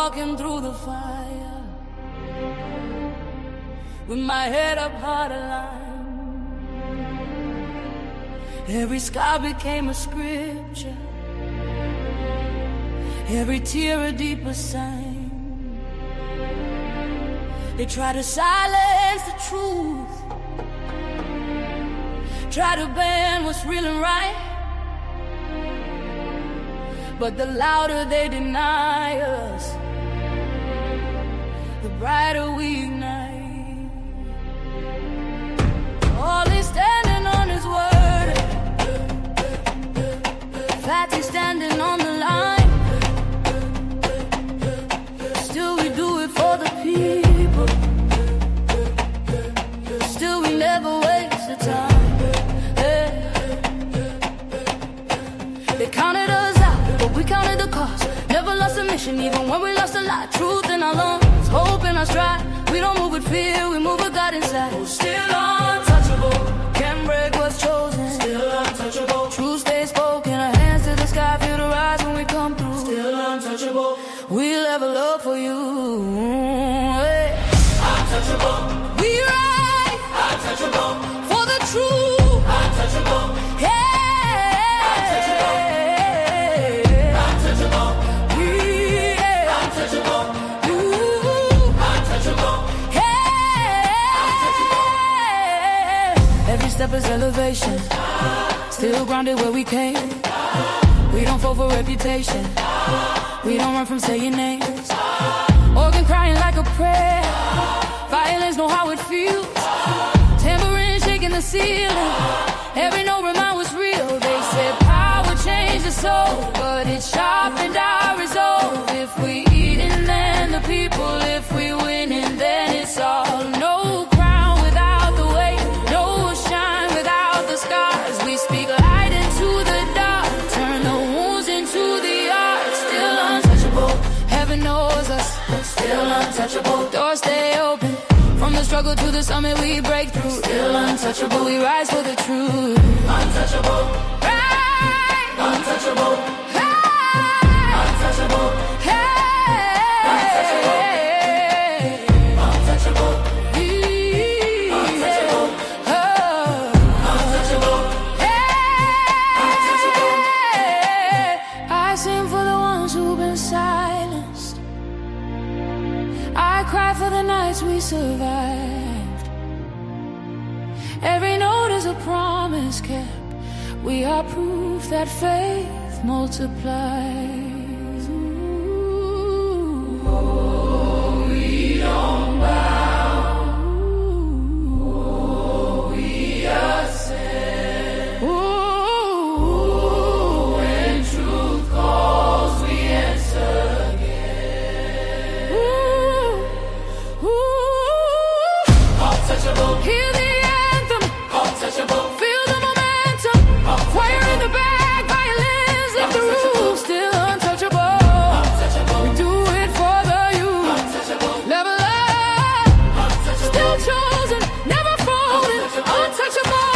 walking through the fire with my head up hard aligned. Every scar became a scripture, every tear a deeper sign. They try to silence the truth, try to ban what's real and right, but the louder they deny us, the brighter we ignite. All is standing on his word, Fatty standing on the line. Still we do it for the people, still we never waste the time. They counted us out, but we counted the cost. Never lost a mission, even when we lost a lot. Truth in our lungs, hope in our stride. We don't move with fear, we move with God inside. Oh, still untouchable, can't break what's chosen. Still untouchable, truth stays spoken. Our hands to the sky, feel the rise when we come through. Still untouchable, we level up for you. Hey. Untouchable, we ride. Untouchable, for the truth. Untouchable, hey. Step is elevation, still grounded where we came. We don't fall for reputation, we don't run from saying names. Organ crying like a prayer, violence know how it feels. Tambourine shaking the ceiling, every note remind what's real. They said power changed the soul, but it sharpened our resolve. If we eating, then the people. If we winning, then it's all. No crown without the weight, no shine without the scars. We speak light into the dark, turn the wounds into the art. Still untouchable, heaven knows us. Still untouchable, doors stay open. From the struggle to the summit we break through. Still untouchable, we rise for the truth. Untouchable, right. Untouchable, right. Untouchable, hey. Untouchable, untouchable, untouchable, untouchable, hey. I sing for the ones who've been silenced, I cry for the nights we survived. Every note is a promise kept. We are proof that faith multiplies. Ooh. Oh, we don't bow. Oh, we ascend. Ooh. When truth calls, we answer again. Ooh. Untouchable. Hear the anthem. Untouchable. Feel the momentum. Choir in the back, violins lift the roof. Still untouchable. Untouchable. We do it for the youth. Untouchable. Level up. Untouchable. Still chosen, never folding. Untouchable.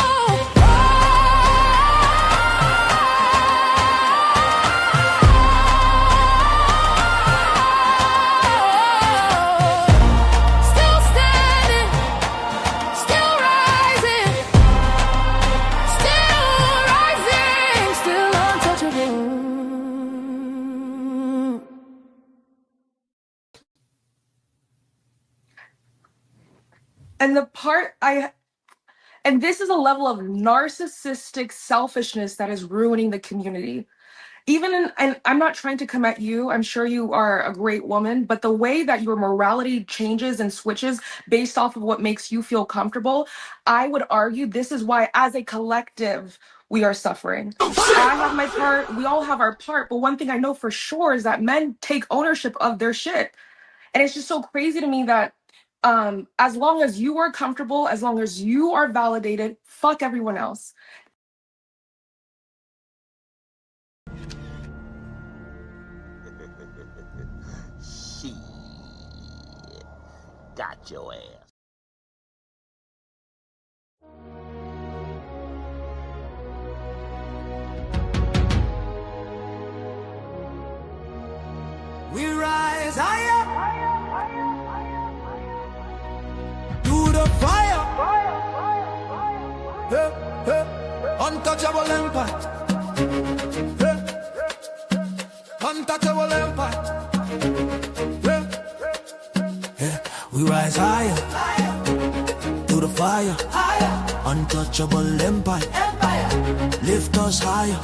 Still standing, still rising, still rising, still untouchable. And the part and this is a level of narcissistic selfishness that is ruining the community. And I'm not trying to come at you. I'm sure you are a great woman, but the way that your morality changes and switches based off of what makes you feel comfortable, I would argue this is why, as a collective, we are suffering. I have my part, we all have our part, but one thing I know for sure is that men take ownership of their shit. And it's just so crazy to me that as long as you are comfortable, as long as you are validated, fuck everyone else. Shit. Got your ass. We rise higher. Untouchable empire. Untouchable empire. Yeah. We rise higher, through the fire. Untouchable empire. Lift us higher.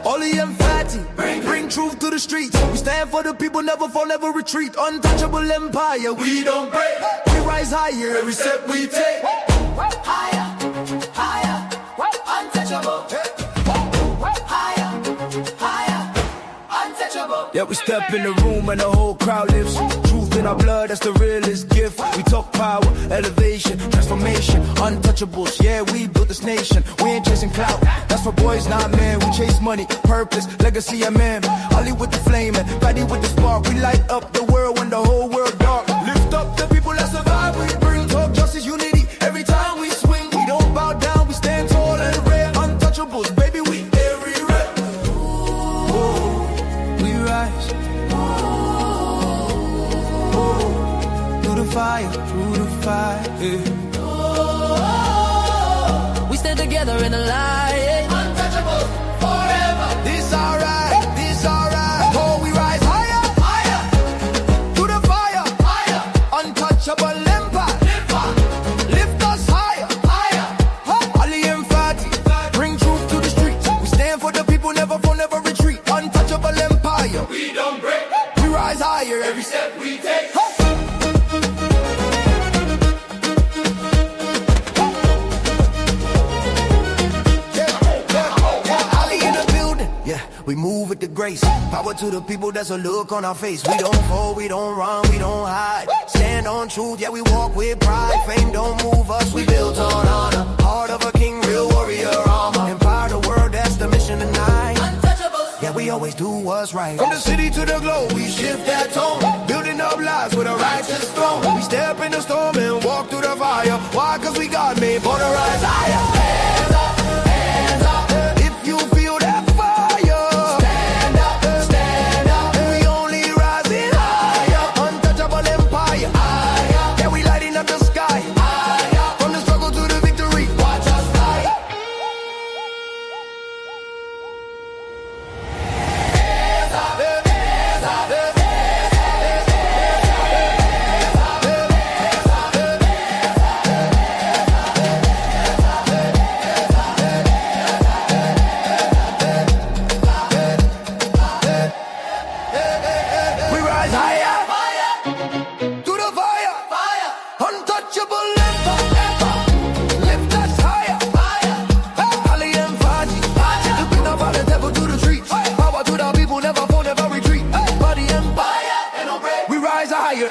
Ollie and Fatty, bring truth to the streets. We stand for the people, never fall, never retreat. Untouchable empire, we don't break. We rise higher every step we take. Higher, higher, untouchable. Higher, higher, untouchable. Yeah, we step in the room and the whole crowd lifts. Truth in our blood, that's the realest gift. We talk power, elevation, transformation, untouchables. Yeah, we built this nation. We ain't chasing clout. That's for boys, not men. We chase money, purpose, legacy, and man. Ollie with the flame and Fatty with the spark. We light up the world when the whole world dark. Lift up the people that survive. We bring talk, justice, unity. Every time we swing, we don't bow down. We stand tall and rare. Untouchables, baby, we everywhere. We rise. Through the fire, through the fire. Yeah. We stand together in a lie. Untouchable forever. This alright, this alright. Oh, we rise higher, higher. Through the fire, higher. Untouchable empire. Lift us higher, higher. Ollie and Fatty, bring truth to the streets. We stand for the people, never fall, never retreat. Untouchable empire. We don't break. We rise higher every step we take. We move with the grace. Power to the people, that's a look on our face. We don't fall, we don't run, we don't hide. Stand on truth, yeah, we walk with pride. Fame don't move us, we built on honor. Heart of a king, real warrior armor. Empower the world, that's the mission tonight. Untouchables. Yeah, we always do what's right. From the city to the globe, we shift that tone. Building up lives with a righteous throne. We step in the storm and walk through the fire. Why? Cause we got made for the rise higher. Hands up, hands up. If you feel that fire,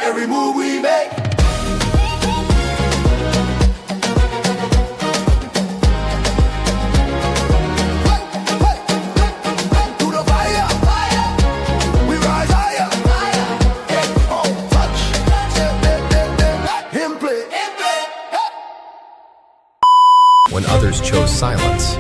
every move we make. Through the fire, we rise higher. Oh, touch, him play. When others chose silence,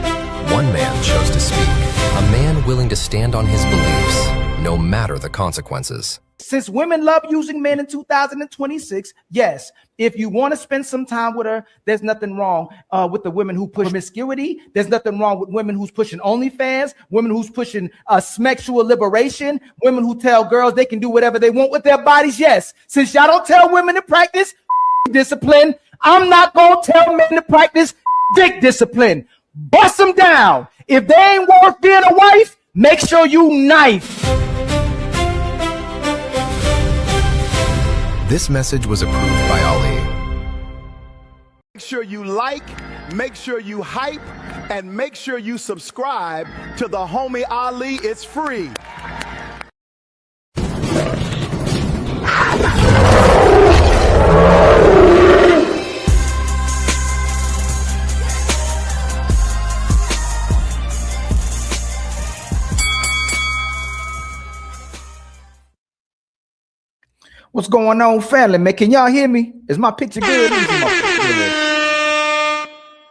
one man chose to speak. A man willing to stand on his beliefs, no matter the consequences. Since women love using men in 2026, yes, if you want to spend some time with her, there's nothing wrong with the women who push promiscuity. There's nothing wrong with women who's pushing OnlyFans, women who's pushing sexual liberation, women who tell girls they can do whatever they want with their bodies. Yes, since y'all don't tell women to practice discipline, I'm not going to tell men to practice dick discipline. Bust them down. If they ain't worth being a wife, make sure you knife. This message was approved by Ali. Make sure you like, make sure you hype, and make sure you subscribe to the homie Ali. It's free. What's going on, family, man? Can y'all hear me? Is my picture good?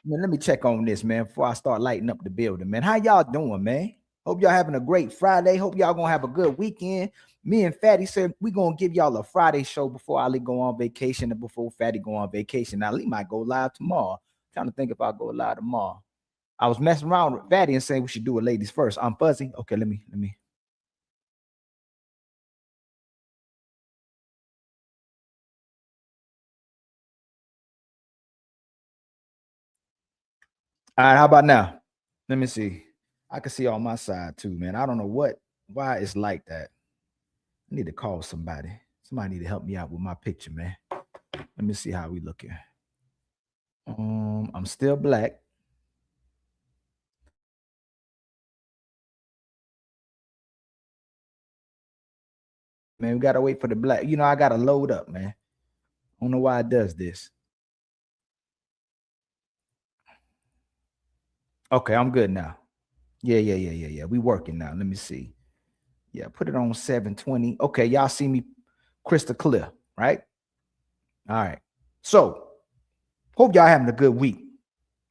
Man, let me check on this, man, before I start lighting up the building, man. How y'all doing, man? Hope y'all having a great Friday. Hope y'all gonna have a good weekend. Me and Fatty said we gonna give y'all a Friday show before Ali go on vacation and before Fatty go on vacation. Now, Ali might go live tomorrow. I'm trying to think if I go live tomorrow. I was messing around with Fatty and saying we should do it ladies first. I'm fuzzy. Okay, let me. All right, how about now? Let me see. I can see on my side too, man. I don't know why it's like that. I need to call somebody. Somebody need to help me out with my picture, man. Let me see how we looking. I'm still black. Man, we gotta wait for the black. You know, I gotta load up, man. I don't know why it does this. Okay, I'm good now. Yeah. We working now. Let me see. Yeah, put it on 720. Okay, y'all see me crystal clear, right? All right. So, hope y'all having a good week.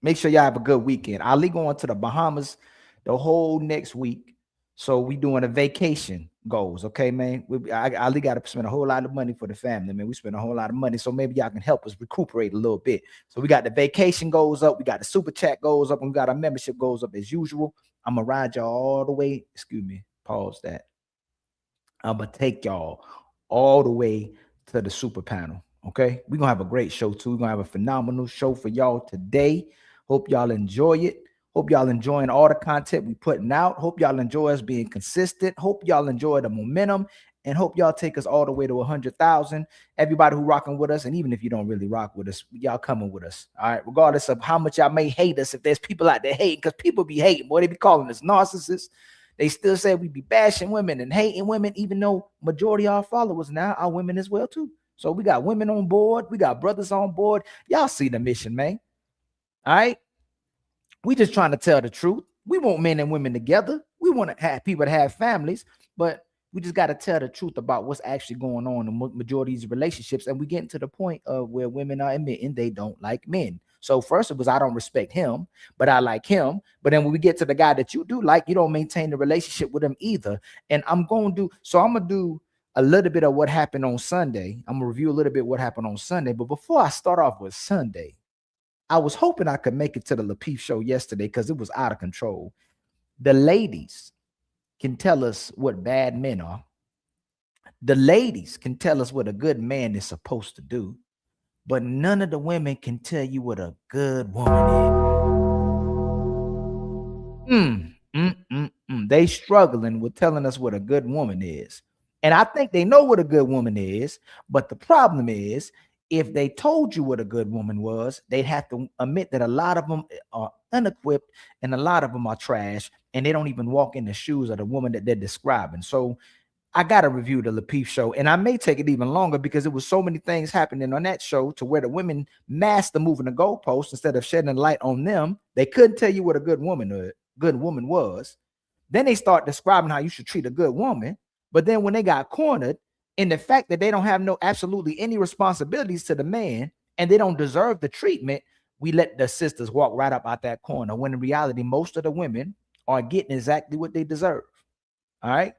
Make sure y'all have a good weekend. Ali going to the Bahamas the whole next week. So we doing a vacation goals, okay, man? Ali got to spend a whole lot of money for the family, man. We spend a whole lot of money, so maybe y'all can help us recuperate a little bit. So we got the vacation goes up, we got the super chat goes up, and we got our membership goes up as usual. I'm gonna ride y'all all the way. Excuse me, pause that. I'm gonna take y'all all the way to the super panel. Okay, we're gonna have a great show too. We're gonna have a phenomenal show for y'all today. Hope y'all enjoy it. Hope y'all enjoying all the content we putting out. Hope y'all enjoy us being consistent. Hope y'all enjoy the momentum, and hope y'all take us all the way to 100,000. Everybody who rocking with us, and even if you don't really rock with us, y'all coming with us. All right, regardless of how much y'all may hate us, if there's people out there hating, because people be hating, boy, they be calling us narcissists. They still say we be bashing women and hating women, even though majority of our followers now are women as well too. So we got women on board, we got brothers on board. Y'all see the mission, man. All right. We just trying to tell the truth. We want men and women together. We want to have people to have families, but we just got to tell the truth about what's actually going on in the majority of these relationships. And we get to the point of where women are admitting they don't like men. So first it was, I don't respect him, but I like him. But then when we get to the guy that you do like, you don't maintain the relationship with him either. And I'm going to do a little bit of what happened on Sunday. I'm gonna review a little bit what happened on Sunday. But before I start off with Sunday, I was hoping I could make it to the Lapeef show yesterday because it was out of control. The ladies can tell us what bad men are. The ladies can tell us what a good man is supposed to do, but none of the women can tell you what a good woman is. They struggling with telling us what a good woman is. And I think they know what a good woman is, but the problem is, if they told you what a good woman was, they'd have to admit that a lot of them are unequipped and a lot of them are trash, and they don't even walk in the shoes of the woman that they're describing. So I got to review the Lapeef show, and I may take it even longer because there was so many things happening on that show to where the women master moving the goalposts instead of shedding light on them. They couldn't tell you what a good woman was. Then they start describing how you should treat a good woman. But then when they got cornered in the fact that they don't have absolutely any responsibilities to the man and they don't deserve the treatment, we let the sisters walk right up out that corner, when in reality, most of the women are getting exactly what they deserve. All right.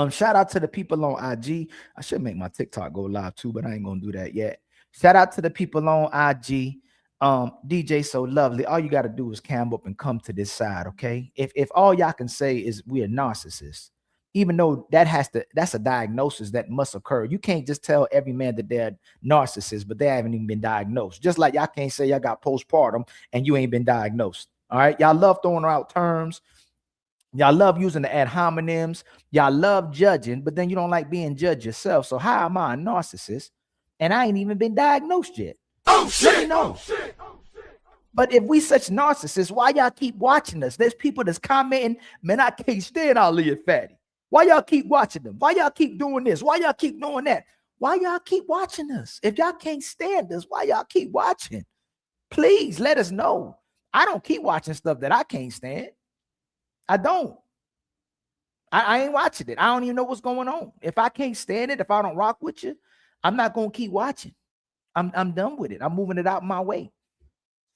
Shout out to the people on IG. I should make my TikTok go live too, but I ain't gonna do that yet. Shout out to the people on IG. DJ So Lovely. All you got to do is cam up and come to this side, okay? If all y'all can say is we are narcissists, even though that's a diagnosis that must occur. You can't just tell every man that they're narcissists, but they haven't even been diagnosed. Just like y'all can't say y'all got postpartum and you ain't been diagnosed. All right. Y'all love throwing out terms. Y'all love using the ad hominems. Y'all love judging, but then you don't like being judged yourself. So how am I a narcissist and I ain't even been diagnosed yet? Oh, shit. Let me know. Oh, shit. But if we such narcissists, why y'all keep watching us? There's people that's commenting, man, I can't stand Ali and Fatty. Why y'all keep watching them? Why y'all keep doing this? Why y'all keep doing that? Why y'all keep watching us? If y'all can't stand us, why y'all keep watching? Please let us know. I don't keep watching stuff that I can't stand. I don't. I ain't watching it. I don't even know what's going on. If I can't stand it, if I don't rock with you, I'm not going to keep watching. I'm done with it. I'm moving it out my way.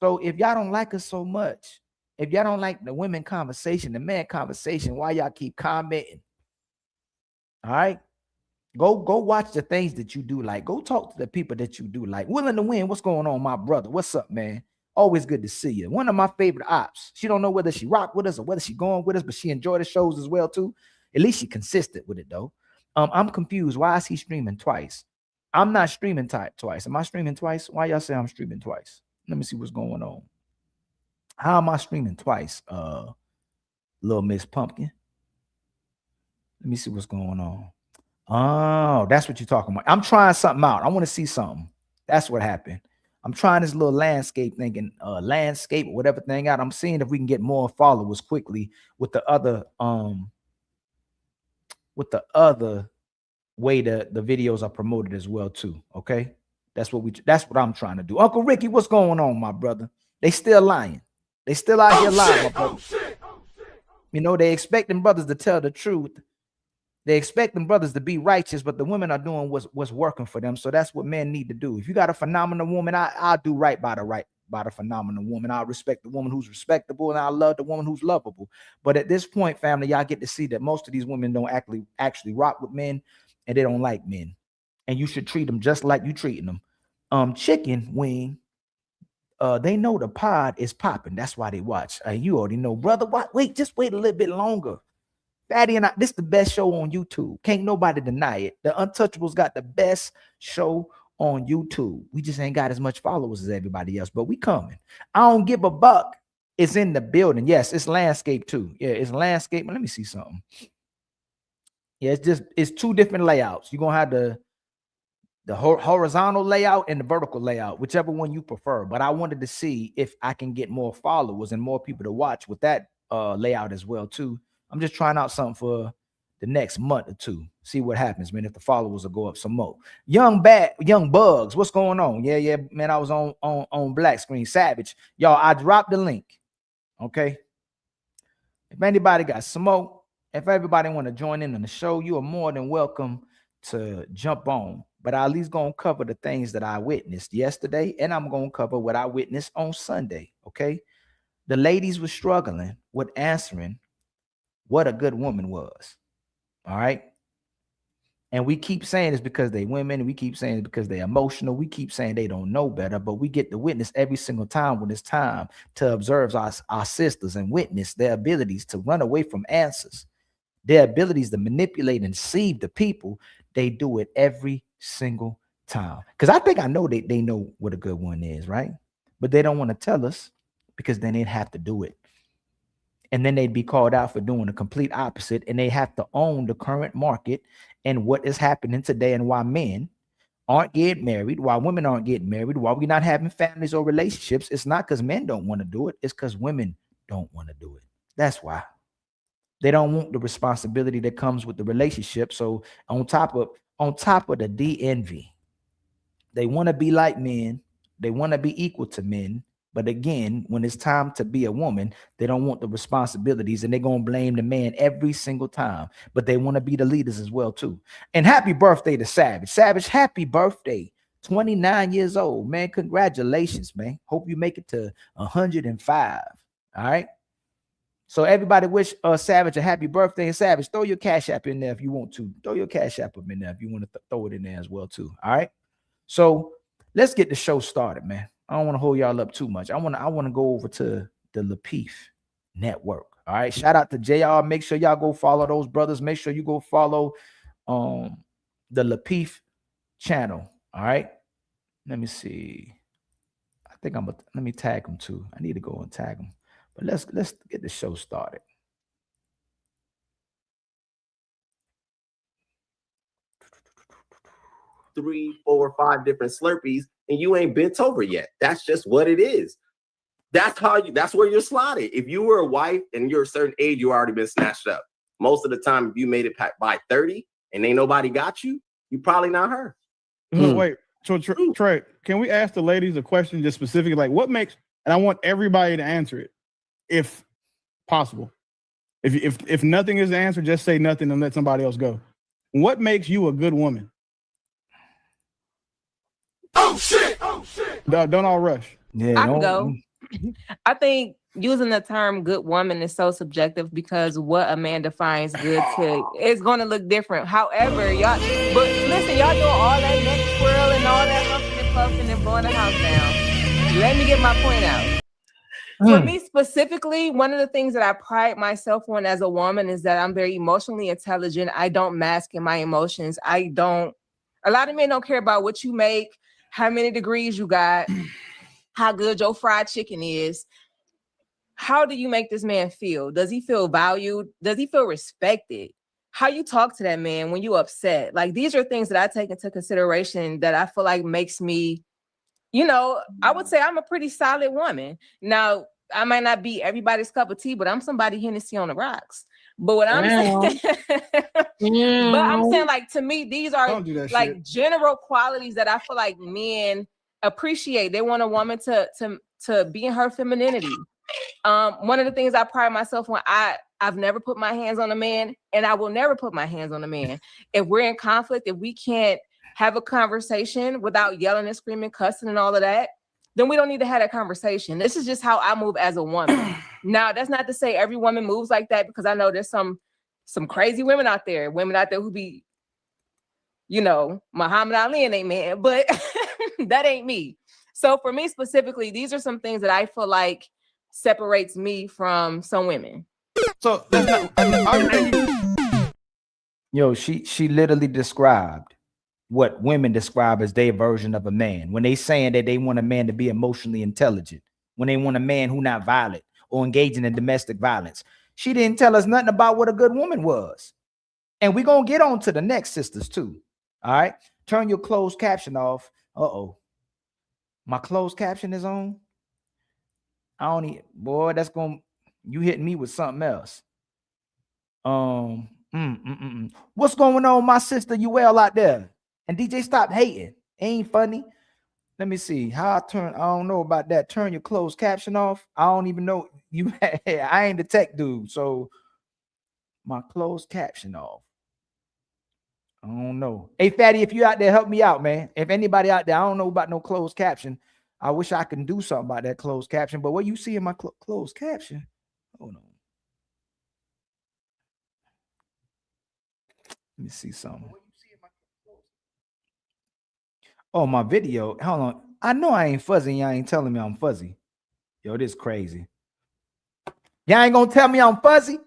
So if y'all don't like us so much, if y'all don't like the women conversation, the man conversation, why y'all keep commenting? All right. Go watch the things that you do like. Go talk to the people that you do like. Willing to Win. What's going on, my brother? What's up, man? Always good to see you. One of my favorite ops. She don't know whether she rock with us or whether she going with us, but she enjoy the shows as well too. At least she consistent with it though. I'm confused. Why is he streaming twice? I'm not streaming twice. Am I streaming twice? Why y'all say I'm streaming twice? Let me see what's going on. How am I streaming twice? Little Miss Pumpkin. Let me see what's going on. Oh, that's what you're talking about. I'm trying something out. I want to see something. That's what happened. I'm trying this little landscape thing and landscape or whatever thing out. I'm seeing if we can get more followers quickly with the other way the videos are promoted as well too. Okay, that's what I'm trying to do. Uncle Ricky, what's going on, my brother? They still lying. They still out here lying, my brother. You know, they expecting brothers to tell the truth. They expect them brothers to be righteous, but the women are doing what's working for them. So that's what men need to do. If you got a phenomenal woman, I'll do right by the phenomenal woman. I'll respect the woman who's respectable, and I'll love the woman who's lovable. But at this point, family, y'all get to see that most of these women don't actually rock with men, and they don't like men. And you should treat them just like you treating them. Chicken Wing, they know the pod is popping. That's why they watch. You already know, brother. Just wait a little bit longer. Fatty and I, this is the best show on YouTube. Can't nobody deny it. The Untouchables got the best show on YouTube. We just ain't got as much followers as everybody else, but we coming. I don't give a buck. It's in the building. Yes, it's landscape too. Yeah, it's landscape. Let me see something. Yeah, it's two different layouts. You're gonna have the horizontal layout and the vertical layout, whichever one you prefer. But I wanted to see if I can get more followers and more people to watch with that layout as well too. I'm just trying out something for the next month or two. See what happens, man. If the followers will go up some more. Young Bugs, what's going on? Yeah, man. I was on black screen. Savage, y'all. I dropped the link. Okay. If anybody got smoke, if everybody want to join in on the show, you are more than welcome to jump on. But I at least gonna cover the things that I witnessed yesterday, and I'm gonna cover what I witnessed on Sunday. Okay. The ladies were struggling with answering what a good woman was. All right. And we keep saying it's because they women, and we keep saying it's because they're emotional. We keep saying they don't know better, but we get to witness every single time when it's time to observe our sisters and witness their abilities to run away from answers, their abilities to manipulate and deceive the people. They do it every single time. Because I think I know they know what a good one is, right? But they don't want to tell us because then they'd have to do it. And then they'd be called out for doing the complete opposite. And they have to own the current market and what is happening today and why men aren't getting married, why women aren't getting married, why we're not having families or relationships. It's not because men don't want to do it. It's because women don't want to do it. That's why. They don't want the responsibility that comes with the relationship. So on top of the DNV, they want to be like men. They want to be equal to men. But again, when it's time to be a woman, they don't want the responsibilities, and they're going to blame the man every single time. But they want to be the leaders as well, too. And happy birthday to Savage. Savage, happy birthday. 29 years old, man. Congratulations, man. Hope you make it to 105. All right. So everybody wish Savage a happy birthday. And Savage, throw your Cash App in there if you want to. Throw your Cash App in there if you want to throw it in there as well, too. All right. So let's get the show started, man. I don't want to hold y'all up too much. I want to go over to the Lapeef Network. All right. Shout out to JR. Make sure y'all go follow those brothers. Make sure you go follow the Lapeef channel. All right. Let me see. I think let me tag them too. I need to go and tag them. But let's get the show started. Three, 4, 5 different Slurpees, and you ain't bent over yet. That's just what it is. That's where you're slotted. If you were a wife and you're a certain age, you already been snatched up. Most of the time, if you made it by 30 and ain't nobody got you, you probably not her. Wait, so Trey, can we ask the ladies a question just specifically, like what makes, and I want everybody to answer it, if possible. If nothing is the answer, just say nothing and let somebody else go. What makes you a good woman? Oh shit! Don't all rush. Yeah, I can go. I think using the term good woman is so subjective because what a man defines good to is going to look different. However, y'all doing all that neck swirl and all that huffing and puffing and blowing the house down. Let me get my point out. For me specifically, one of the things that I pride myself on as a woman is that I'm very emotionally intelligent. I don't mask in my emotions. A lot of men don't care about what you make, how many degrees you got, how good your fried chicken is. How do you make this man feel? Does he feel valued? Does he feel respected? How you talk to that man when you upset? Like, these are things that I take into consideration that I feel like makes me, I would say I'm a pretty solid woman. Now, I might not be everybody's cup of tea, but I'm somebody Hennessy on the rocks. But what I'm saying, like, to me, these are like general qualities that I feel like men appreciate. They want a woman to be in her femininity. One of the things I pride myself on, I've never put my hands on a man, and I will never put my hands on a man. If we're in conflict, if we can't have a conversation without yelling and screaming, cussing and all of that, then we don't need to have that conversation. This is just how I move as a woman. Now, that's not to say every woman moves like that, because I know there's some crazy women out there who be, Muhammad Ali and they man, but that ain't me. So for me specifically, these are some things that I feel like separates me from some women. So that's not, yo, she literally described what women describe as their version of a man when they saying that they want a man to be emotionally intelligent, when they want a man who not violent or engaging in domestic violence. She didn't tell us nothing about what a good woman was. And we're going to get on to the next sisters too. All right. Turn your closed caption off. Uh-oh. My closed caption is on. Boy, that's you hitting me with something else. What's going on, my sister UL out there? And DJ, stop hating. Ain't funny. Let me see how I don't know about that. Turn your closed caption off. I don't even know you. I ain't the tech dude, so my closed caption off. I don't know. Hey, Fatty, if you out there, help me out, man. If anybody out there, I don't know about no closed caption. I wish I can do something about that closed caption. But what you see in my closed caption? Hold on. Let me see something. Oh, my video. Hold on. I know I ain't fuzzy. Y'all ain't telling me I'm fuzzy. Yo, this crazy. Y'all ain't gonna tell me I'm fuzzy?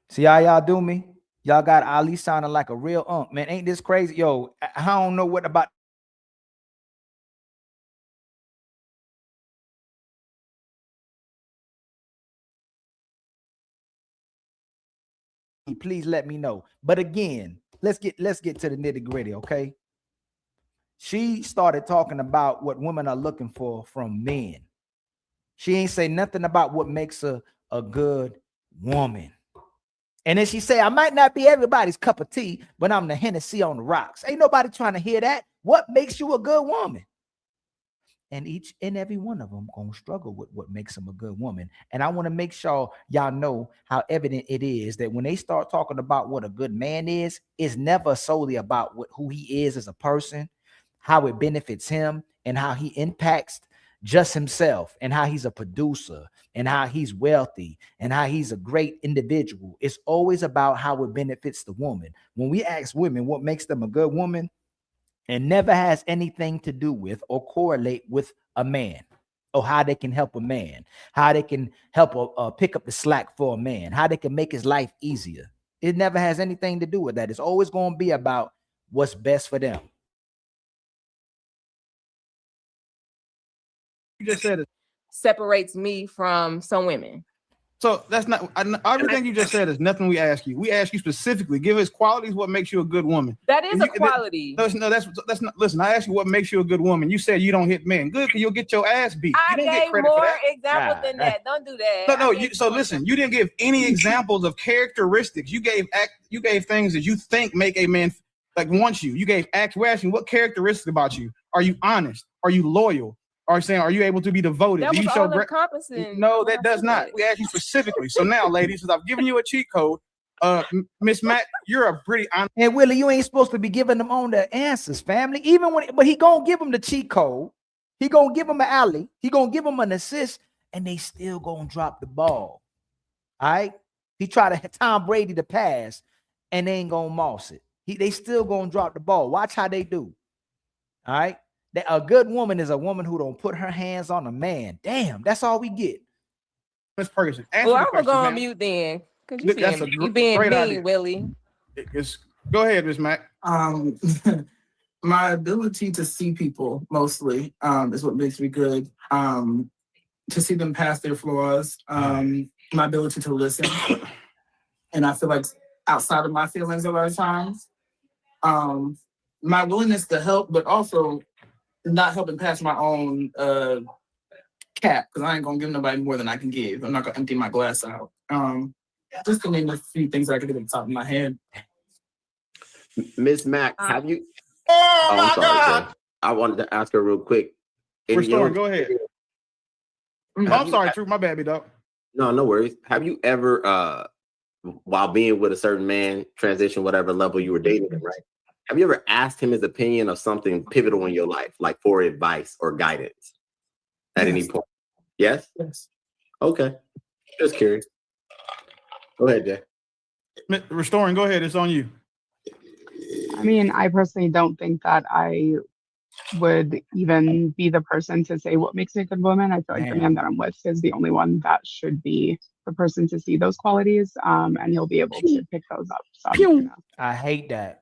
See how y'all do me? Y'all got Ali sounding like a real man. Ain't this crazy? Yo, I don't know what about. Please let me know. But again, let's get to the nitty-gritty, okay? She started talking about what women are looking for from men. She ain't say nothing about what makes a good woman. And then she say, I might not be everybody's cup of tea, but I'm the Hennessy on the rocks. Ain't nobody trying to hear that. What makes you a good woman? And each and every one of them gonna struggle with what makes them a good woman. And I want to make sure y'all know how evident it is that when they start talking about what a good man is, it's never solely about who he is as a person, how it benefits him, and how he impacts just himself, and how he's a producer, and how he's wealthy, and how he's a great individual. It's always about how it benefits the woman. When we ask women what makes them a good woman, it never has anything to do with or correlate with a man, or how they can help a man, how they can help pick up the slack for a man, how they can make his life easier. It never has anything to do with that. It's always going to be about what's best for them. You just said it separates me from some women. So that's not everything you just said is nothing we ask you. We ask you specifically, give us qualities, what makes you a good woman. That is a quality. That's not. Listen, I asked you what makes you a good woman. You said you don't hit men. Good, because you'll get your ass beat. I gave more examples than that. Don't do that. No. So listen, you didn't give any examples of characteristics. You gave things that you think make a man like want you. You gave acts. We're asking what characteristics about you. Are you honest? Are you loyal? are saying, are you able to be devoted? That Do was you show all encompassing. No, that does not. We asked you specifically. So now, ladies, since I've given you a cheat code, Miss Mac, you're a pretty honest. And Willie, you ain't supposed to be giving them on the answers, family. Even when, but he gonna give them the cheat code. He gonna give them an alley. He gonna give them an assist, and they still gonna drop the ball. All right. He try to Tom Brady to pass, and they ain't gonna moss it. They still gonna drop the ball. Watch how they do. All right. A good woman is a woman who don't put her hands on a man. Damn, that's all we get. Miss Ferguson. Well, I'm gonna go on mute then. Cause you being mean, idea. Willie. Go ahead, Miss Mac. My ability to see people mostly is what makes me good. To see them past their flaws. My ability to listen. And I feel like outside of my feelings a lot of times. My willingness to help, but also not helping past my own cap, because I ain't gonna give nobody more than I can give. I'm not gonna empty my glass out. Just to name a few things I could get at the top of my head. Miss Mac, have you? Oh my God! Jay. I wanted to ask her real quick. Restore, go ahead. I'm sorry, True. My bad, me dog. No worries. Have you ever, while being with a certain man, transition whatever level you were dating him, right? Have you ever asked him his opinion of something pivotal in your life, like for advice or guidance at any point? Yes? Yes. Okay. Just curious. Go ahead, Jay. Restoring, go ahead. It's on you. I mean, I personally don't think that I would even be the person to say what makes me a good woman. I feel like the man that I'm with is the only one that should be the person to see those qualities, and he'll be able to pick those up. So, you know. I hate that.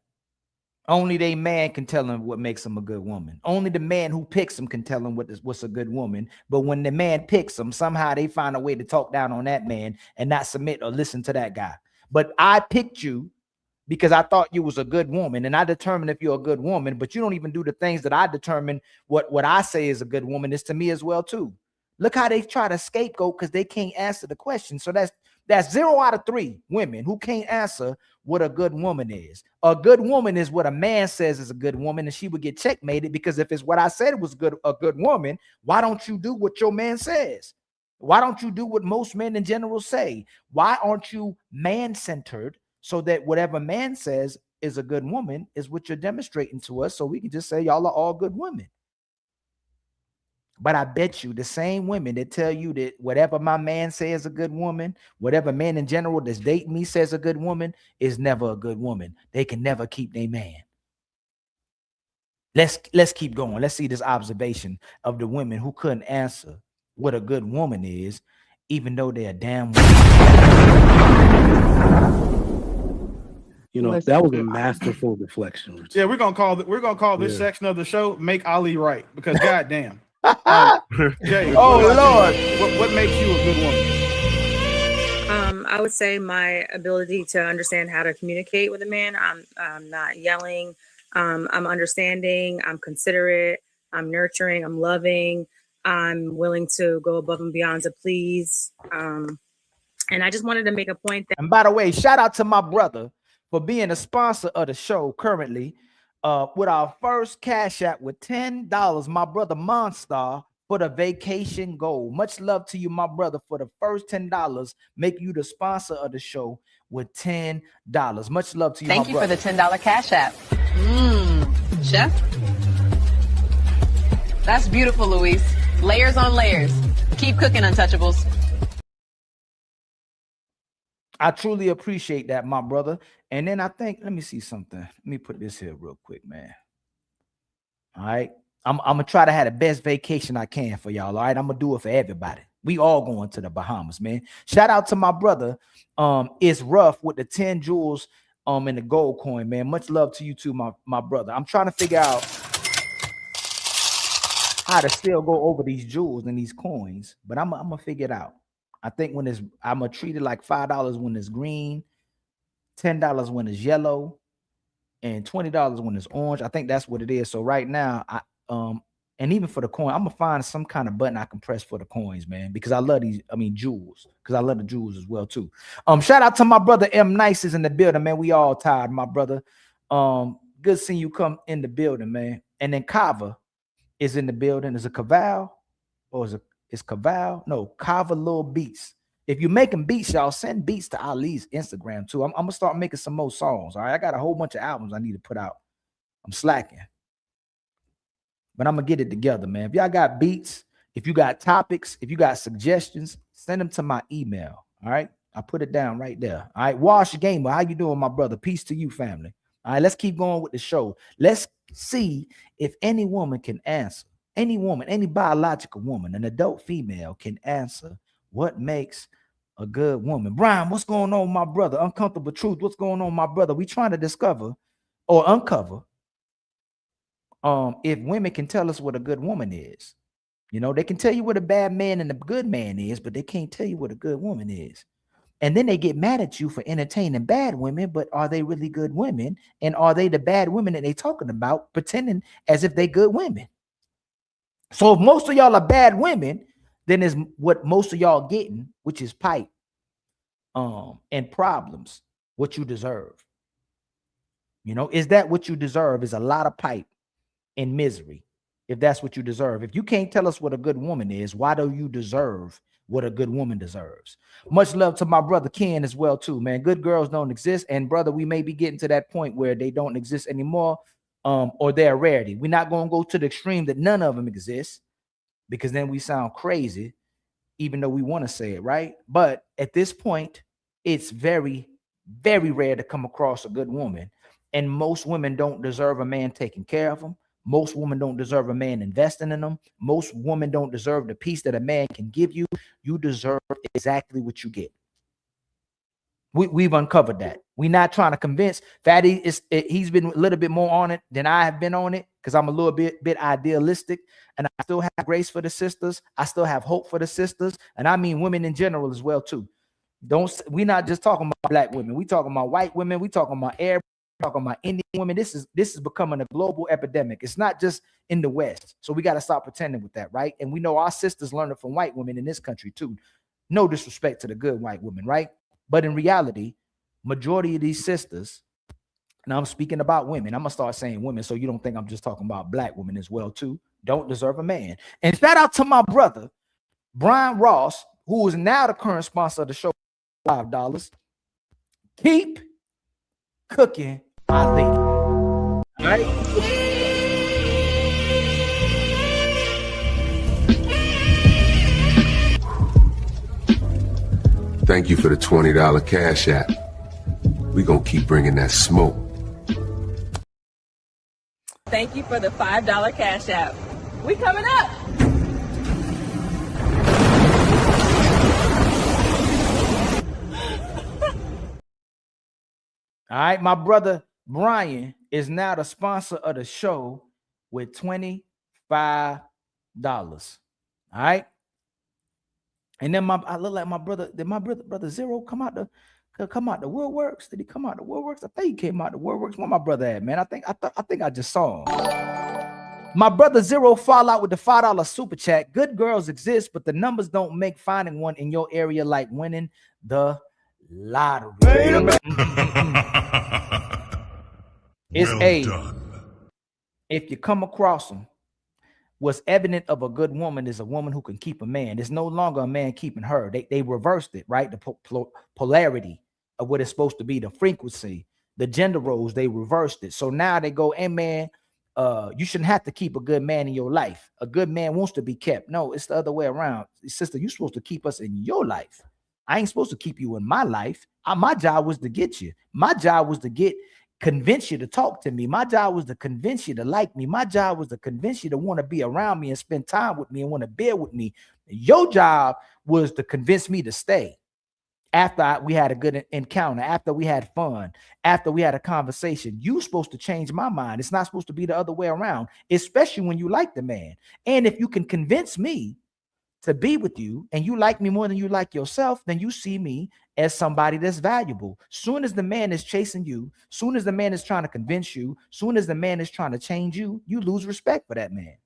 Only they man can tell him what makes him a good woman. Only the man who picks him can tell him what's a good woman. But when the man picks him, somehow they find a way to talk down on that man and not submit or listen to that guy. But I picked you because I thought you was a good woman, and I determined if you're a good woman, but you don't even do the things that I determine what I say is a good woman is to me as well too. Look how they try to scapegoat because they can't answer the question. So that's 0 out of 3 women who can't answer what a good woman is. A good woman is what a man says is a good woman, and she would get checkmated because if it's what I said was a good woman, why don't you do what your man says? Why don't you do what most men in general say? Why aren't you man-centered so that whatever man says is a good woman is what you're demonstrating to us so we can just say y'all are all good women? But I bet you the same women that tell you that whatever my man says a good woman, whatever man in general that's dating me says a good woman is never a good woman. They can never keep their man. Let's keep going. Let's see this observation of the women who couldn't answer what a good woman is, even though they're damn woman. You know, that was a masterful deflection. Yeah, we're gonna call this section of the show "Make Ali Right" because goddamn. Jay, Lord, what makes you a good woman? I would say my ability to understand how to communicate with a man. I'm not yelling. I'm understanding. I'm considerate. I'm nurturing. I'm loving. I'm willing to go above and beyond to please. And I just wanted to make a point that. And by the way, shout out to my brother for being a sponsor of the show currently. With our first cash app with $10, my brother Monstar for the vacation goal. Much love to you, my brother, for the first $10. Make you the sponsor of the show with $10. Much love to you. Thank you for the $10 cash app. Chef. That's beautiful, Luis. Layers on layers. Keep cooking, Untouchables. I truly appreciate that, my brother. And then I think, let me see something. Let me put this here real quick, man. All right. I'm going to try to have the best vacation I can for y'all. All right. I'm going to do it for everybody. We all going to the Bahamas, man. Shout out to my brother. It's rough with the 10 jewels and the gold coin, man. Much love to you too, my brother. I'm trying to figure out how to still go over these jewels and these coins, but I'm going to figure it out. I think I'm going to treat it like $5 when it's green, $10 when it's yellow, and $20 when it's orange. I think that's what it is. So right now, and even for the coin, I'm gonna find some kind of button I can press for the coins, man, because I love these, jewels, because I love the jewels as well too. Shout out to my brother M Nice is in the building, man. We all tired, my brother. Good seeing you come in the building, man. And then Kava is in the building. Is it Caval? or is it's Caval? No, Kava Little Beats. If you're making beats, y'all send beats to Ali's Instagram too. I'm gonna start making some more songs. All right, I got a whole bunch of albums I need to put out. I'm slacking, but I'm gonna get it together, man. If y'all got beats, if you got topics, if you got suggestions, send them to my email. All right, I put it down right there. All right, Wash Gamer, how you doing, my brother? Peace to you, family. All right, let's keep going with the show. Let's see if any woman can answer. Any woman, any biological woman, an adult female can answer what makes a good woman. Brian, what's going on, my brother? Uncomfortable Truth, what's going on, my brother? We trying to discover or uncover if women can tell us what a good woman is. You know, they can tell you what a bad man and a good man is, but they can't tell you what a good woman is. And then they get mad at you for entertaining bad women, but are they really good women? And are they the bad women that they talking about, pretending as if they good women? So if most of y'all are bad women, then is what most of y'all getting, which is pipe and problems, what you deserve. You know, is that what you deserve? Is a lot of pipe and misery. If that's what you deserve. If you can't tell us what a good woman is, why do you deserve what a good woman deserves? Much love to my brother Ken as well too, man. Good girls don't exist. And brother, we may be getting to that point where they don't exist anymore, or they're a rarity. We're not going to go to the extreme that none of them exist, because then we sound crazy, even though we want to say it, right? But at this point, it's very, very rare to come across a good woman. And most women don't deserve a man taking care of them. Most women don't deserve a man investing in them. Most women don't deserve the peace that a man can give you. You deserve exactly what you get. We've uncovered that. We're not trying to convince. Fatty, he's been a little bit more on it than I have been on it, because I'm a little bit idealistic, and I still have grace for the sisters. I still have hope for the sisters, and I mean women in general as well too. We're not just talking about black women. We talking about white women. We talking about Arab. Talking about Indian women. This is becoming a global epidemic. It's not just in the West. So we got to stop pretending with that, right? And we know our sisters learn it from white women in this country too. No disrespect to the good white women, right? But in reality, majority of these sisters, and I'm speaking about women, I'm gonna start saying women so you don't think I'm just talking about black women as well too, don't deserve a man. And shout out to my brother Brian Ross, who is now the current sponsor of the show, $5. Keep cooking, Ali. All right. Thank you for the $20 Cash App. We gonna keep bringing that smoke. Thank you for the $5 Cash App. We coming up. All right, my brother Brian is now the sponsor of the show with $25. All right. And then I look like my brother. Did my brother Zero come out the Woodworks? Did he come out the Woodworks? I think he came out the Woodworks. Where my brother at, man? I think I just saw him. My brother Zero fall out with the $5 super chat. Good girls exist, but the numbers don't make finding one in your area like winning the lottery. It's if you come across them, what's evident of a good woman is a woman who can keep a man. It's no longer a man keeping her. They reversed it, right? The polarity of what it's supposed to be, the frequency, the gender roles, they reversed it. So now they go, hey man, you shouldn't have to keep a good man in your life. A good man wants to be kept. No, it's the other way around. Sister, you're supposed to keep us in your life. I ain't supposed to keep you in my life. My job was to get you. My job was to convince you to talk to me. My job was to convince you to like me. My job was to convince you to want to be around me and spend time with me and want to bear with me. Your job was to convince me to stay after we had a good encounter, after we had fun, after we had a conversation. You're supposed to change my mind. It's not supposed to be the other way around, especially when you like the man. And if you can convince me to be with you and you like me more than you like yourself, then you see me as somebody that's valuable. Soon as the man is chasing you, soon as the man is trying to convince you, soon as the man is trying to change you, you lose respect for that man.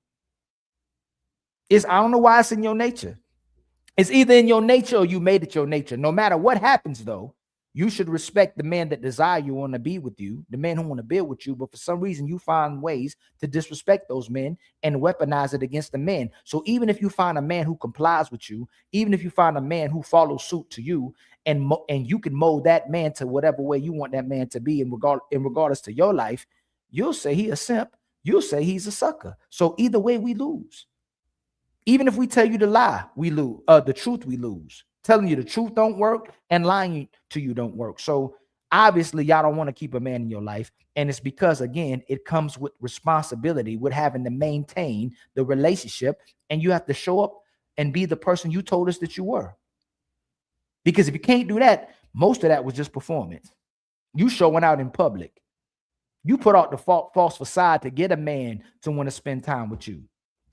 I don't know why it's in your nature. It's either in your nature or you made it your nature. No matter what happens though, You should respect the man that desire you want to be with you, the men who want to build with you. But for some reason, you find ways to disrespect those men and weaponize it against the men. So even if you find a man who complies with you, even if you find a man who follows suit to you, and you can mold that man to whatever way you want that man to be in regardless to your life, you'll say he a simp. You'll say he's a sucker. So either way, we lose. Even if we tell you the lie, we lose. The truth, we lose. Telling you the truth don't work and lying to you don't work. So obviously, y'all don't want to keep a man in your life. And it's because, again, it comes with responsibility with having to maintain the relationship. And you have to show up and be the person you told us that you were. Because if you can't do that, most of that was just performance. You showing out in public. You put out the false facade to get a man to want to spend time with you,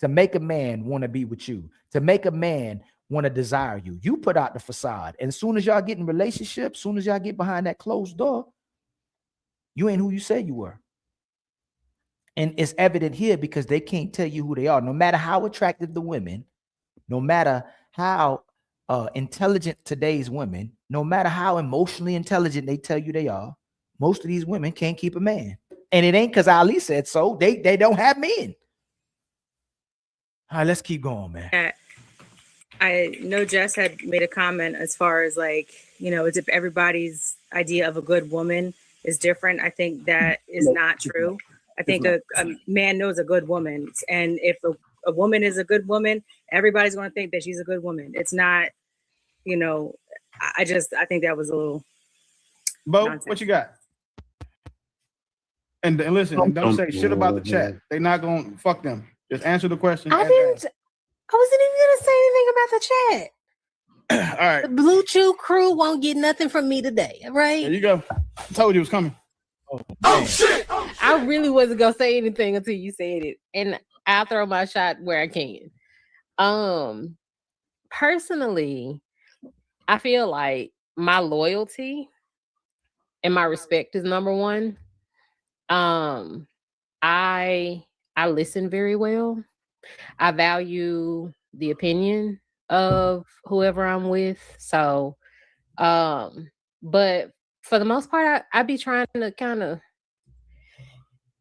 to make a man want to be with you, to make a man want to desire you. You put out the facade. And as soon as y'all get in relationships, as soon as y'all get behind that closed door, you ain't who you say you were. And it's evident here because they can't tell you who they are. No matter how attractive the women, no matter how intelligent today's women, no matter how emotionally intelligent they tell you they are, most of these women can't keep a man. And it ain't because Ali said so. They don't have men. All right, let's keep going, man. I know Jess had made a comment as far as like, you know, as if everybody's idea of a good woman is different. I think that is not true. I think a man knows a good woman. And if a woman is a good woman, everybody's going to think that she's a good woman. It's not, you know, I think that was a little. Bo, nonsense. what you got? And listen, and don't say shit about the chat. They not going to fuck them. Just answer the question. I wasn't even gonna say anything about the chat. All right. The Blue Chew crew won't get nothing from me today, right? There you go. I told you it was coming. Oh shit! I really wasn't gonna say anything until you said it, and I'll throw my shot where I can. Personally, I feel like my loyalty and my respect is number one. I listen very well. I value the opinion of whoever I'm with. So, but for the most part, I be trying to kind of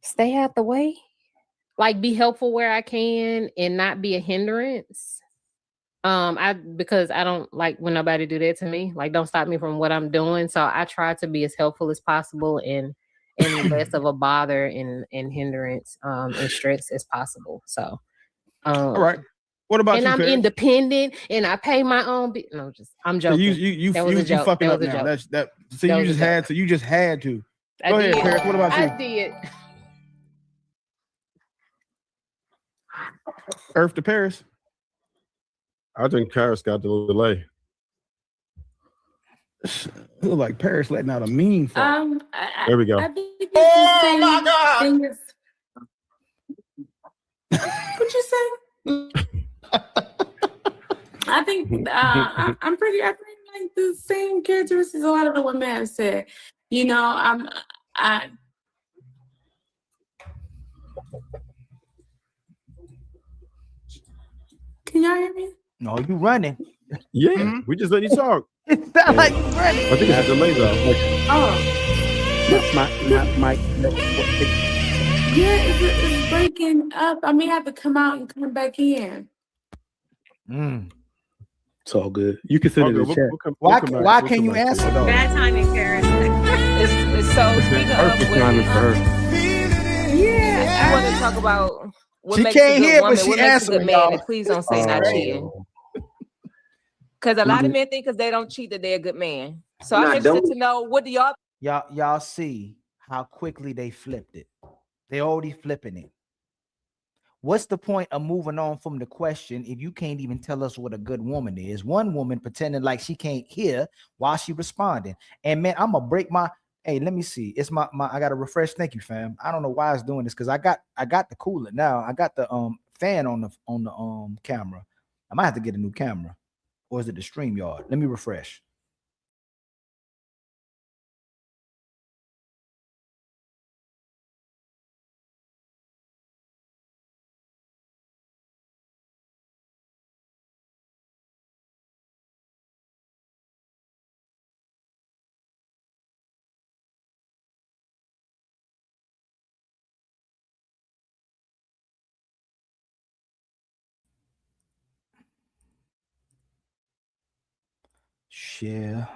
stay out the way, like be helpful where I can and not be a hindrance. Because I don't like when nobody do that to me. Like, don't stop me from what I'm doing. So I try to be as helpful as possible and less of a bother and hindrance and stress as possible. So. All right. What about and you? I'm Paris? independent and I pay my own. No, I'm joking. So you fucking up now. That. So you just had to. You just had to. Go ahead, Paris. What about you? I did. Earth to Paris. I think Paris got the delay. Look like Paris letting out a mean fuck. There we go. I think oh my God! What you say? I think I'm pretty. I think like the same characteristics a lot of the women have said. You know, I. Can y'all hear me? No, you running. Yeah, we just let you talk. It sounds like you running. I think it's a delay though. Yeah, it's breaking up. I may have to come out and come back in. It's all good. You can send it in the chat. Why can't you answer though? Bad timing, Karen. it's so speaking of Perfect timing for her. Yeah, I want to talk about what She makes can't a good hear, woman, but she what makes a answering, good man, y'all. and please don't say not cheating. Because a lot of men think because they don't cheat that they're a good man. So I'm interested to know, what do y'all? Y'all see how quickly they flipped it. They already flipping it. What's the point of moving on from the question if you can't even tell us what a good woman is? One woman pretending like she can't hear while she responding. And man, I'm gonna break my. Hey, let me see. It's my. I got to refresh. Thank you, fam. I don't know why it's doing this because I got the cooler now. I got the fan on the camera. I might have to get a new camera, or is it the StreamYard? Let me refresh. share.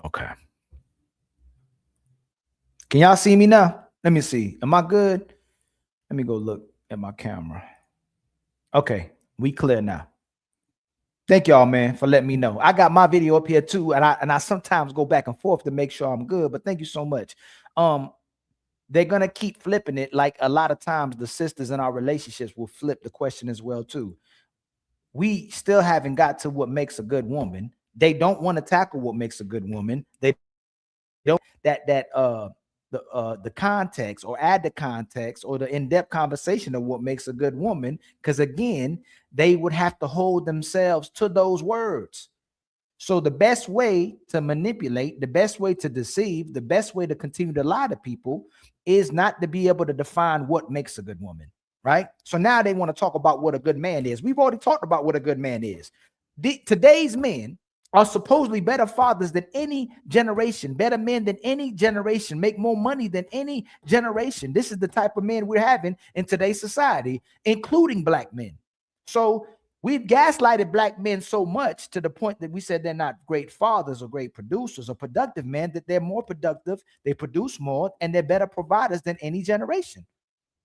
Okay. Can y'all see me now? Let me see. Am I good? Let me go look at my camera. Okay, we clear now. Thank y'all, man, for letting me know. I got my video up here too, and I sometimes go back and forth to make sure I'm good. But thank you so much. They're gonna keep flipping it. Like a lot of times, the sisters in our relationships will flip the question as well too. We still haven't got to what makes a good woman. They don't want to tackle what makes a good woman. They don't the context or add the context or the in-depth conversation of what makes a good woman, because again, they would have to hold themselves to those words. So the best way to manipulate, the best way to deceive, the best way to continue to lie to people is not to be able to define what makes a good woman, right? So now they want to talk about what a good man is. We've already talked about what a good man is. Today's men are supposedly better fathers than any generation, better men than any generation, make more money than any generation. This is the type of men we're having in today's society, including black men. So we've gaslighted black men so much to the point that we said they're not great fathers or great producers or productive men, that they're more productive, they produce more, and they're better providers than any generation.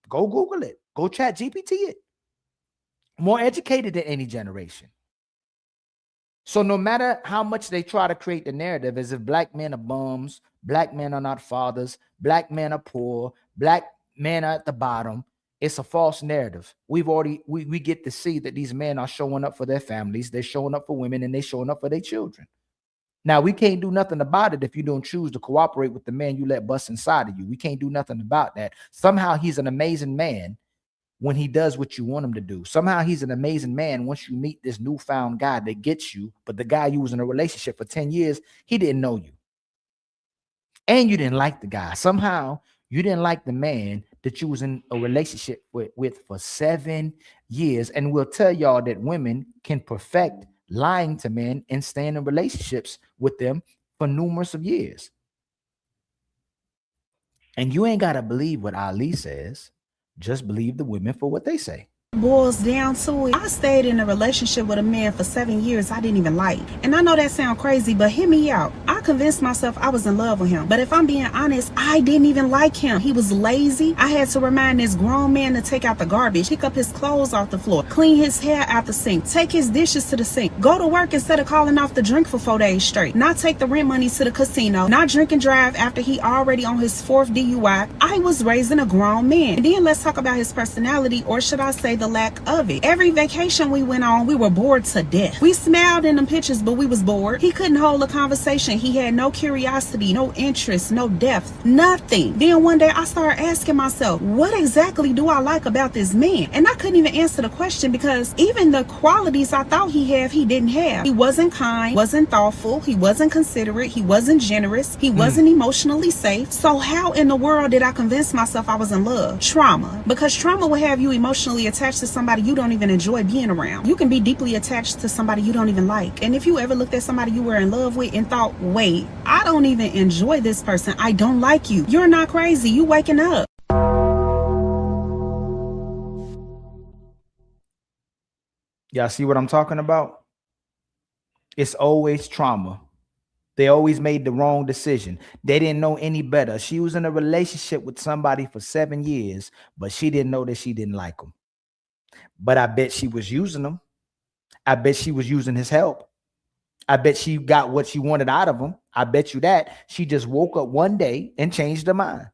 Go Google it. Go Chat GPT it. More educated than any generation. So no matter how much they try to create the narrative as if black men are bums, black men are not fathers, black men are poor, black men are at the bottom, it's a false narrative. We get to see that these men are showing up for their families, they're showing up for women, and they're showing up for their children. Now, we can't do nothing about it if you don't choose to cooperate with the man you let bust inside of you. We can't do nothing about that. Somehow he's an amazing man when he does what you want him to do. Somehow he's an amazing man once you meet this newfound guy that gets you, but the guy you was in a relationship for 10 years, he didn't know you. And you didn't like the guy. Somehow you didn't like the man that you was in a relationship with for 7 years. And we'll tell y'all that women can perfect lying to men and staying in relationships with them for numerous of years. And you ain't got to believe what Ali says. Just believe the women for what they say. Boils down to it, I stayed in a relationship with a man for 7 years I didn't even like. And I know that sounds crazy, but hear me out. I convinced myself I was in love with him. But if I'm being honest, I didn't even like him. He was lazy. I had to remind this grown man to take out the garbage, pick up his clothes off the floor, clean his hair out the sink, take his dishes to the sink, go to work instead of calling off the drink for 4 days straight, not take the rent money to the casino, not drink and drive after he already on his 4th DUI. I was raising a grown man. And then let's talk about his personality, or should I say the lack of it. Every vacation we went on, we were bored to death. We smiled in the pictures, but we was bored. He couldn't hold a conversation. He had no curiosity, no interest, no depth, nothing. Then one day I started asking myself, what exactly do I like about this man? And I couldn't even answer the question, because even the qualities I thought he had, he didn't have. He wasn't kind, wasn't thoughtful, he wasn't considerate, he wasn't generous, he wasn't emotionally safe. So how in the world did I convince myself I was in love? Trauma. Because trauma will have you emotionally attached to somebody you don't even enjoy being around. You can be deeply attached to somebody you don't even like. And if you ever looked at somebody you were in love with and thought, wait, I don't even enjoy this person, I don't like you, you're not crazy, you waking up. Y'all see what I'm talking about? It's always trauma. They always made the wrong decision. They didn't know any better. She was in a relationship with somebody for 7 years, but she didn't know that she didn't like him. But I bet she was using him. I bet she was using his help. I bet she got what she wanted out of him. I bet you that. She just woke up one day and changed her mind.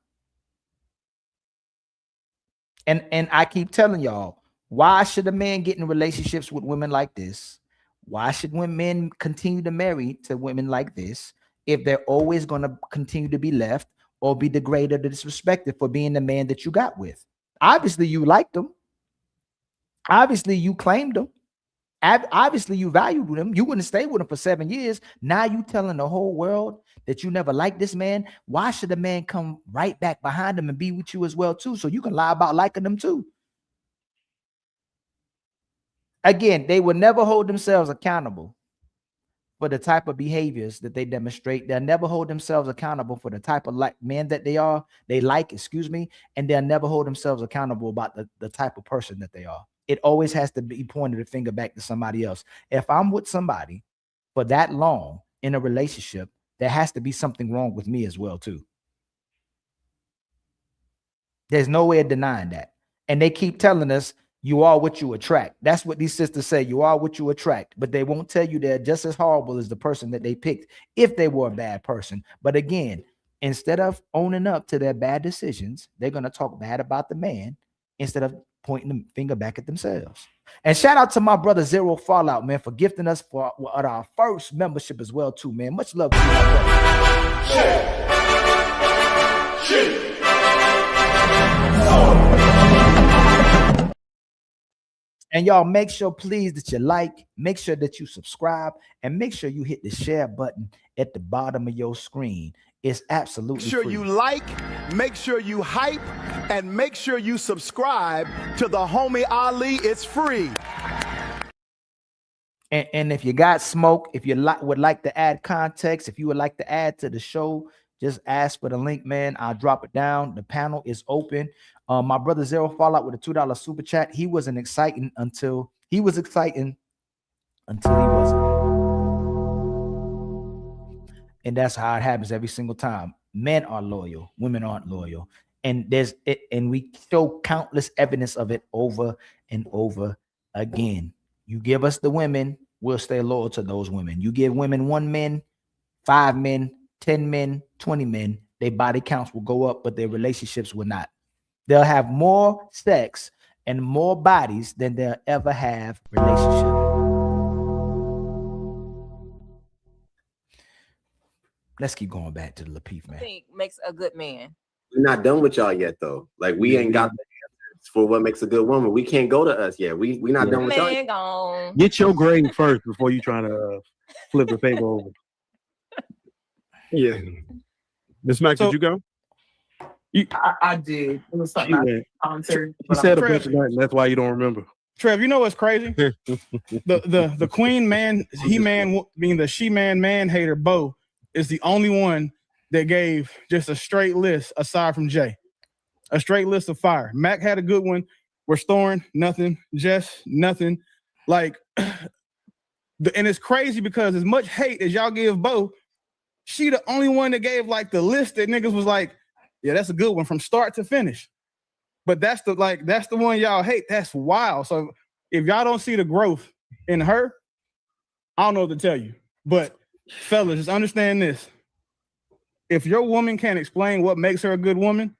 And I keep telling y'all, why should a man get in relationships with women like this? Why should men continue to marry to women like this if they're always going to continue to be left or be degraded or disrespected for being the man that you got with? Obviously, you liked them. Obviously, you claimed them. Obviously, you valued them. You wouldn't stay with him for 7 years. Now you telling the whole world that you never liked this man. Why should a man come right back behind him and be with you as well, too? So you can lie about liking them, too. Again, they will never hold themselves accountable for the type of behaviors that they demonstrate. They'll never hold themselves accountable for the type of man that they like, and they'll never hold themselves accountable about the type of person that they are. it always has to be pointed the finger back to somebody else. If I'm with somebody for that long in a relationship, there has to be something wrong with me as well too. There's no way of denying that. And they keep telling us you are what you attract. That's what these sisters say. You are what you attract, but they won't tell you they're just as horrible as the person that they picked if they were a bad person. But again, instead of owning up to their bad decisions, they're going to talk bad about the man instead of pointing the finger back at themselves. And shout out to my brother Zero Fallout, man, for gifting us for our first membership as well too, man. Much love to you, my brother. And y'all make sure, please, that you like, make sure that you subscribe, and make sure you hit the share button at the bottom of your screen. It's absolutely Make sure free. you like, make sure you hype, and make sure you subscribe to the Homie Ali. It's free. And if you got smoke, if you would like to add context, if you would like to add to the show, just ask for the link, man. I'll drop it down. The panel is open. My brother Zero Fallout with a $2 super chat. He wasn't exciting until he wasn't. And that's how it happens every single time. Men are loyal, women aren't loyal. And we show countless evidence of it over and over again. You give us the women, we'll stay loyal to those women. You give women 1 man, 5 men, 10 men, 20 men, their body counts will go up, but their relationships will not. They'll have more sex and more bodies than they'll ever have relationship. Let's keep going back to the Lapeef, man. I think makes a good man. We're not done with y'all yet, though. Like, we ain't got the answers for what makes a good woman. We can't go to us yet. We not done with y'all. Gone. Get your grade first before you trying to flip the paper over. Yeah. Miss Mac, did you go? I did. It was something I volunteered. You said a bunch of nothing. That's why you don't remember. Trev, you know what's crazy? the queen man, being the she man hater, Bo, is the only one that gave just a straight list aside from Jay. A straight list of fire. Mac had a good one. Restoring, nothing. Jess, nothing. Like, and it's crazy because as much hate as y'all give Bo, she the only one that gave like the list that niggas was like, yeah, that's a good one from start to finish. But that's the one y'all hate. That's wild. So if y'all don't see the growth in her, I don't know what to tell you. But fellas, just understand this. If your woman can't explain what makes her a good woman,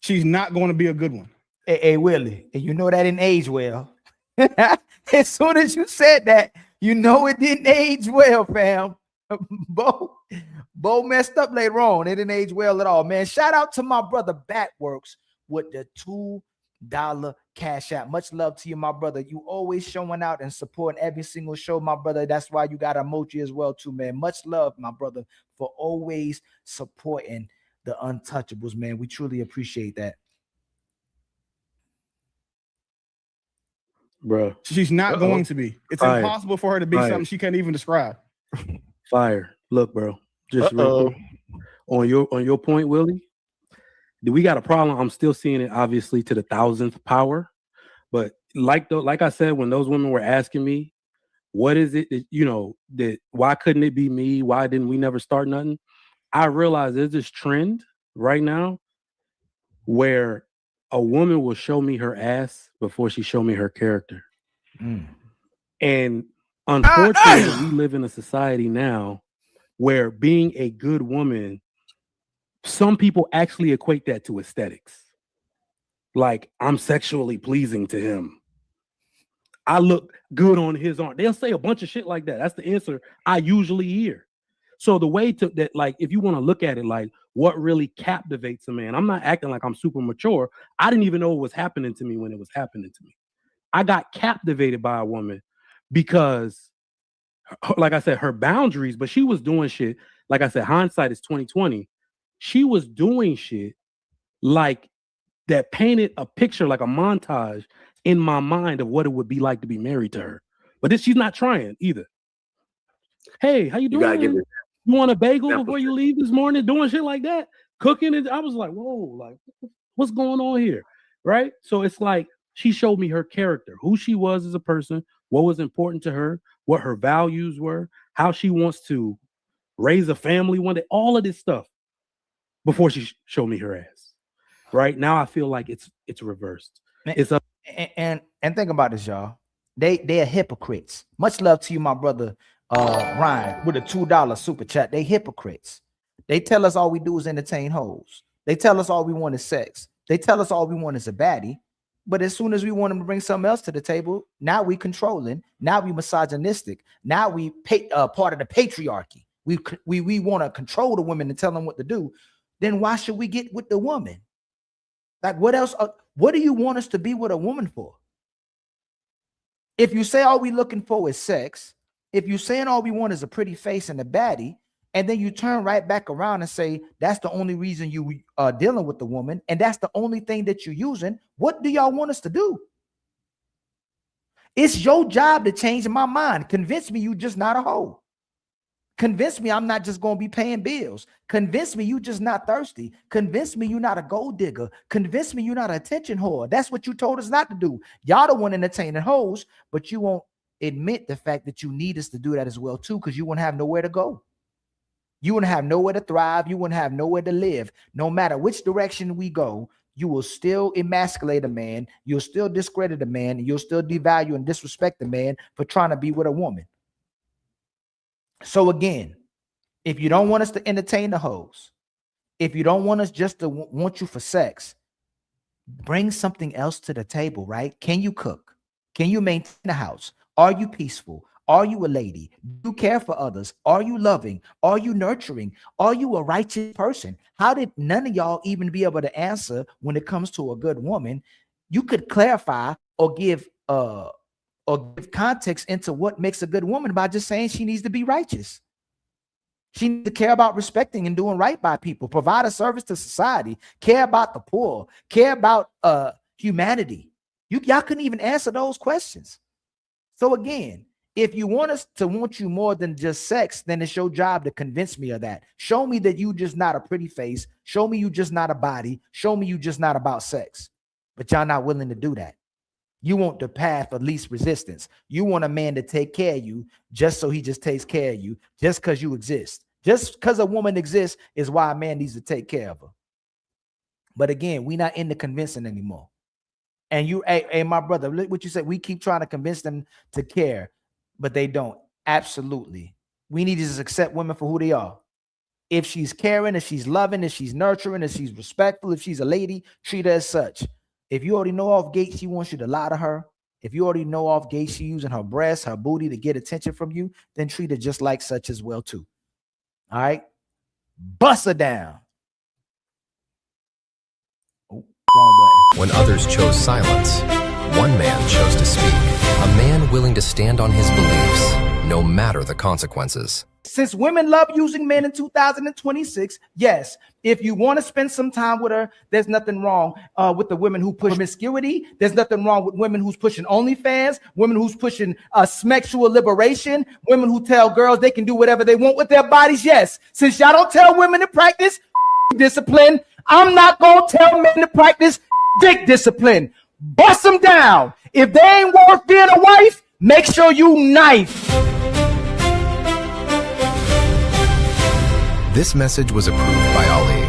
she's not going to be a good one. Hey, Willie, and you know that didn't age well. As soon as you said that, you know it didn't age well, fam. Bo messed up later on. It didn't age well at all, man. Shout out to my brother Backworks with the $2 cash app. Much love to you, my brother. You always showing out and supporting every single show, my brother. That's why you got emoji as well, too, man. Much love, my brother, for always supporting the Untouchables, man. We truly appreciate that. Bro, she's not going to be. It's impossible for her to be something she can't even describe. Fire. Look, bro. Just real quick. On your point, Willie, we got a problem. I'm still seeing it obviously to the 1,000th power. But like I said, when those women were asking me, what is it that, that why couldn't it be me? Why didn't we never start nothing? I realized there's this trend right now where a woman will show me her ass before she show me her character. And unfortunately, we live in a society now where being a good woman, some people actually equate that to aesthetics. Like, I'm sexually pleasing to him. I look good on his arm. They'll say a bunch of shit like that. That's the answer I usually hear. So the way to that, like, if you want to look at it, like, what really captivates a man, I'm not acting like I'm super mature. I didn't even know what was happening to me when it was happening to me. I got captivated by a woman because, like I said, her boundaries, but she was doing shit. Like I said, hindsight is 20/20. She was doing shit like that painted a picture, like a montage in my mind of what it would be like to be married to her. But she's not trying either. Hey, how you doing? You want a bagel before you leave this morning? Doing shit like that, cooking it. I was like, whoa, like, what's going on here? Right? So it's like, She showed me her character, who she was as a person, what was important to her, what her values were, how she wants to raise a family one day, all of this stuff before she showed me her ass. Right now, I feel like it's reversed. It's a and think about this, y'all. They are hypocrites. Much love to you, my brother Ryan, with a $2 super chat. They hypocrites. They tell us all we do is entertain hoes. They tell us all we want is sex. They tell us all we want is a baddie. But as soon as we want them to bring something else to the table, now we controlling. Now we misogynistic. Now we part of the patriarchy. We want to control the women and tell them what to do. Then why should we get with the woman? Like, what else? What do you want us to be with a woman for? If you say all we looking for is sex, if you saying all we want is a pretty face and a baddie, and then you turn right back around and say that's the only reason you are dealing with the woman, and that's the only thing that you're using, what do y'all want us to do? It's your job to change my mind. Convince me you just not a hoe. Convince me I'm not just going to be paying bills. Convince me you just not thirsty. Convince me you're not a gold digger. Convince me you're not an attention whore. That's what you told us not to do. Y'all don't want entertaining hoes, but you won't admit the fact that you need us to do that as well too, because you won't have nowhere to go. You wouldn't have nowhere to thrive. You wouldn't have nowhere to live. No matter which direction we go, you will still emasculate a man. You'll still discredit a man. And you'll still devalue and disrespect a man for trying to be with a woman. So again, if you don't want us to entertain the hoes, if you don't want us just to want you for sex, bring something else to the table, right? Can you cook? Can you maintain the house? Are you peaceful? Are you a lady? Do you care for others? Are you loving? Are you nurturing? Are you a righteous person? How did none of y'all even be able to answer when it comes to a good woman? You could clarify or give context into what makes a good woman by just saying she needs to be righteous. She needs to care about respecting and doing right by people, provide a service to society, care about the poor, care about humanity. Y'all couldn't even answer those questions. So again, if you want us to want you more than just sex, then it's your job to convince me of that. Show me that you just not a pretty face. Show me you just not a body. Show me you just not about sex. But y'all not willing to do that. You want the path of least resistance. You want a man to take care of you just so he just takes care of you, just because you exist. Just because a woman exists is why a man needs to take care of her. But again, we're not into convincing anymore. And you, hey, my brother, look what you said. We keep trying to convince them to care, but they don't. Absolutely. We need to just accept women for who they are. If she's caring, if she's loving, if she's nurturing, if she's respectful, if she's a lady, treat her as such. If you already know off gate she wants you to lie to her, if you already know off gate she using her breasts, her booty to get attention from you, then treat her just like such as well too. All right? Bust her down. Oh, wrong button. When others chose silence, one man chose to speak. A man willing to stand on his beliefs, no matter the consequences. Since women love using men in 2026, yes, if you want to spend some time with her, there's nothing wrong with the women who push promiscuity. There's nothing wrong with women who's pushing OnlyFans, women who's pushing sexual liberation, women who tell girls they can do whatever they want with their bodies. Yes, since y'all don't tell women to practice discipline, I'm not going to tell men to practice dick discipline. Bust them down. If they ain't worth being a wife, make sure you knife. This message was approved by Ali.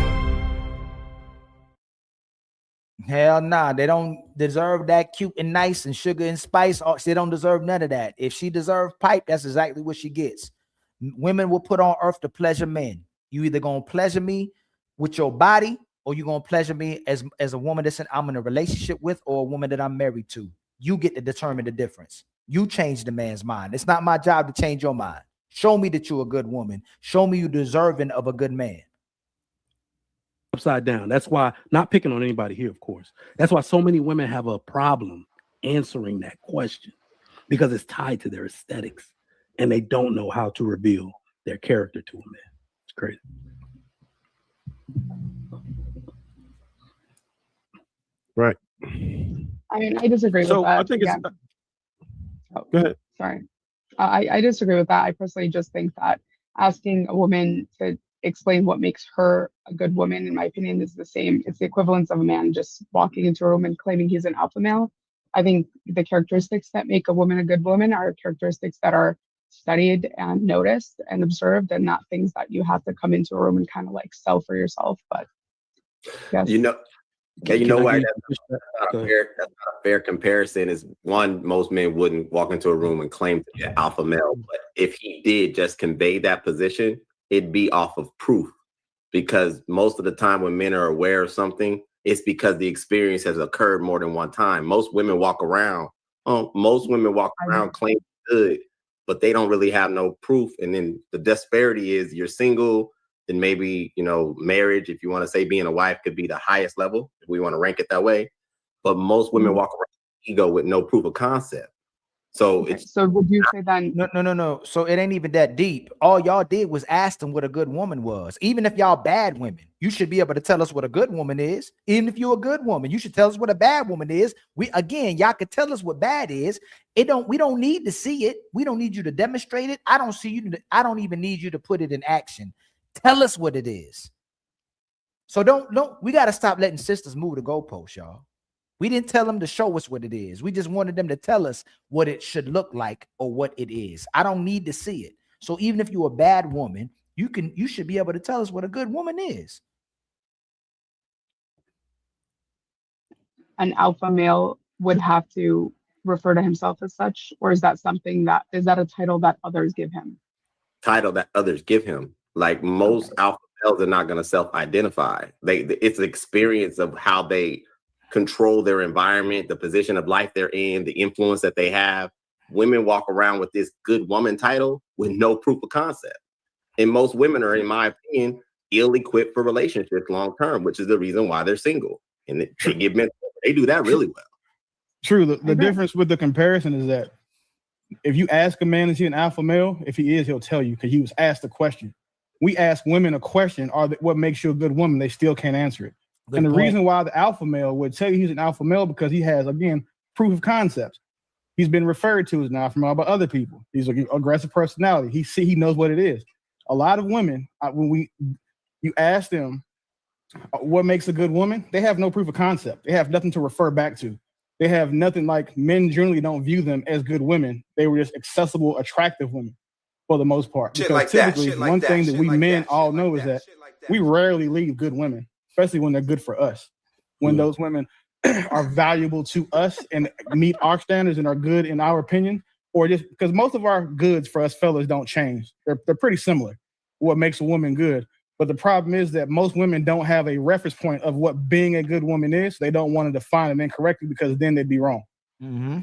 Hell nah, they don't deserve that cute and nice and sugar and spice. They don't deserve none of that. If she deserves pipe, that's exactly what she gets. Women will put on earth to pleasure men. You either gonna pleasure me with your body, or you gonna pleasure me as a woman that I'm in a relationship with, or a woman that I'm married to. You get to determine the difference. You change the man's mind. It's not my job to change your mind. Show me that you're a good woman. Show me you're deserving of a good man. Upside down. That's why, not picking on anybody here, of course. That's why so many women have a problem answering that question, because it's tied to their aesthetics and they don't know how to reveal their character to a man. It's crazy. Right. I mean, I disagree with that. I think it's. Go ahead. Sorry. I disagree with that. I personally just think that asking a woman to explain what makes her a good woman, in my opinion, is the same. It's the equivalence of a man just walking into a room and claiming he's an alpha male I think the characteristics that make a woman a good woman are characteristics that are studied and noticed and observed, and not things that you have to come into a room and kind of like sell for yourself. But yes. You know, why that's not a fair comparison is, one, most men wouldn't walk into a room and claim to be an alpha male, but if he did just convey that position, it'd be off of proof, because most of the time when men are aware of something, it's because the experience has occurred more than one time. Most women walk around claiming good, but they don't really have no proof. And then the disparity is, you're single, then maybe, marriage, if you want to say being a wife, could be the highest level, if we want to rank it that way. But most women walk around with ego with no proof of concept. So so would you say then? No. So it ain't even that deep. All y'all did was ask them what a good woman was. Even if y'all bad women, you should be able to tell us what a good woman is. Even if you're a good woman, you should tell us what a bad woman is. Y'all could tell us what bad is. We don't need to see it. We don't need you to demonstrate it. I don't even need you to put it in action. Tell us what it is. So we got to stop letting sisters move the goalposts, y'all. We didn't tell them to show us what it is. We just wanted them to tell us what it should look like or what it is. I don't need to see it. So even if you're a bad woman, you should be able to tell us what a good woman is. An alpha male would have to refer to himself as such, or is that a title that others give him? Title that others give him. Like most alpha males are not going to self-identify. It's an experience of how they control their environment, the position of life they're in, the influence that they have. Women walk around with this good woman title with no proof of concept. And most women are, in my opinion, ill-equipped for relationships long-term, which is the reason why they're single. And they do that really well. True. The difference with the comparison is that if you ask a man, is he an alpha male? If he is, he'll tell you, because he was asked a question. We ask women a question, what makes you a good woman? They still can't answer it. And the reason why the alpha male would tell you he's an alpha male, because he has, again, proof of concepts. He's been referred to as an alpha male by other people. He's an aggressive personality. He knows what it is. A lot of women, when you ask them what makes a good woman, they have no proof of concept. They have nothing to refer back to. They have nothing. Like, men generally don't view them as good women. They were just accessible, attractive women for the most part. Because typically, one thing that we men all know is that we rarely leave good women, especially when they're good for us. When those women are valuable to us and meet our standards and are good in our opinion, or just because most of our goods for us fellas don't change. They're pretty similar. What makes a woman good. But the problem is that most women don't have a reference point of what being a good woman is. They don't want to define it incorrectly, because then they'd be wrong. Mm-hmm.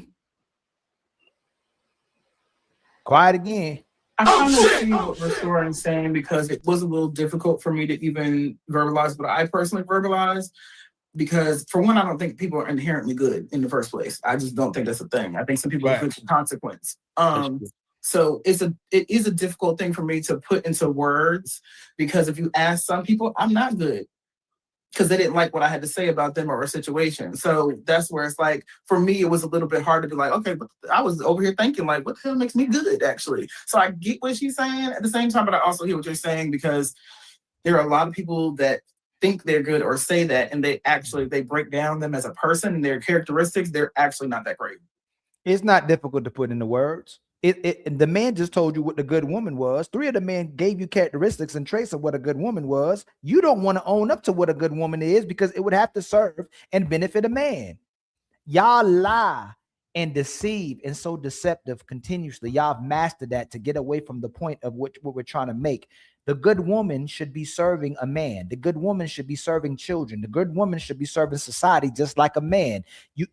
Quiet again. I kind of see what Restoran's saying, because it was a little difficult for me to even verbalize what I personally verbalized. Because for one, I don't think people are inherently good in the first place. I just don't think that's a thing. I think some people are good for consequence. So it is a difficult thing for me to put into words, because if you ask some people, I'm not good, because they didn't like what I had to say about them or a situation. So that's where it's like, for me, it was a little bit hard to be like, okay, but I was over here thinking like, what the hell makes me good, actually? So I get what she's saying at the same time, but I also hear what you're saying, because there are a lot of people that think they're good or say that, and they break down them as a person and their characteristics, they're actually not that great. It's not difficult to put into words. The man just told you what the good woman was. 3 of the men gave you characteristics and traits of what a good woman was. You don't want to own up to what a good woman is, because it would have to serve and benefit a man. Y'all lie and deceive and so deceptive continuously. Y'all have mastered that to get away from the point of what we're trying to make. The good woman should be serving a man. The good woman should be serving children. The good woman should be serving society just like a man.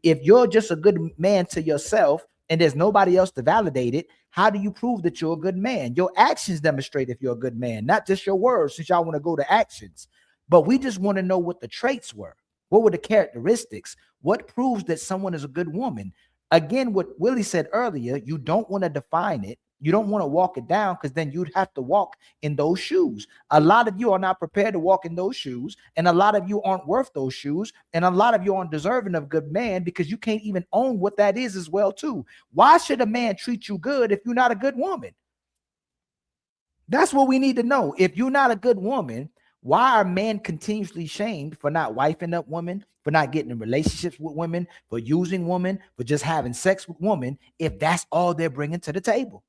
If you're just a good man to yourself and there's nobody else to validate it, how do you prove that you're a good man? Your actions demonstrate if you're a good man, not just your words, since y'all want to go to actions. But we just want to know what the traits were. What were the characteristics? What proves that someone is a good woman? Again, what Willie said earlier, you don't want to define it. You don't want to walk it down, because then you'd have to walk in those shoes. A lot of you are not prepared to walk in those shoes, and a lot of you aren't worth those shoes, and a lot of you aren't deserving of good man, because you can't even own what that is as well too. Why should a man treat you good if you're not a good woman? That's what we need to know. If you're not a good woman, Why are men continuously shamed for not wifing up women, for not getting in relationships with women, for using women, for just having sex with women, if that's all they're bringing to the table?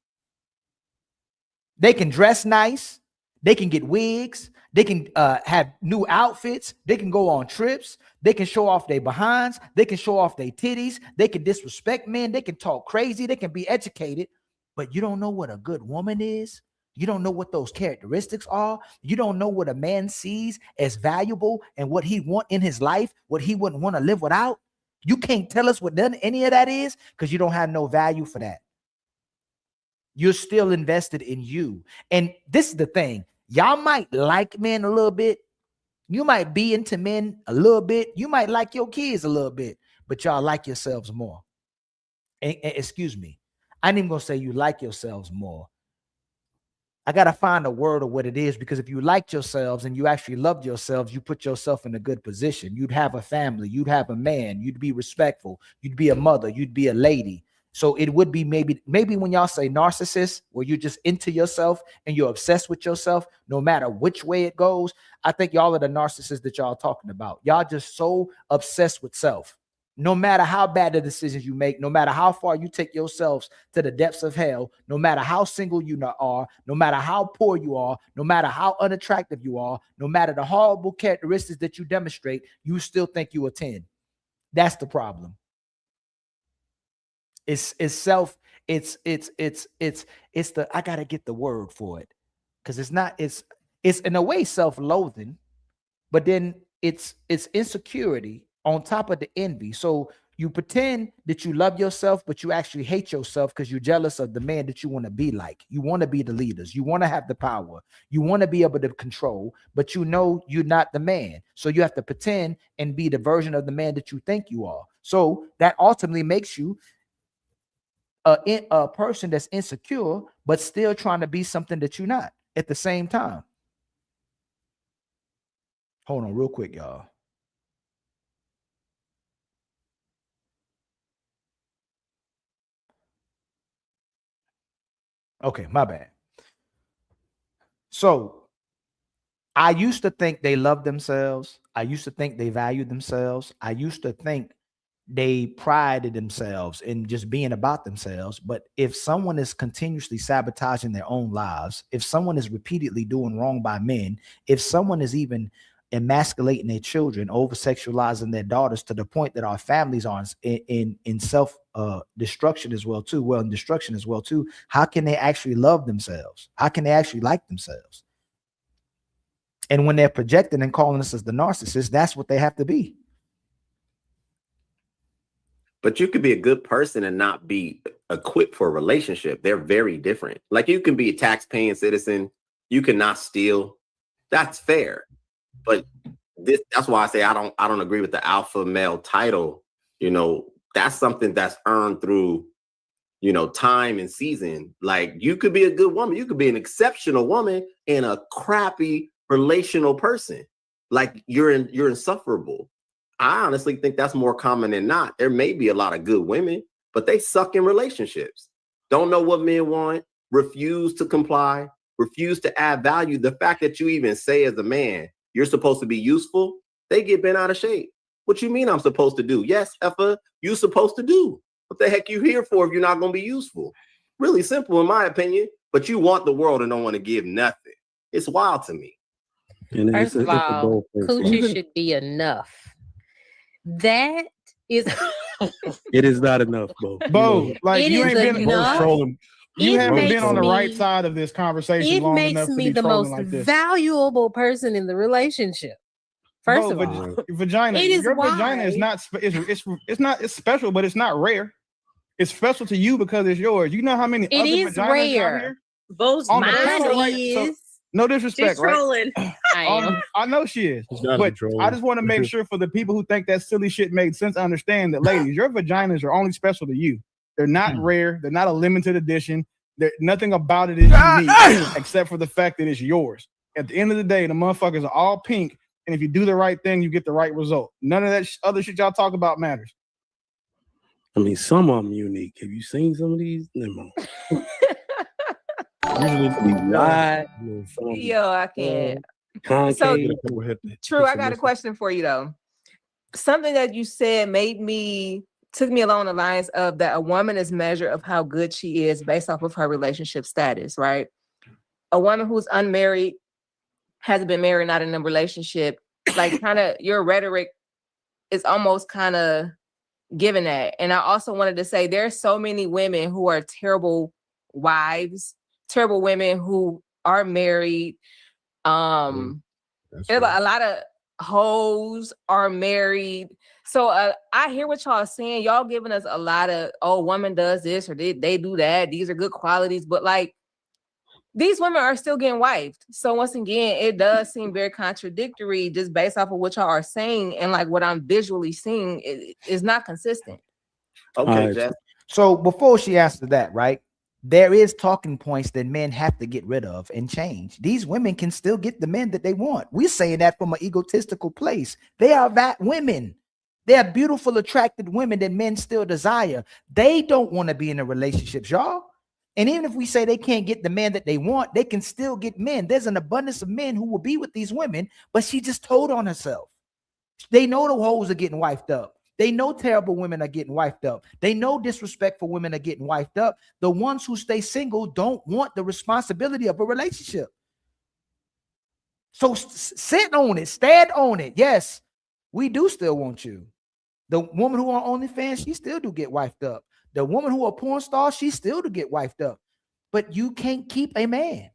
They can dress nice. They can get wigs. They can have new outfits. They can go on trips. They can show off their behinds. They can show off their titties. They can disrespect men. They can talk crazy. They can be educated. But you don't know what a good woman is. You don't know what those characteristics are. You don't know what a man sees as valuable and what he want in his life, what he wouldn't want to live without. You can't tell us what any of that is because you don't have no value for that. You're still invested in you. And this is the thing. Y'all might like men a little bit. You might be into men a little bit. You might like your kids a little bit, but y'all like yourselves more. And excuse me. I ain't even going to say you like yourselves more. I got to find a word of what it is, because if you liked yourselves and you actually loved yourselves, you put yourself in a good position. You'd have a family. You'd have a man. You'd be respectful. You'd be a mother. You'd be a lady. So it would be maybe when y'all say narcissist, where you're just into yourself and you're obsessed with yourself, no matter which way it goes. I think y'all are the narcissists that y'all talking about. Y'all just so obsessed with self. No matter how bad the decisions you make, no matter how far you take yourselves to the depths of hell, no matter how single you are, no matter how poor you are, no matter how unattractive you are, no matter the horrible characteristics that you demonstrate, you still think you a 10. That's the problem. It's self. It's the, I gotta get the word for it, because it's in a way self-loathing, but then it's insecurity on top of the envy. So you pretend that you love yourself, but you actually hate yourself because you're jealous of the man that you want to be like. You want to be the leaders. You want to have the power. You want to be able to control, but you know you're not the man. So you have to pretend and be the version of the man that you think you are. So that ultimately makes you a person that's insecure, but still trying to be something that you're not at the same time. Hold on real quick, y'all. Okay, my bad. So I used to think they loved themselves. I used to think they valued themselves. I used to think they prided themselves in just being about themselves. But if someone is continuously sabotaging their own lives, if someone is repeatedly doing wrong by men, if someone is even emasculating their children, over sexualizing their daughters to the point that our families are in self destruction as well too, in destruction as well too, how can they actually love themselves? How can they actually like themselves? And when they're projecting and calling us as the narcissist, that's what they have to be. But you could be a good person and not be equipped for a relationship. They're very different. Like, you can be a tax-paying citizen. You cannot steal. That's fair. But that's why I say I don't agree with the alpha male title. You know, that's something that's earned through, you know, time and season. Like, you could be a good woman. You could be an exceptional woman and a crappy relational person. Like, you're insufferable. I honestly think that's more common than not. There may be a lot of good women, but they suck in relationships. Don't know what men want, refuse to comply, refuse to add value. The fact that you even say as a man, you're supposed to be useful, they get bent out of shape. What you mean I'm supposed to do? Yes, Effa, you're supposed to do. What the heck you here for if you're not going to be useful? Really simple in my opinion, but you want the world and don't want to give nothing. It's wild to me. And First of all, coochie should be enough. That is it is not enough, Bo. Like, it you ain't been trolling. You It haven't been makes on the right me- side of this conversation It long makes enough to me be the trolling most like this. valuable person in the relationship. First of all, vagina. It is Your vagina is why- not. It's special, but it's not rare. It's special to you because it's yours. You know how many It other is vaginas rare. out here? Both On the mine panel, right? So, is. no disrespect, She's right? trolling. I am. I know she is, She's gotta but be trolling. I just want to make sure for the people who think that silly shit made sense, understand that, ladies, your vaginas are only special to you. They're not rare. They're not a limited edition. Nothing about it is unique except for the fact that it's yours. At the end of the day, the motherfuckers are all pink, and if you do the right thing, you get the right result. None of that other shit y'all talk about matters. I mean, some of them unique. Have you seen some of these? Never mind. Usually be wide. Yo, I can't. So Concave. True, I got a question for you though. Something that you said took me along the lines of that a woman is measured of how good she is based off of her relationship status, right? A woman who's unmarried, hasn't been married, not in a relationship, like kind of your rhetoric is almost kind of given that. And I also wanted to say there's so many women who are terrible wives, terrible women who are married. A lot of hoes are married. So I hear what y'all saying. Y'all giving us a lot of, oh, woman does this or they do that. These are good qualities. But like, these women are still getting wifed. So once again, it does seem very contradictory just based off of what y'all are saying. And like what I'm visually seeing is not consistent. Okay, Jeff. So before she answers that, right, there is talking points that men have to get rid of and change. These women can still get the men that they want. We're saying that from an egotistical place. They are that women. They are beautiful, attractive women that men still desire. They don't want to be in a relationship, y'all. And even if we say they can't get the man that they want, they can still get men. There's an abundance of men who will be with these women, but she just told on herself. They know the hoes are getting wifed up. They know terrible women are getting wifed up. They know disrespectful women are getting wifed up. The ones who stay single don't want the responsibility of a relationship. So sit on it, stand on it. Yes, we do still want you. The woman who on OnlyFans, she still do get wifed up. The woman who a porn star, she still do get wifed up. But you can't keep a man.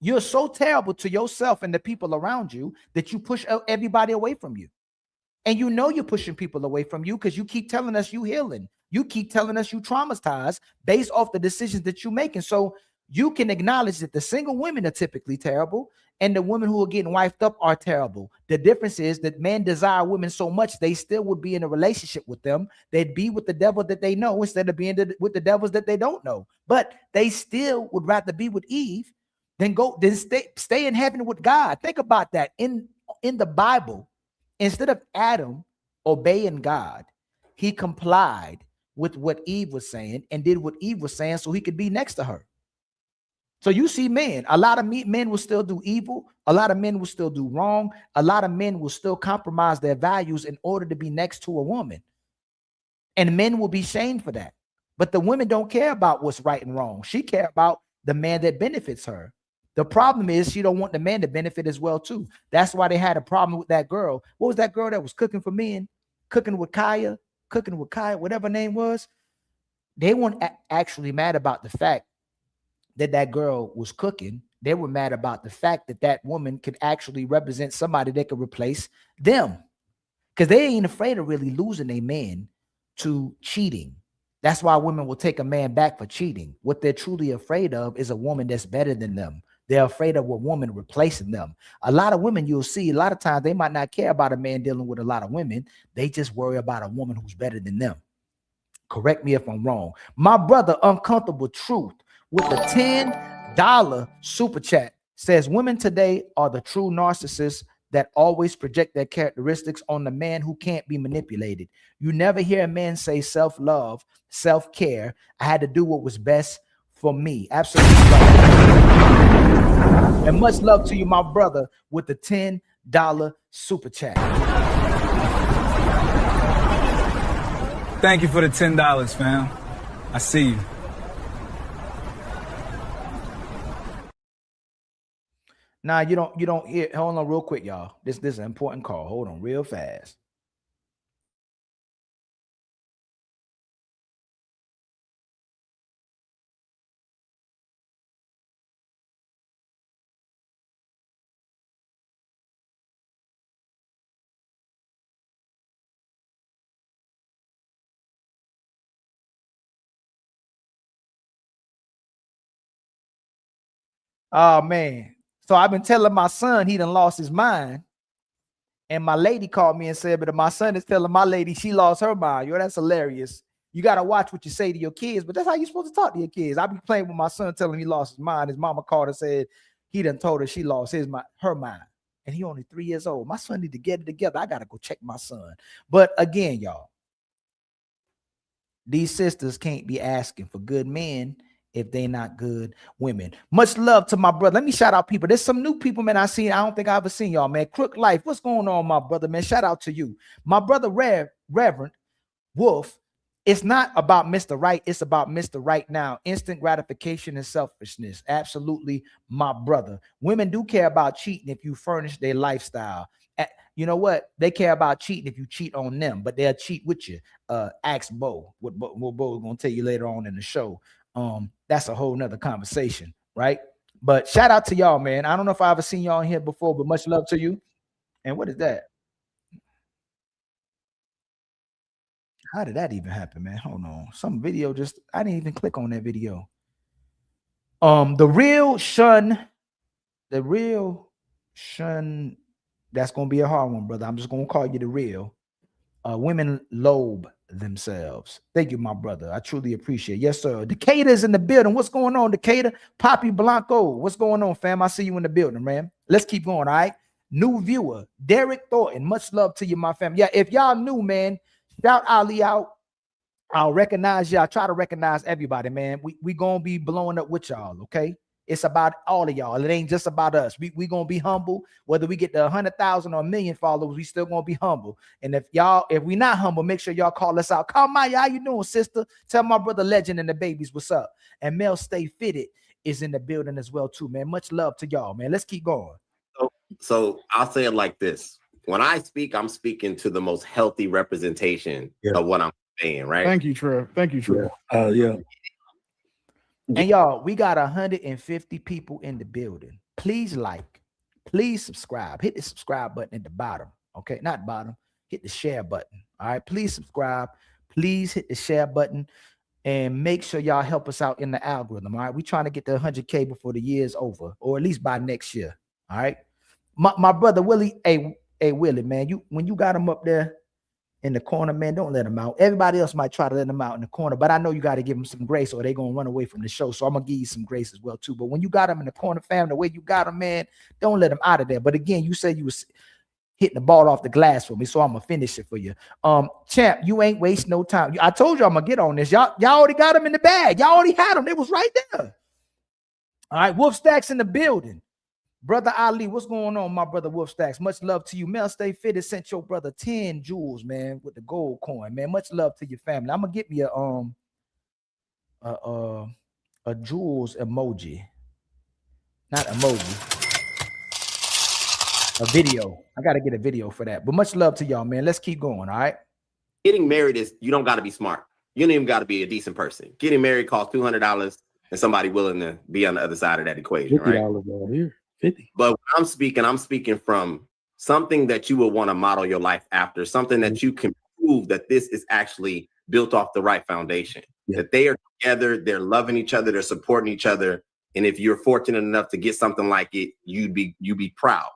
You're so terrible to yourself and the people around you that you push everybody away from you. And you know you're pushing people away from you because you keep telling us you healing. You keep telling us you traumatized based off the decisions that you're making. So you can acknowledge that the single women are typically terrible and the women who are getting wifed up are terrible. The difference is that men desire women so much they still would be in a relationship with them. They'd be with the devil that they know instead of being with the devils that they don't know. But they still would rather be with Eve than stay in heaven with God. Think about that. In the Bible, instead of Adam obeying God, he complied with what Eve was saying and did what Eve was saying so he could be next to her. So you see men, a lot of men will still do evil. A lot of men will still do wrong. A lot of men will still compromise their values in order to be next to a woman. And men will be shamed for that. But the women don't care about what's right and wrong. She cares about the man that benefits her. The problem is she don't want the man to benefit as well too. That's why they had a problem with that girl. What was that girl that was cooking for men? Cooking with Kaya, whatever her name was. They weren't actually mad about the fact that girl was cooking. They were mad about the fact that woman could actually represent somebody that could replace them. Because they ain't afraid of really losing a man to cheating. That's why women will take a man back for cheating. What they're truly afraid of is a woman that's better than them. They're afraid of a woman replacing them. A lot of women you'll see, a lot of times they might not care about a man dealing with a lot of women. They just worry about a woman who's better than them. Correct me if I'm wrong. My brother, Uncomfortable Truth, with the $10 super chat says women today are the true narcissists that always project their characteristics on the man who can't be manipulated. You never hear a man say self-love, self-care. I had to do what was best for me. Absolutely right. And much love to you, my brother, with the $10 super chat. Thank you for the $10, fam. I see you. Nah, you don't hear. Hold on real quick, y'all. This is an important call. Hold on real fast. Oh man. So I've been telling my son he done lost his mind. And my lady called me and said, but my son is telling my lady she lost her mind. Yo, that's hilarious. You got to watch what you say to your kids, but that's how you're supposed to talk to your kids. I be playing with my son telling him he lost his mind. His mama called and said he done told her she lost her mind. And he only 3 years old. My son need to get it together. I got to go check my son. But again, y'all, these sisters can't be asking for good men if they not good women. Much love to my brother. Let me shout out people. There's some new people, man. I don't think I ever seen y'all, man. Crook Life, what's going on, my brother, man? Shout out to you. My brother Reverend Wolf. It's not about Mr. Right. It's about Mr. Right now. Instant gratification and selfishness. Absolutely, my brother. Women do care about cheating if you furnish their lifestyle. You know what? They care about cheating if you cheat on them, but they'll cheat with you. Ask Bo. What Bo is going to tell you later on in the show. That's a whole nother conversation, right? But shout out to y'all, man. I don't know if I ever seen y'all in here before, but much love to you. And what is that? How did that even happen, man? Hold on. Some video I didn't even click on that video. The real shun, that's going to be a hard one, brother. I'm just going to call you the real. Women lobe themselves. Thank you, my brother. I truly appreciate it. Yes, sir. Decatur's in the building. What's going on, Decatur? Poppy Blanco. What's going on, fam? I see you in the building, man. Let's keep going, all right? New viewer, Derek Thornton. Much love to you, my fam. Yeah, if y'all new, man, shout Ali out. I'll recognize y'all. Try to recognize everybody, man. We gonna be blowing up with y'all, okay? It's about all of y'all. It ain't just about us. We gonna be humble. Whether we get to 100,000 or 1 million followers, we still gonna be humble. And if we not humble, make sure y'all call us out. Call Maya, how you doing, sister? Tell my brother Legend and the babies what's up. And Mel Stay Fitted is in the building as well too, man. Much love to y'all, man. Let's keep going. So I'll say it like this. When I speak, I'm speaking to the most healthy representation of what I'm saying, right? Thank you, Trev. Thank you, Trev. Yeah. And y'all, we got 150 people in the building. Please please subscribe. Hit the subscribe button at the bottom. Okay, not bottom. Hit the share button. All right, please subscribe. Please hit the share button and make sure y'all help us out in the algorithm. All right, we're trying to get to 100K before the year's over, or at least by next year. All right, my brother Willie. Hey Willie, man, when you got him up there in the corner, man, don't let him out. Everybody else might try to let him out in the corner, but I know you got to give him some grace or they're going to run away from the show. So I'm going to give you some grace as well, too. But when you got him in the corner, fam, the way you got him, man, don't let him out of there. But again, you said you was hitting the ball off the glass for me, so I'm going to finish it for you. Champ, you ain't wasting no time. I told you I'm going to get on this. Y'all already got him in the bag. Y'all already had him. They was right there. All right, Wolf Stacks in the building. Brother Ali, what's going on, my brother Wolf Stacks? Much love to you. Mel Stay Fitted sent your brother 10 jewels, man, with the gold coin, man. Much love to your family. I'm gonna get me a jewels emoji, not emoji, a video. I gotta get a video for that. But much love to y'all, man. Let's keep going. All right. Getting married you don't got to be smart. You don't even got to be a decent person. Getting married costs $200, and somebody willing to be on the other side of that equation, right? $50 here. 50. But when I'm speaking from something that you will want to model your life after, something that you can prove that this is actually built off the right foundation, that they are together, they're loving each other, they're supporting each other. And if you're fortunate enough to get something like it, you'd be proud.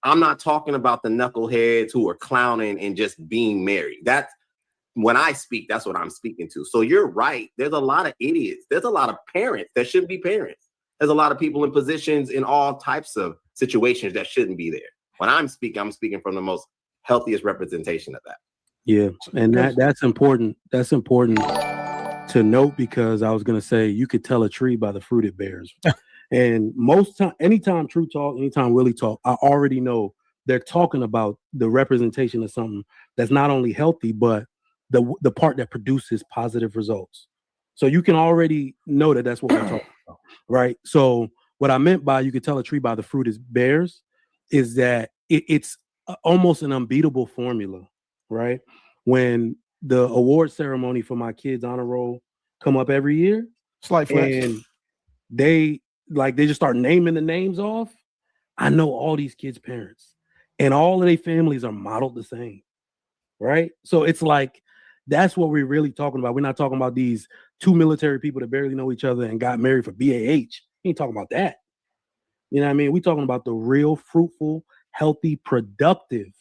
I'm not talking about the knuckleheads who are clowning and just being married. That's when I speak, that's what I'm speaking to. So you're right. There's a lot of idiots. There's a lot of parents that shouldn't be parents. There's a lot of people in positions in all types of situations that shouldn't be there. When I'm speaking from the most healthiest representation of that. Yeah, and that's important. That's important to note, because I was going to say you could tell a tree by the fruit it bears. And most time, anytime True Talk, anytime Willie Talk, I already know they're talking about the representation of something that's not only healthy, but the part that produces positive results. So you can already know that that's what we're talking about, right? So what I meant by you could tell a tree by the fruit it bears is that it's almost an unbeatable formula, right? When the award ceremony for my kids' honor roll come up every year, slight flex, and they just start naming the names off. I know all these kids' parents, and all of their families are modeled the same, right? So it's like that's what we're really talking about. We're not talking about these two military people that barely know each other and got married for BAH. We ain't talking about that. You know what I mean? We're talking about the real fruitful, healthy, productive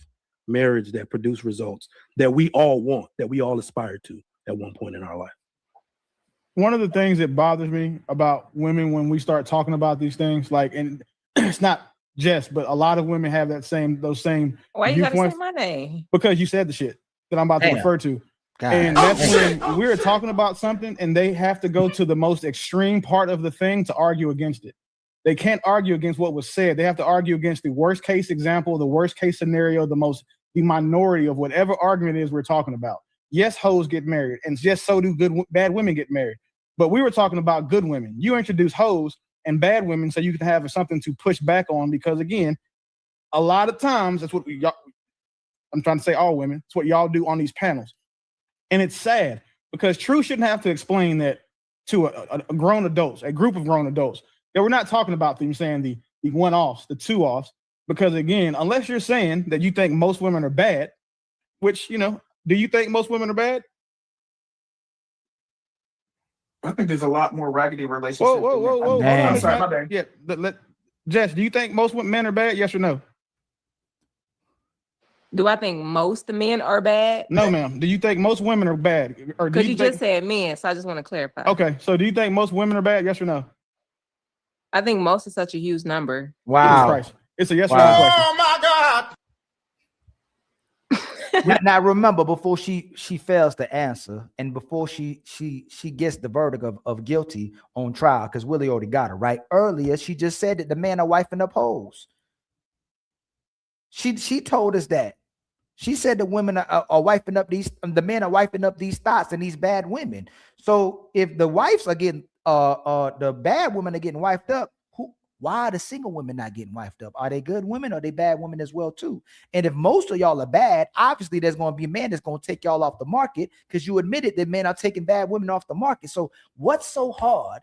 marriage that produce results that we all want, that we all aspire to at one point in our life. One of the things that bothers me about women when we start talking about these things, and it's not just, but a lot of women have those same Why you gotta viewpoints. say my name? Because you said the shit that I'm about to refer to. And that's when we're talking about something and they have to go to the most extreme part of the thing to argue against it. They can't argue against what was said. They have to argue against the worst case example, the worst case scenario, the minority of whatever argument it is we're talking about. Yes, hoes get married, and yes, so do bad women get married. But we were talking about good women. You introduce hoes and bad women so you can have something to push back on, because again, a lot of times that's what I'm trying to say, all women, it's what y'all do on these panels. And it's sad because True shouldn't have to explain that to a grown adults, a group of grown adults. That we're not talking about them saying the one-offs, the two-offs, because again, unless you're saying that you think most women are bad, which, do you think most women are bad? I think there's a lot more raggedy relationships. Whoa. I'm sorry, my bad. Yeah, Jess, do you think most men are bad? Yes or no? Do I think most men are bad? No, ma'am. Do you think most women are bad? Because you just said men, so I just want to clarify. Okay, so do you think most women are bad? Yes or no? I think most is such a huge number. Wow. It's a yes or no question. Oh my God. Now remember, before she fails to answer, and before she gets the verdict of guilty on trial, because Willie already got her right earlier, she just said that the men are wifing up hoes. She told us that. She said the women are wifing up the men are wifing up these thoughts and these bad women. So if the wives are getting the bad women are getting wifed up, why are the single women not getting wifed up? Are they good women or are they bad women as well too? And if most of y'all are bad, obviously there's going to be a man that's going to take y'all off the market, because you admitted that men are taking bad women off the market. So what's so hard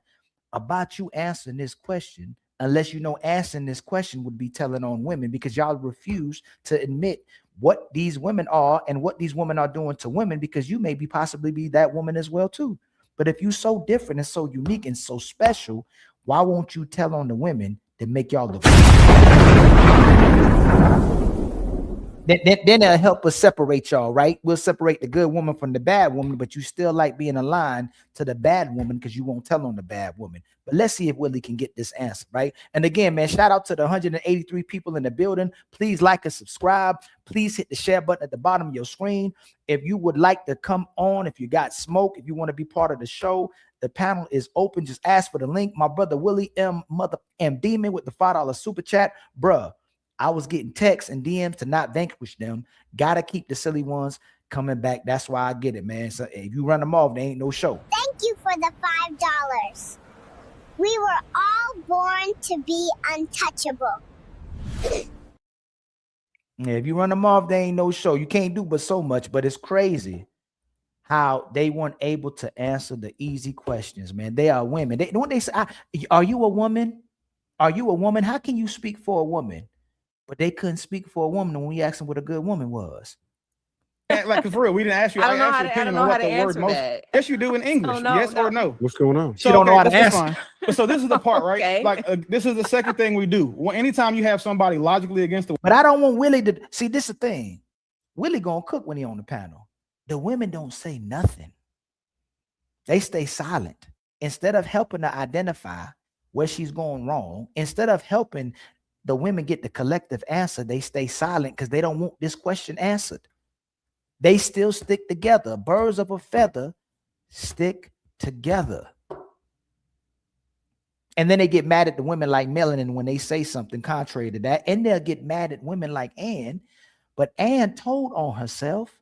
about you answering this question, unless you know answering this question would be telling on women, because y'all refuse to admit what these women are and what these women are doing to women, because you may be possibly be that woman as well too. But if you're so different and so unique and so special, why won't you tell on the women that make y'all the then it'll help us separate y'all, right? We'll separate the good woman from the bad woman, but you still like being aligned to the bad woman because you won't tell on the bad woman. But let's see if Willie can get this answer, right? And again, man, shout out to the 183 people in the building. Please like and subscribe. Please hit the share button at the bottom of your screen. If you would like to come on, if you got smoke, if you want to be part of the show, the panel is open. Just ask for the link. My brother Willie M. Demon with the $5 super chat. Bruh, I was getting texts and DMs to not vanquish them. Gotta keep the silly ones coming back. That's why I get it, man. So if you run them off, there ain't no show. Thank you for the $5. We were all born to be untouchable. Yeah, if you run them off, there ain't no show. You can't do but so much, but it's crazy how they weren't able to answer the easy questions, man. They are women. When they say, are you a woman? Are you a woman? How can you speak for a woman? But they couldn't speak for a woman when we asked them what a good woman was. Like, for real, we didn't ask you. I don't know how to answer that. Yes, you do in English. Yes or no? What's going on? So, you don't know how to answer. So this is the part, right? Okay. Like, this is the second thing we do. Well, anytime you have somebody logically against the. But I don't want Willie to see. This is the thing. Willie gonna cook when he on the panel. The women don't say nothing. They stay silent. Instead of helping to identify where she's going wrong, instead of helping the women get the collective answer, they stay silent because they don't want this question answered. They still stick together. Birds of a feather stick together. And then they get mad at the women like Melanin when they say something contrary to that. And they'll get mad at women like Ann. But Ann told on herself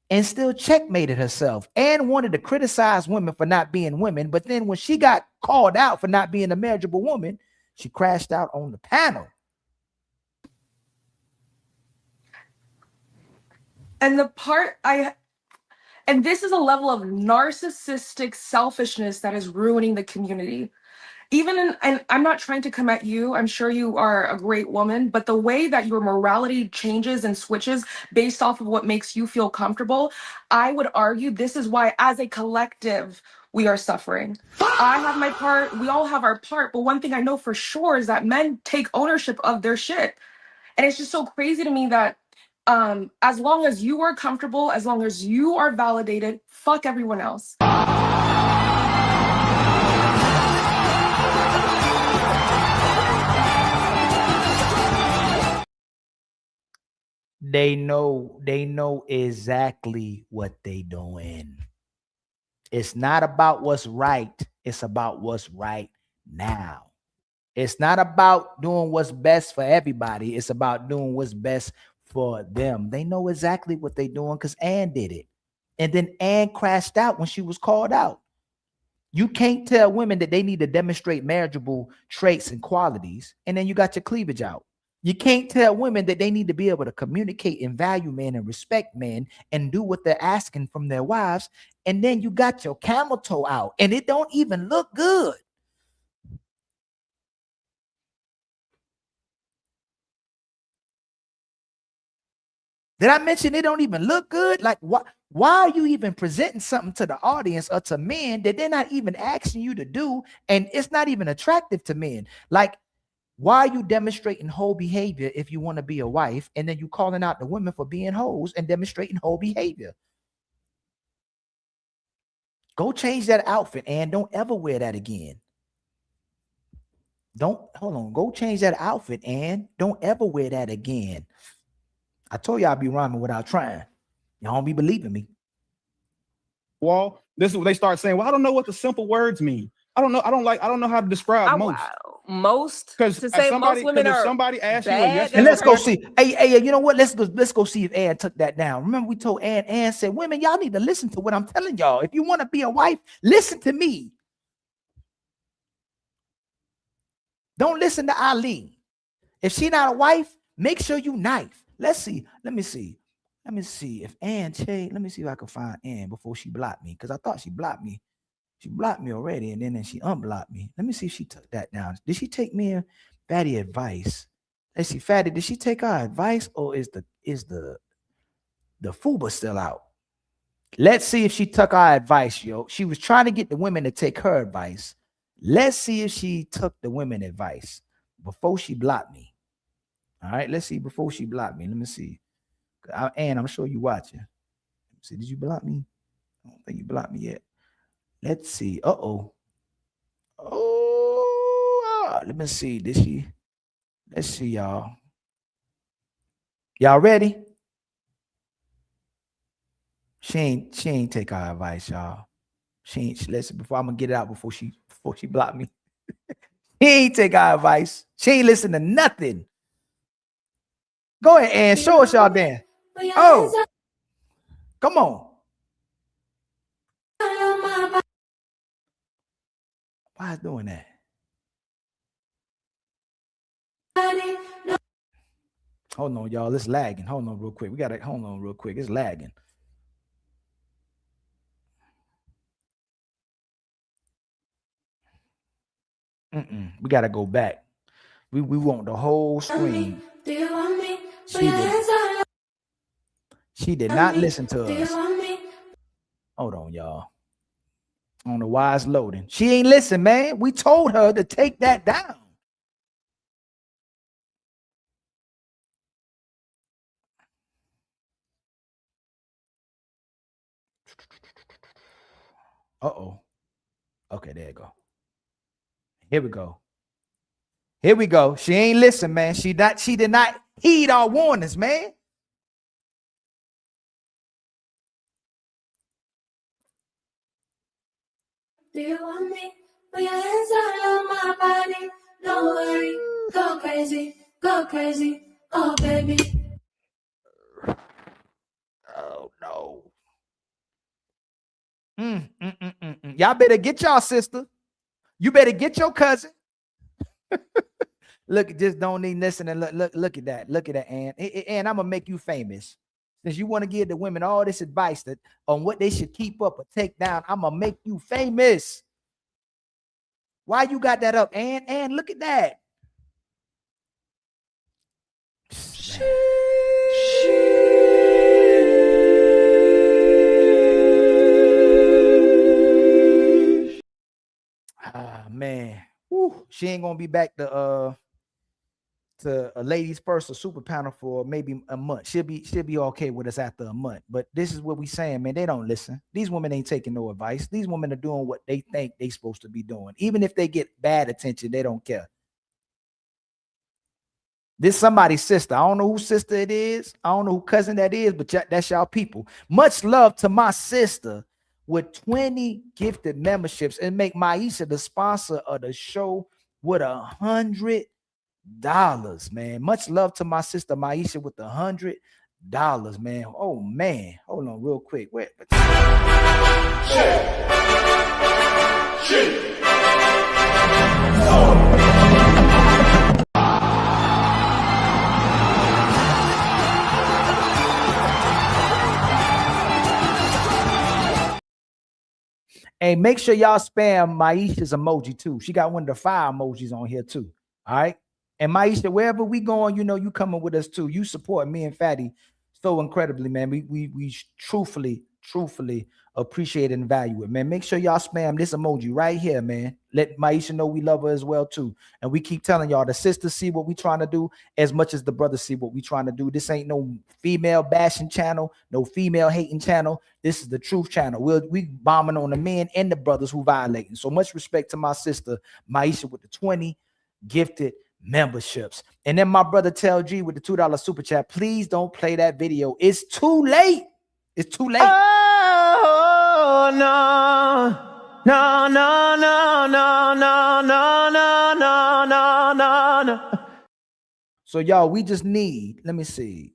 and still checkmated herself. Ann wanted to criticize women for not being women. But then when she got called out for not being a marriageable woman, she crashed out on the panel. And this is a level of narcissistic selfishness that is ruining the community. And I'm not trying to come at you. I'm sure you are a great woman, but the way that your morality changes and switches based off of what makes you feel comfortable, I would argue this is why, as a collective, we are suffering. I have my part. We all have our part. But one thing I know for sure is that men take ownership of their shit. And it's just so crazy to me that as long as you are comfortable, as long as you are validated, fuck everyone else. They know exactly what they doing. It's not about what's right. It's about what's right now. It's not about doing what's best for everybody. It's about doing what's best for them. They know exactly what they're doing because Ann did it. And then Ann crashed out when she was called out. You can't tell women that they need to demonstrate marriageable traits and qualities, and then you got your cleavage out. You can't tell women that they need to be able to communicate and value men and respect men and do what they're asking from their wives, and then you got your camel toe out, and it don't even look good. Did I mention it don't even look good? Like, why are you even presenting something to the audience or to men that they're not even asking you to do, and it's not even attractive to men? Like, why are you demonstrating whole behavior if you want to be a wife, and then you calling out the women for being hoes and demonstrating whole behavior? Go change that outfit and don't ever wear that again. Go change that outfit and don't ever wear that again. I told you I'd be rhyming without trying. Y'all don't be believing me. Well, this is what they start saying. Well, I don't know what the simple words mean. I don't know. I don't know how to describe most. Because most women are somebody asked bad, you, yes, and let's go see. Hey, you know what? Let's go see if Ann took that down. Remember, we told Ann said, women, y'all need to listen to what I'm telling y'all. If you want to be a wife, listen to me. Don't listen to Ali. If she not a wife, make sure you knife. Let's see. Let me see if Ann Che. Let me see if I can find Ann before she blocked me, because I thought she blocked me. She blocked me already, and then she unblocked me. Let me see if she took that down. Did she take me and Fatty advice? Let's see, Fatty, did she take our advice, or is the FUBA still out? Let's see if she took our advice, yo. She was trying to get the women to take her advice. Let's see if she took the women advice before she blocked me. All right, let's see before she blocked me. Let me see. Ann, I'm sure you watching. Let me see, did you block me? I don't think you blocked me yet. Let's see. Oh, let me see. Did she? Let's see, y'all. Y'all ready? She ain't take our advice, y'all. Listen, before I'm gonna get it out before she blocked me. She ain't take our advice. She ain't listen to nothing. Go ahead, Ann. Show us y'all then. Oh, come on. Why is doing that? Hold on, y'all. It's lagging. Hold on real quick. We gotta hold on real quick. It's lagging. We gotta go back. We want the whole screen. She did not listen to us. Hold on, y'all. I don't know why it's loading. She ain't listen, man. We told her to take that down. Uh-oh. Okay, there you go. Here we go. Here we go. She ain't listen, man. She did not heed our warnings, man. Do you want me? Put your hands all on my body. Don't worry. Go crazy. Go crazy. Oh, baby. Oh, no. Y'all better get y'all sister. You better get your cousin. Look, just don't need listen and look at that. Look at that, Ann. And I'm gonna make you famous. Since you want to give the women all this advice on what they should keep up or take down, I'm gonna make you famous. Why you got that up, Ann? Ann, look at that. Man. Woo. She ain't gonna be back to a ladies first or super panel for maybe a month. She'll be okay with us after a month. But this is what we saying, man. They don't listen. These women ain't taking no advice. These women are doing what they think they supposed to be doing. Even if they get bad attention, they don't care. This somebody's sister. I don't know whose sister it is. I don't know who cousin that is, but that's y'all people. Much love to my sister with 20 gifted memberships, and make Maisha the sponsor of the show with $100, man. Much love to my sister Maisha with $100, man. Oh man, hold on real quick. Wait. Hey, make sure y'all spam Maisha's emoji too. She got one of the fire emojis on here too. All right. And Maisha, wherever we going, you know, you coming with us too. You support me and Fatty so incredibly, man. We truthfully appreciate and value it, man. Make sure y'all spam this emoji right here, man. Let Maisha know we love her as well too. And we keep telling y'all, the sisters see what we trying to do as much as the brothers see what we trying to do. This ain't no female bashing channel, no female hating channel. This is the truth channel. We bombing on the men and the brothers who violating. So much respect to my sister Maisha with the 20 gifted memberships. And then my brother Tell G with the $2 super chat. Please don't play that video. It's too late. It's too late. Oh no, no, no, no, no, no, no, no, no, no, no. So y'all, we just need, let me see.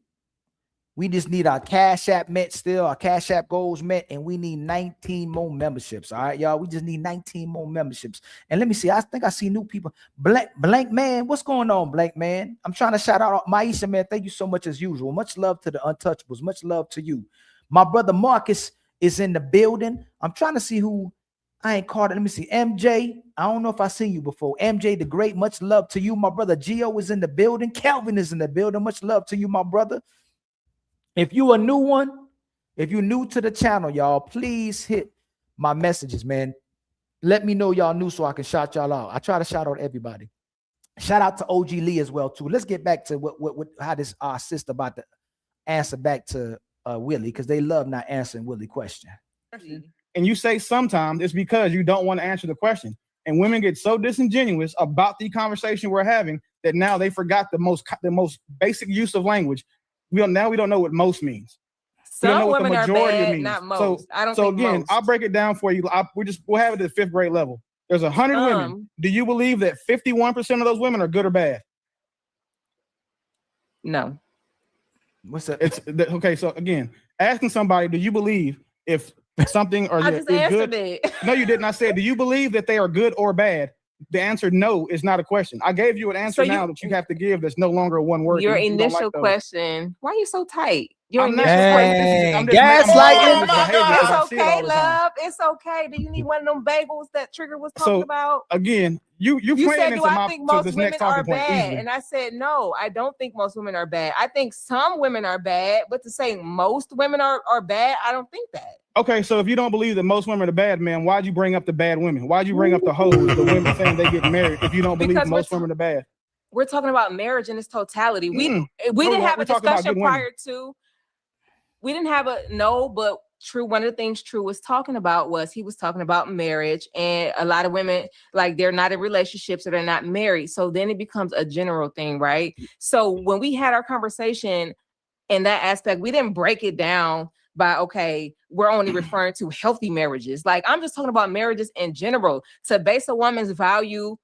We just need our Cash App met still. Our Cash App goals met, and we need 19 more memberships. All right, y'all. We just need 19 more memberships. And let me see. I think I see new people. Blank Man, what's going on, Blank Man? I'm trying to shout out Maisha, man. Thank you so much as usual. Much love to the Untouchables. Much love to you. My brother Marcus is in the building. I'm trying to see who I ain't called it. Let me see. MJ. I don't know if I seen you before. MJ the Great. Much love to you. My brother Gio is in the building. Kelvin is in the building. Much love to you, my brother. If you a new one, if you're new to the channel, y'all, please hit my messages, man. Let me know y'all new so I can shout y'all out. I try to shout out everybody. Shout out to OG Lee as well too. Let's get back to how this our sister about to answer back to Willie, because they love not answering Willie question. And you say sometimes it's because you don't want to answer the question. And women get so disingenuous about the conversation we're having that now they forgot the most basic use of language. We don't know what most means. Some women are bad, not most. So, I don't so think again, most. I'll break it down for you. We'll have it at the 5th grade level. There's 100 women. Do you believe that 51% of those women are good or bad? No. What's that? Okay. So again, asking somebody, do you believe if something or I just answered it. No, you didn't. I said, do you believe that they are good or bad? The answer no is not a question. I gave you an answer now that you have to give. That's no longer a one word. Your initial question. Why are you so tight? Your I'm initial not- question. gaslighting. It's okay, love. It's okay. Do you need one of them bagels that Trigger was talking about? Again, you You playing said, into do I my think to most this women next are talking point bad? easily. And I said, no, I don't think most women are bad. I think some women are bad, but to say most women are bad, I don't think that. Okay, so if you don't believe that most women are bad, man, why'd you bring up the bad women? Why'd you bring up the hoes, the women saying they get married if you don't believe Because most women are bad? We're talking about marriage in its totality. We No, didn't have a we're talking about discussion good women. prior to. We didn't have but True, one of the things True was talking about was he was talking about marriage, and a lot of women, like, they're not in relationships or they're not married. So then it becomes a general thing, right? So when we had our conversation in that aspect, we didn't break it down by, okay, we're only referring to healthy marriages. Like, I'm just talking about marriages in general. To base a woman's value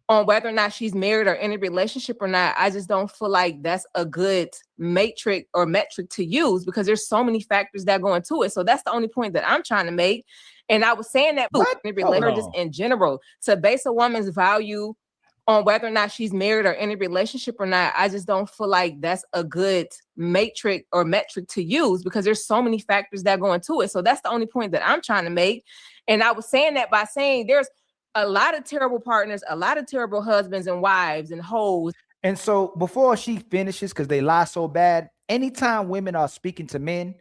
on whether or not she's married or in a relationship or not, I just don't feel like that's a good metric to use, because there's so many factors that go into it. So that's the only point that I'm trying to make. And I was saying that in relationships in general, to base a woman's value on whether or not she's married or in a relationship or not, I just don't feel like that's a good metric to use, because there's so many factors that go into it. So that's the only point that I'm trying to make. And I was saying that by saying there's a lot of terrible partners, a lot of terrible husbands and wives and hoes. And so before she finishes, because they lie so bad, anytime women are speaking to men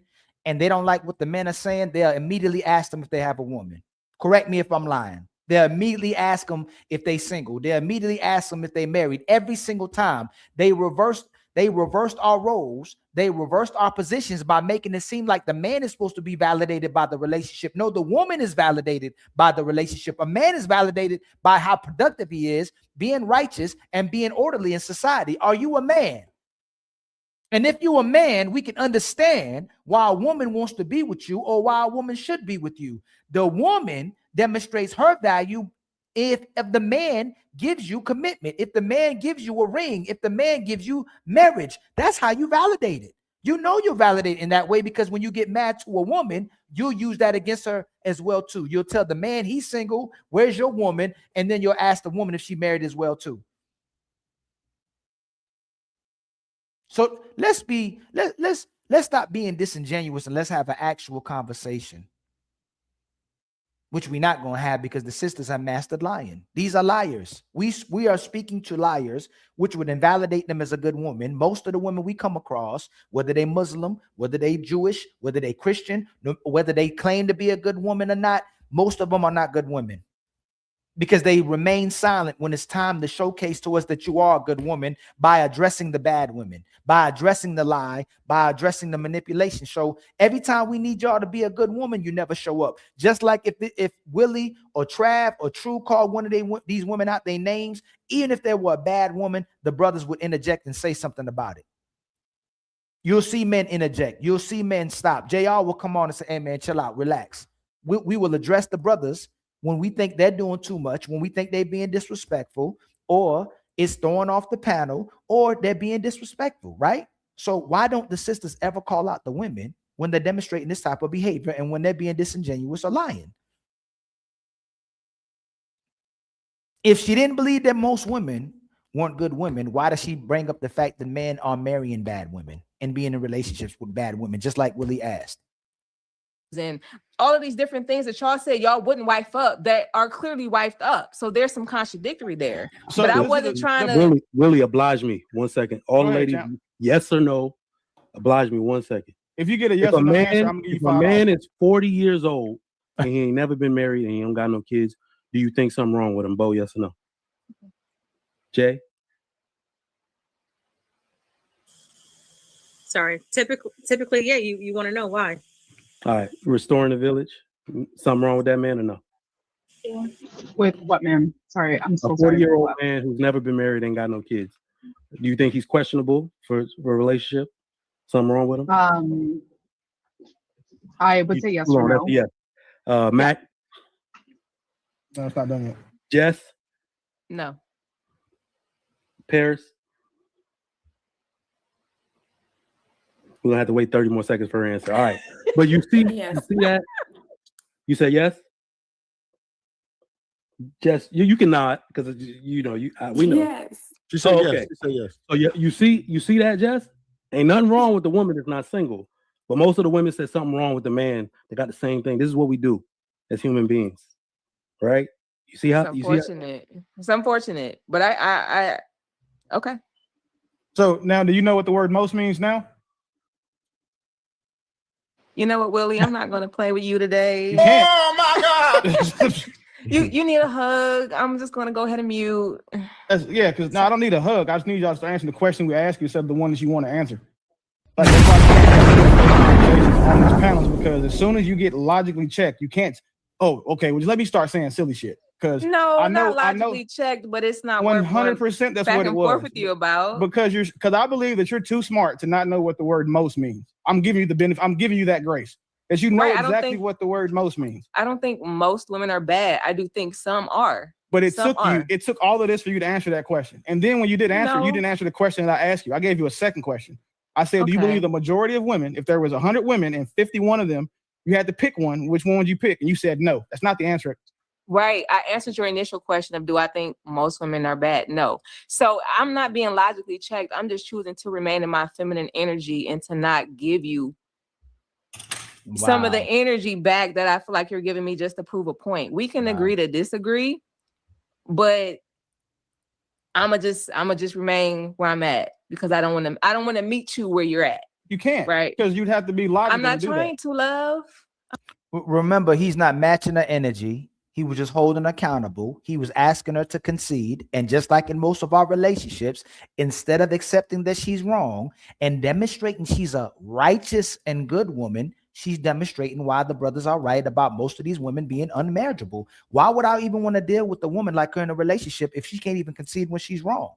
and they don't like what the men are saying, they'll immediately ask them if they have a woman. Correct me if I'm lying. They'll immediately ask them if they single. They'll immediately ask them if they married. Every single time they reverse they reversed our roles. They reversed our positions by making it seem like the man is supposed to be validated by the relationship. No, the woman is validated by the relationship. A man is validated by how productive he is, being righteous and being orderly in society. Are you a man? And if you're a man, we can understand why a woman wants to be with you or why a woman should be with you. The woman demonstrates her value if the man gives you commitment, if the man gives you a ring, if the man gives you marriage. That's how you validate it. You know you're validated in that way, because when you get mad to a woman, you'll use that against her as well too. You'll tell the man he's single, where's your woman? And then you'll ask the woman if she married as well too. So let's stop being disingenuous and let's have an actual conversation, which we're not going to have because the sisters have mastered lying. These are liars. We are speaking to liars, which would invalidate them as a good woman. Most of the women we come across, whether they Muslim, whether they Jewish, whether they Christian, whether they claim to be a good woman or not, most of them are not good women, because they remain silent when it's time to showcase to us that you are a good woman by addressing the bad women, by addressing the lie, by addressing the manipulation. So every time we need y'all to be a good woman, you never show up. Just like if Willie or Trav or True called one of these women out their names, even if they were a bad woman, the brothers would interject and say something about it. You'll see men interject. You'll see men stop. JR will come on and say, hey man, chill out, relax. We will address the brothers when we think they're doing too much, when we think they're being disrespectful, or it's throwing off the panel, or they're being disrespectful, right? So why don't the sisters ever call out the women when they're demonstrating this type of behavior and when they're being disingenuous or lying? If she didn't believe that most women weren't good women, why does she bring up the fact that men are marrying bad women and being in relationships with bad women, just like Willie asked? And all of these different things that y'all said y'all wouldn't wife up that are clearly wifed up. So there's some contradictory there. So but I wasn't trying to. Willie, oblige me 1 second. All the ladies, yes or no, oblige me 1 second. If you get a yes or no answer, I'm gonna give you $5. If a man is 40 years old and he ain't never been married and he don't got no kids, do you think something wrong with him, Bo? Yes or no? Jay? Sorry. Typically, yeah, you want to know why. All right, restoring the village. Something wrong with that man or no? With what man? Sorry, I'm so sorry. A 40-year-old man who's never been married and got no kids. Do you think he's questionable for a relationship? Something wrong with him? I would say yes or no. Yes. Mac? No, it's not done yet. Jess? No. Paris? We're gonna have to wait 30 more seconds for her answer. All right. But you see, Yes. you see that? You say yes? Jess, you can nod because we know. Yes. She said okay. yes. She said yes. So you see that, Jess? Ain't nothing wrong with the woman that's not single. But most of the women said something wrong with the man. They got the same thing. This is what we do as human beings. Right? You see how It's unfortunate. But I okay. So now do you know what the word most means now? You know what, Willie? I'm not going to play with you today. You can't. Oh my God! You need a hug. I'm just going to go ahead and mute. Yeah, because no, I don't need a hug. I just need y'all to answer the question we ask you instead of the one that you want to answer. Like that's why I can't have on these panels, because as soon as you get logically checked, you can't. Oh, okay. Well, just let me start saying silly shit. Because no, not logically checked, but it's not 100%. That's what it was. Forth with you about because I believe that you're too smart to not know what the word most means. I'm giving you the benefit. I'm giving you that grace that you know exactly what the word most means. I don't think most women are bad. I do think some are. But it took all of this for you to answer that question. And then when you did answer, you didn't answer the question that I asked you. I gave you a second question. I said, do you believe the majority of women, if there was 100 women and 51 of them, you had to pick one, which one would you pick? And you said no. That's not the answer. Right. I answered your initial question of do I think most women are bad? No. So I'm not being logically checked. I'm just choosing to remain in my feminine energy and to not give you some of the energy back that I feel like you're giving me just to prove a point. We can agree to disagree, but I'ma just remain where I'm at because I don't want to meet you where you're at. You can't, right? Because you'd have to be logical. I'm not trying to love. Remember, he's not matching her energy. He was just holding her accountable. He was asking her to concede. And just like in most of our relationships, instead of accepting that she's wrong and demonstrating she's a righteous and good woman, she's demonstrating why the brothers are right about most of these women being unmarriageable. Why would I even want to deal with a woman like her in a relationship if she can't even concede when she's wrong?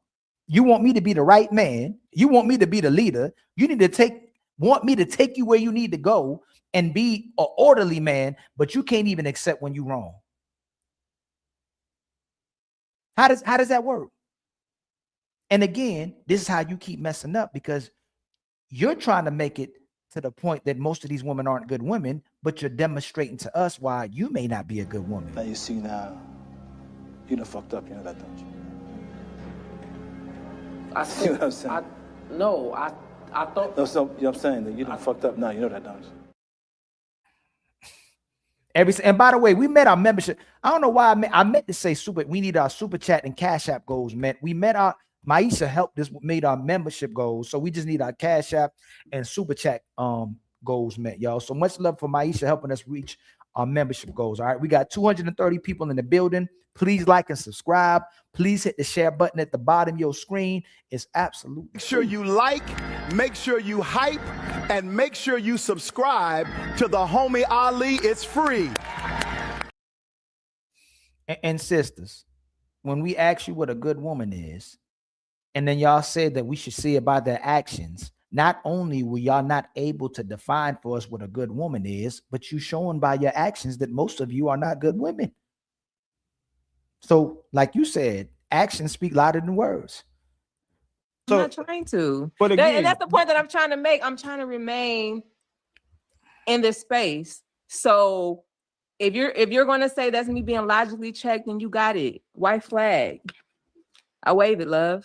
You want me to be the right man. You want me to be the leader. You need to want me to take you where you need to go and be an orderly man, but you can't even accept when you're wrong. How does that work? And again, this is how you keep messing up, because you're trying to make it to the point that most of these women aren't good women, but you're demonstrating to us why you may not be a good woman. Now you see now, you done fucked up, you know that, don't you? I see what I'm saying? I thought. No, so, you know what I'm saying? That you done fucked up now, you know that, don't you? And by the way, we met our membership. I don't know why I meant to say we need our super chat and Cash App goals met. We met our Maisha helped us made our membership goals. So we just need our Cash App and super chat goals met, y'all. So much love for Maisha helping us reach our membership goals. All right. We got 230 people in the building. Please like and subscribe. Please hit the share button at the bottom of your screen. It's absolutely Make sure you like, make sure you hype, and make sure you subscribe to the Homie Ali. It's free. And sisters, when we ask you what a good woman is, and then y'all said that we should see it by their actions, not only were y'all not able to define for us what a good woman is, but you showing by your actions that most of you are not good women. So, like you said, actions speak louder than words. I'm not trying to. But again, and that's the point that I'm trying to make. I'm trying to remain in this space. So if you're going to say that's me being logically checked, then you got it. White flag. I wave it, love.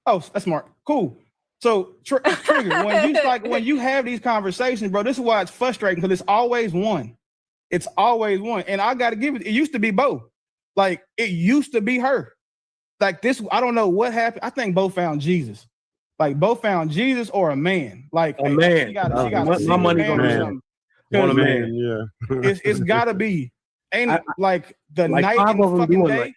Oh, that's smart. Cool. So Trigger, when you have these conversations, bro, this is why it's frustrating, because it's always one. It's always one. And I got to give it used to be both. Like, it used to be her. Like this, I don't know what happened. I think both found Jesus. Like, both found Jesus or a man. Like a man. She got my money on a man. Yeah. It's gotta be. Ain't like the like night 5 and of them fucking doing day. like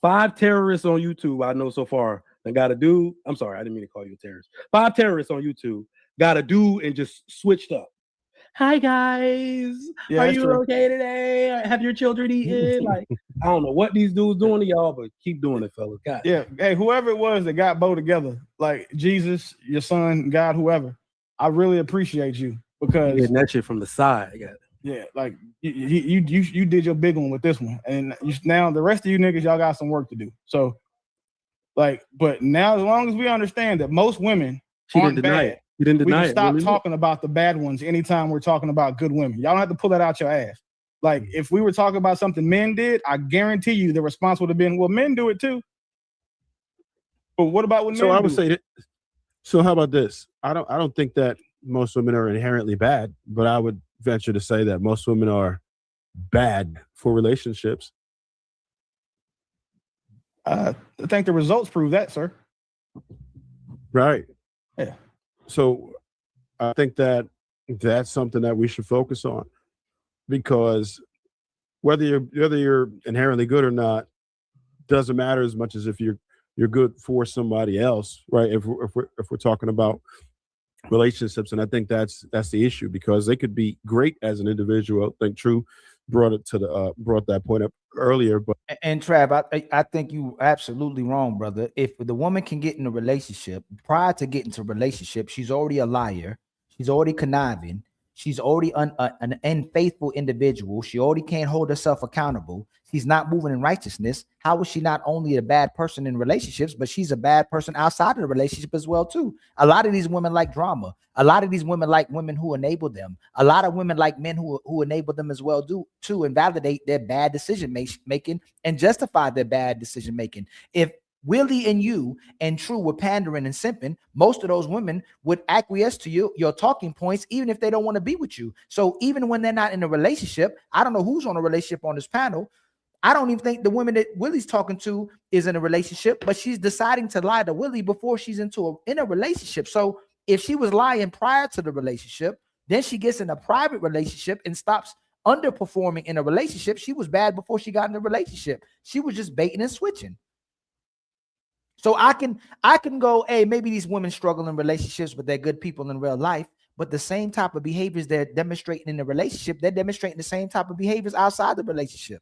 5 terrorists on YouTube I know so far. They got a dude. I'm sorry, I didn't mean to call you a terrorist. 5 terrorists on YouTube got a dude and just switched up. Hi guys, are you okay today? Have your children eaten? Like, I don't know what these dudes doing to y'all, but keep doing it, fellas. God. Yeah, hey, whoever it was that got both together, like Jesus, your son, God, whoever, I really appreciate you, because getting that shit from the side. Yeah, like you did your big one with this one, and now the rest of you niggas, y'all got some work to do. So, like, but now as long as we understand that most women aren't bad, you didn't deny we can stop it. talking about the bad ones anytime we're talking about good women. Y'all don't have to pull that out your ass. Like, if we were talking about something men did, I guarantee you the response would have been, well, men do it too. But what about when men I would do say it? that. So how about this? I don't think that most women are inherently bad, but I would venture to say that most women are bad for relationships. I think the results prove that, sir. Right. Yeah. So I think that that's something that we should focus on, because whether you're inherently good or not doesn't matter as much as if you're good for somebody else, right? If we're talking about relationships, and I think that's the issue, because they could be great as an individual. I think True brought that point up earlier, but and Trav, I think you absolutely wrong, brother. If the woman can get in a relationship, prior to getting to a relationship, she's already a liar, she's already conniving, she's already an unfaithful individual, she already can't hold herself accountable, she's not moving in righteousness. How is she not only a bad person in relationships, but she's a bad person outside of the relationship as well too? A lot of these women like drama. A lot of these women like women who enable them. A lot of women like men who enable them as well too, and validate their bad decision making and justify their bad decision making. If Willie and you and True were pandering and simping, most of those women would acquiesce to your talking points, even if they don't want to be with you. So even when they're not in a relationship, I don't know who's on a relationship on this panel. I don't even think the woman that Willie's talking to is in a relationship, but she's deciding to lie to Willie before she's in a relationship. So if she was lying prior to the relationship, then she gets in a private relationship and stops underperforming in a relationship. She was bad before she got in a relationship. She was just baiting and switching. So I can go, hey, maybe these women struggle in relationships, but they're good people in real life. But the same type of behaviors they're demonstrating in the relationship, they're demonstrating the same type of behaviors outside the relationship.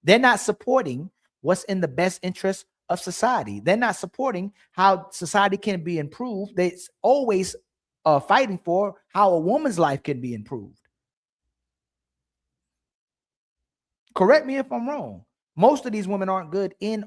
They're not supporting what's in the best interest of society. They're not supporting how society can be improved. They're always fighting for how a woman's life can be improved. Correct me if I'm wrong. Most of these women aren't good in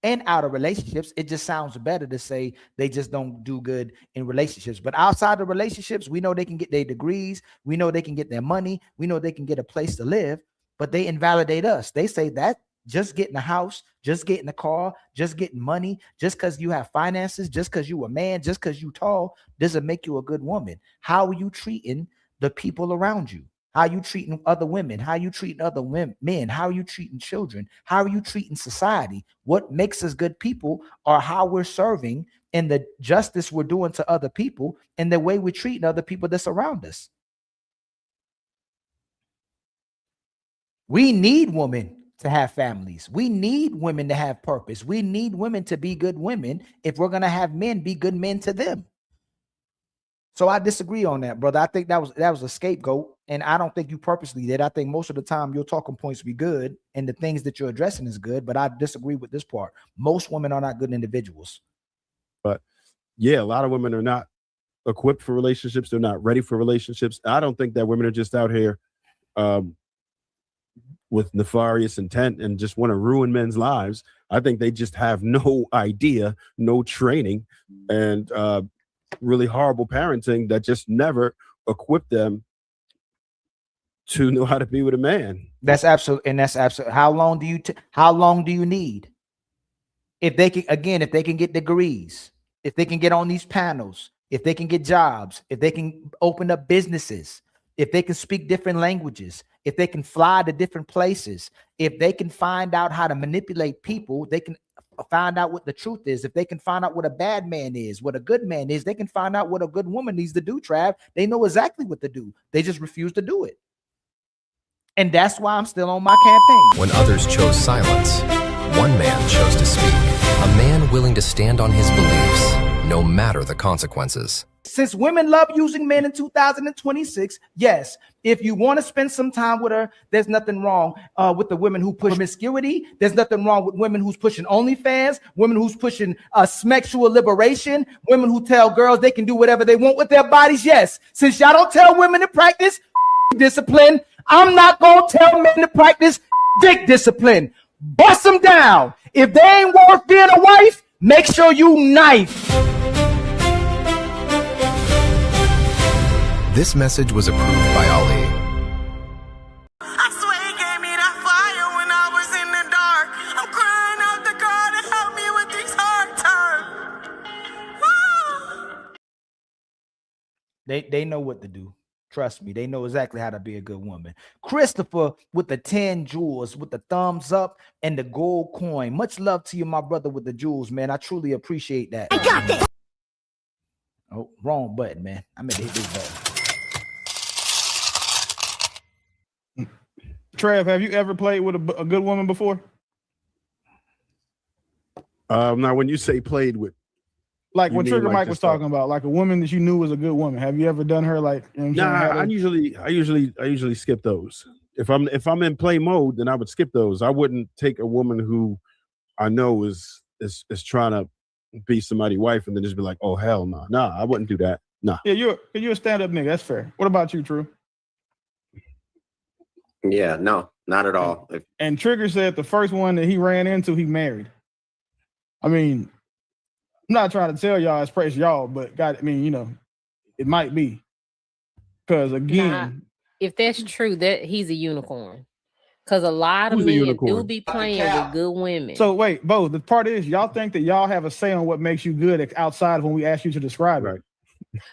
and out of relationships. It just sounds better to say they just don't do good in relationships. But outside of relationships, we know they can get their degrees. We know they can get their money. We know they can get a place to live, but they invalidate us. They say that just getting a house, just getting a car, just getting money, just because you have finances, just because you a man, just because you tall, doesn't make you a good woman. How are you treating the people around you? How are you treating other women? How are you treating other men? How are you treating children? How are you treating society? What makes us good people are how we're serving and the justice we're doing to other people and the way we're treating other people that surround us. We need women to have families. We need women to have purpose. We need women to be good women if we're going to have men be good men to them. So I disagree on that, brother. I think that was a scapegoat, and I don't think you purposely did. I think most of the time your talking points be good and the things that you're addressing is good, but I disagree with this part. Most women are not good individuals. But yeah, a lot of women are not equipped for relationships. They're not ready for relationships. I don't think that women are just out here with nefarious intent and just want to ruin men's lives. I think they just have no idea, no training, and really horrible parenting that just never equipped them to know how to be with a man. That's absolute, and that's absolute. How long do you need? If they can get degrees, if they can get on these panels, if they can get jobs, if they can open up businesses, if they can speak different languages, if they can fly to different places, if they can find out how to manipulate people, they can find out what the truth is. If they can find out what a bad man is, what a good man is, they can find out what a good woman needs to do, Trav. They know exactly what to do. They just refuse to do it. And that's why I'm still on my campaign. When others chose silence, one man chose to speak. A man willing to stand on his beliefs, no matter the consequences. Since women love using men in 2026, yes, if you want to spend some time with her, there's nothing wrong with the women who push promiscuity. There's nothing wrong with women who's pushing OnlyFans, women who's pushing sexual liberation, women who tell girls they can do whatever they want with their bodies. Yes, since y'all don't tell women to practice discipline, I'm not going to tell men to practice dick discipline. Bust them down. If they ain't worth being a wife, make sure you knife. This message was approved by Ali. I swear he gave me that fire when I was in the dark. I'm crying out to God to help me with these hard times. They know what to do. Trust me, they know exactly how to be a good woman. Christopher with the 10 jewels, with the thumbs up and the gold coin. Much love to you, my brother, with the jewels, man. I truly appreciate that. I got this. Oh, wrong button, man. I meant to hit this button. Trev, have you ever played with a good woman before? Now, when you say played with, like when Trigger Mike was talking about, like a woman that you knew was a good woman. Have you ever done her like? You know I usually skip those. If I'm in play mode, then I would skip those. I wouldn't take a woman who I know is trying to be somebody's wife and then just be like, oh hell no, I wouldn't do that. No. Yeah, you're a stand-up nigga. That's fair. What about you, True? Yeah, no, not at all. And Trigger said the first one that he ran into, he married. I mean, I'm not trying to tell y'all it's praise y'all, but God, I mean, you know, it might be. Because again, if that's true, that he's a unicorn. Because a lot of men do be playing with good women. So wait, Bo, the part is y'all think that y'all have a say on what makes you good outside of when we ask you to describe it.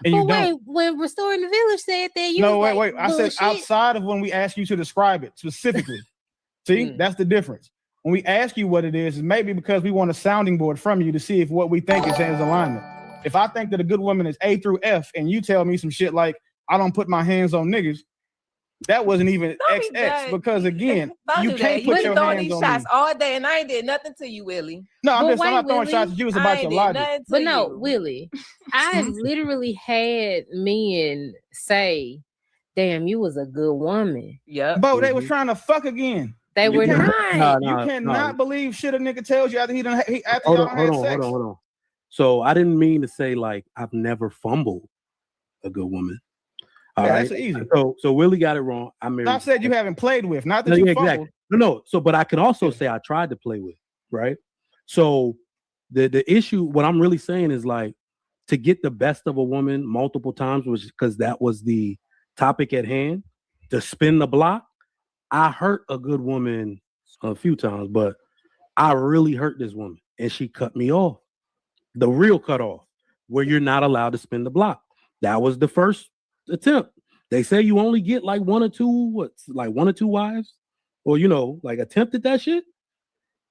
And but wait, when Restoring the Village said that, you no, was wait. I said outside of when we ask you to describe it specifically. See, that's the difference. When we ask you what it is maybe because we want a sounding board from you to see if what we think is in alignment. If I think that a good woman is A through F, and you tell me some shit like I don't put my hands on niggas, That wasn't even Don't be XX done. because again, Don't you do can't that. put You your been throwing hands these on shots me. all day, and I ain't did nothing to you, Willie. No, I'm But just I'm not throwing Willie, shots at you. It's I about ain't your did logic. nothing to But no, you. Willie, I literally had men say, "Damn, you was a good woman." Yep. Bro, they was trying to fuck again. They You were cannot- not. You cannot believe shit a nigga tells you after he done after Hold y'all on, had hold on, sex. hold on. So I didn't mean to say like I've never fumbled a good woman. All Yeah, right. that's easy. So Willie got it wrong. I married. I said you haven't played with, not that No, you yeah, fumbled. exactly. No. So, but I can also say I tried to play with, right? So the issue, what I'm really saying is like to get the best of a woman multiple times was because that was the topic at hand. To spin the block, I hurt a good woman a few times, but I really hurt this woman, and she cut me off. The real cut off, where you're not allowed to spin the block. That was the first attempt. They say you only get like one or two wives, or like attempted that shit.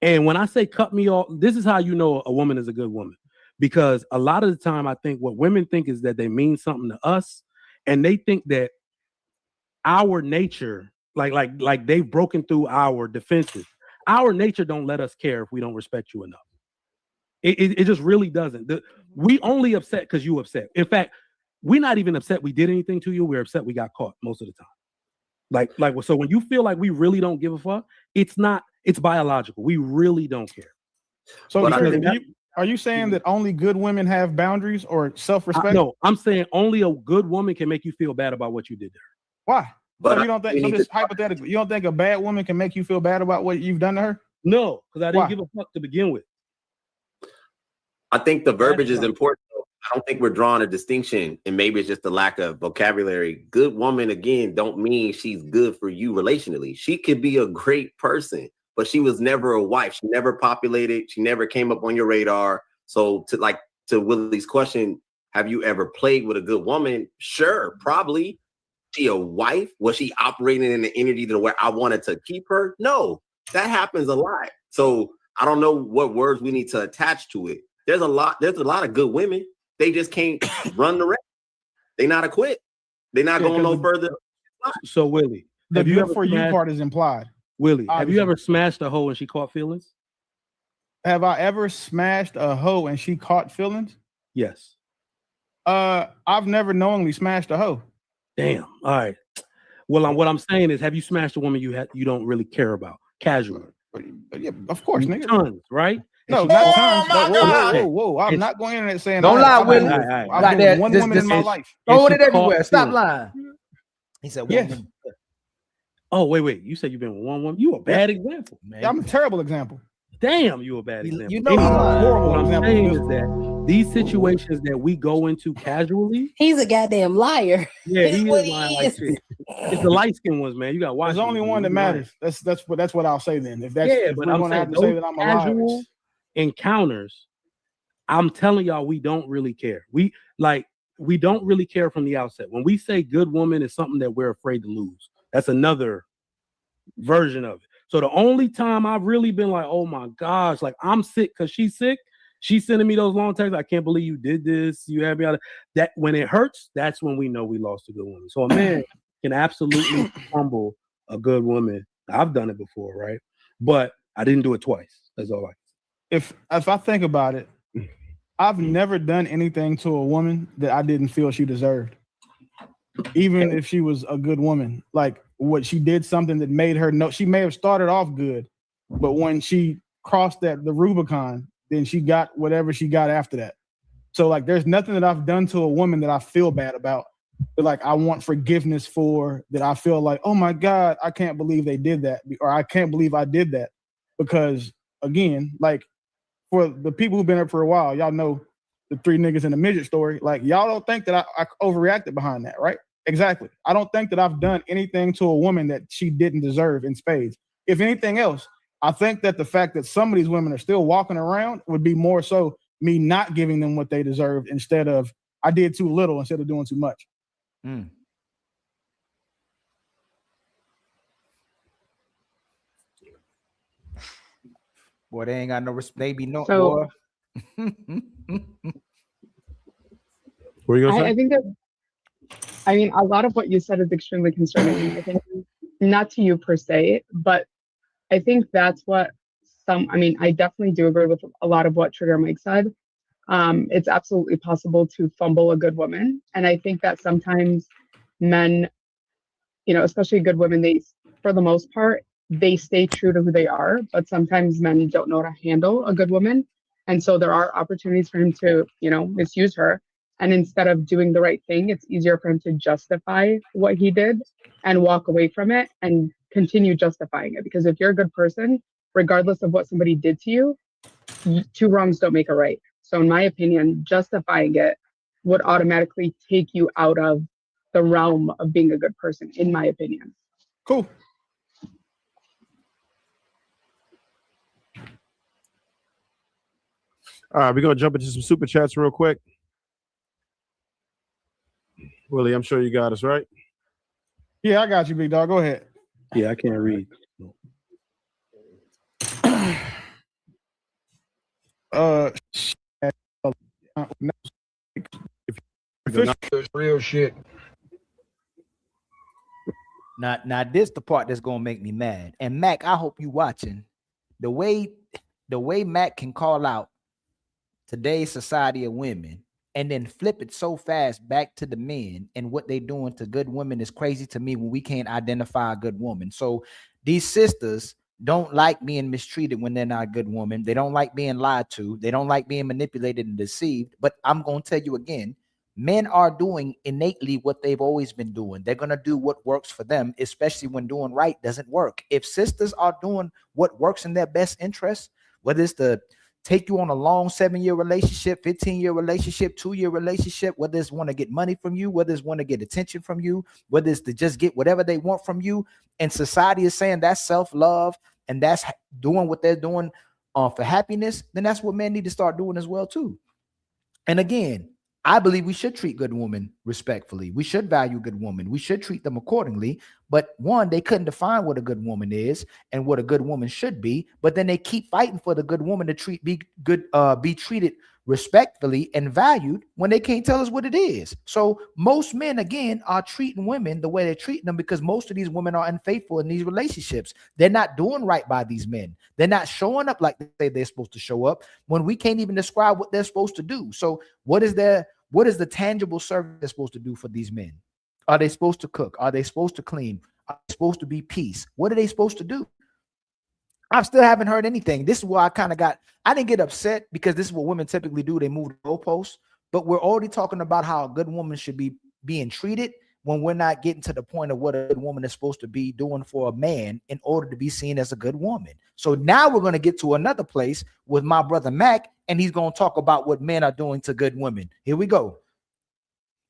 And when I say cut me off, this is how you know a woman is a good woman. Because a lot of the time I think what women think is that they mean something to us, and they think that our nature, like they've broken through our defenses. Our nature don't let us care if we don't respect you enough. It just really doesn't. We only upset because you upset. In fact, we're not even upset we did anything to you. We're upset we got caught most of the time. Like so when you feel like we really don't give a fuck, it's biological. We really don't care. So are you saying that only good women have boundaries or self-respect? No, I'm saying only a good woman can make you feel bad about what you did to her. Why? But So you don't think, so just hypothetically, you don't think a bad woman can make you feel bad about what you've done to her? No, because I didn't Why? give a fuck to begin with. I think the verbiage is important. I don't think we're drawing a distinction, and maybe it's just a lack of vocabulary. Good woman, again, don't mean she's good for you relationally. She could be a great person, but she was never a wife. She never populated. She never came up on your radar. So to Willie's question, have you ever played with a good woman? Sure, probably. She a wife? Was she operating in the energy to where I wanted to keep her? No, that happens a lot. So I don't know what words we need to attach to it. There's a lot of good women. They just can't run the race. They're not equipped. They're not going no further. So Willie, The have you good ever for you smashed- part is implied. Willie, have Obviously. you ever smashed a hoe and she caught feelings? Have I ever smashed a hoe and she caught feelings? Yes. I've never knowingly smashed a hoe. Damn. All right. Well, what I'm saying is, have you smashed a woman you don't really care about, casually? Yeah, of course, nigga. Tons, right? No, And she not caught- tons. But whoa. Okay. I'm And not going in there saying Don't lie, Willie. I've Like been that. one Just- woman in my just- life. Throwing it she caught everywhere. Stop feelings. lying. He said, Yes. woman. Oh, wait. You said you've been with one woman. You a bad example. I'm a terrible example. Damn, you a bad example. you know he's lying. Horrible What I'm example. saying is that these situations that we go into casually, He's a goddamn liar. yeah, That's he what is he lying like is. shit. It's the light skinned ones, man. You got to watch. There's only these, one that man. matters. That's what I'll say then. If that's Yeah, if but we're I'm gonna have saying to say those that I'm a liar. casual encounters, I'm telling y'all, we don't really care. We don't really care from the outset. When we say good woman is something that we're afraid to lose, that's another version of it. So the only time I've really been like, oh my gosh, like I'm sick because she's sick. She's sending me those long texts. I can't believe you did this. You had me out of that. When it hurts, that's when we know we lost a good woman. So a man can absolutely humble a good woman. I've done it before, right? But I didn't do it twice. That's all I. If I think about it, I've never done anything to a woman that I didn't feel she deserved. Even if she was a good woman, like what she did something that made her know she may have started off good, but when she crossed the Rubicon, then she got whatever she got after that. So like there's nothing that I've done to a woman that I feel bad about, but like I want forgiveness for, that I feel like, oh my God, I can't believe they did that, or I can't believe I did that. Because again, like for the people who've been here for a while, y'all know the 3 niggas in the midget story. Like y'all don't think that I overreacted behind that, right? Exactly. I don't think that I've done anything to a woman that she didn't deserve in spades. If anything else, I think that the fact that some of these women are still walking around would be more so me not giving them what they deserved instead of I did too little instead of doing too much. Boy, they ain't got no respect. They be no So- boy. What are you gonna say? I I mean, a lot of what you said is extremely concerning. I think not to you per se, but I think that's what I mean, I definitely do agree with a lot of what Trigger Mike said. It's absolutely possible to fumble a good woman. And I think that sometimes men, especially good women, for the most part, they stay true to who they are, but sometimes men don't know how to handle a good woman. And so there are opportunities for him to, misuse her. And instead of doing the right thing, it's easier for him to justify what he did and walk away from it and continue justifying it. Because if you're a good person, regardless of what somebody did to you, two wrongs don't make a right. So in my opinion, justifying it would automatically take you out of the realm of being a good person, in my opinion. Cool. All right, we're gonna jump into some super chats real quick. Willie, I'm sure you got us, right? Yeah, I got you, big dog. Go ahead. Yeah, I can't read. Real shit. Now this the part that's gonna make me mad. And Mac, I hope you watching. The way Mac can call out today's society of women and then flip it so fast back to the men and what they doing to good women is crazy to me when we can't identify a good woman. So these sisters don't like being mistreated when they're not a good woman. They don't like being lied to. They don't like being manipulated and deceived. But I'm going to tell you again, men are doing innately what they've always been doing. They're going to do what works for them, especially when doing right doesn't work. If sisters are doing what works in their best interest, whether it's to take you on a long 7-year relationship, 15-year relationship, 2-year relationship, whether it's want to get money from you, whether it's want to get attention from you, whether it's to just get whatever they want from you, and society is saying that's self-love and that's doing what they're doing for happiness, then that's what men need to start doing as well too. And again, I believe we should treat good women respectfully. We should value good women. We should treat them accordingly. But one, they couldn't define what a good woman is and what a good woman should be. But then they keep fighting for the good woman to be treated respectfully and valued when they can't tell us what it is. So most men, again, are treating women the way they're treating them because most of these women are unfaithful in these relationships. They're not doing right by these men. They're not showing up like they say they're supposed to show up when we can't even describe what they're supposed to do. So what is the tangible service they're supposed to do for these men? Are they supposed to cook? Are they supposed to clean? Are they supposed to be peace? What are they supposed to do? I still haven't heard anything. This is why I didn't get upset because this is what women typically do. They move the goalposts, but we're already talking about how a good woman should be being treated when we're not getting to the point of what a good woman is supposed to be doing for a man in order to be seen as a good woman. So now we're going to get to another place with my brother Mac, and he's going to talk about what men are doing to good women. Here we go.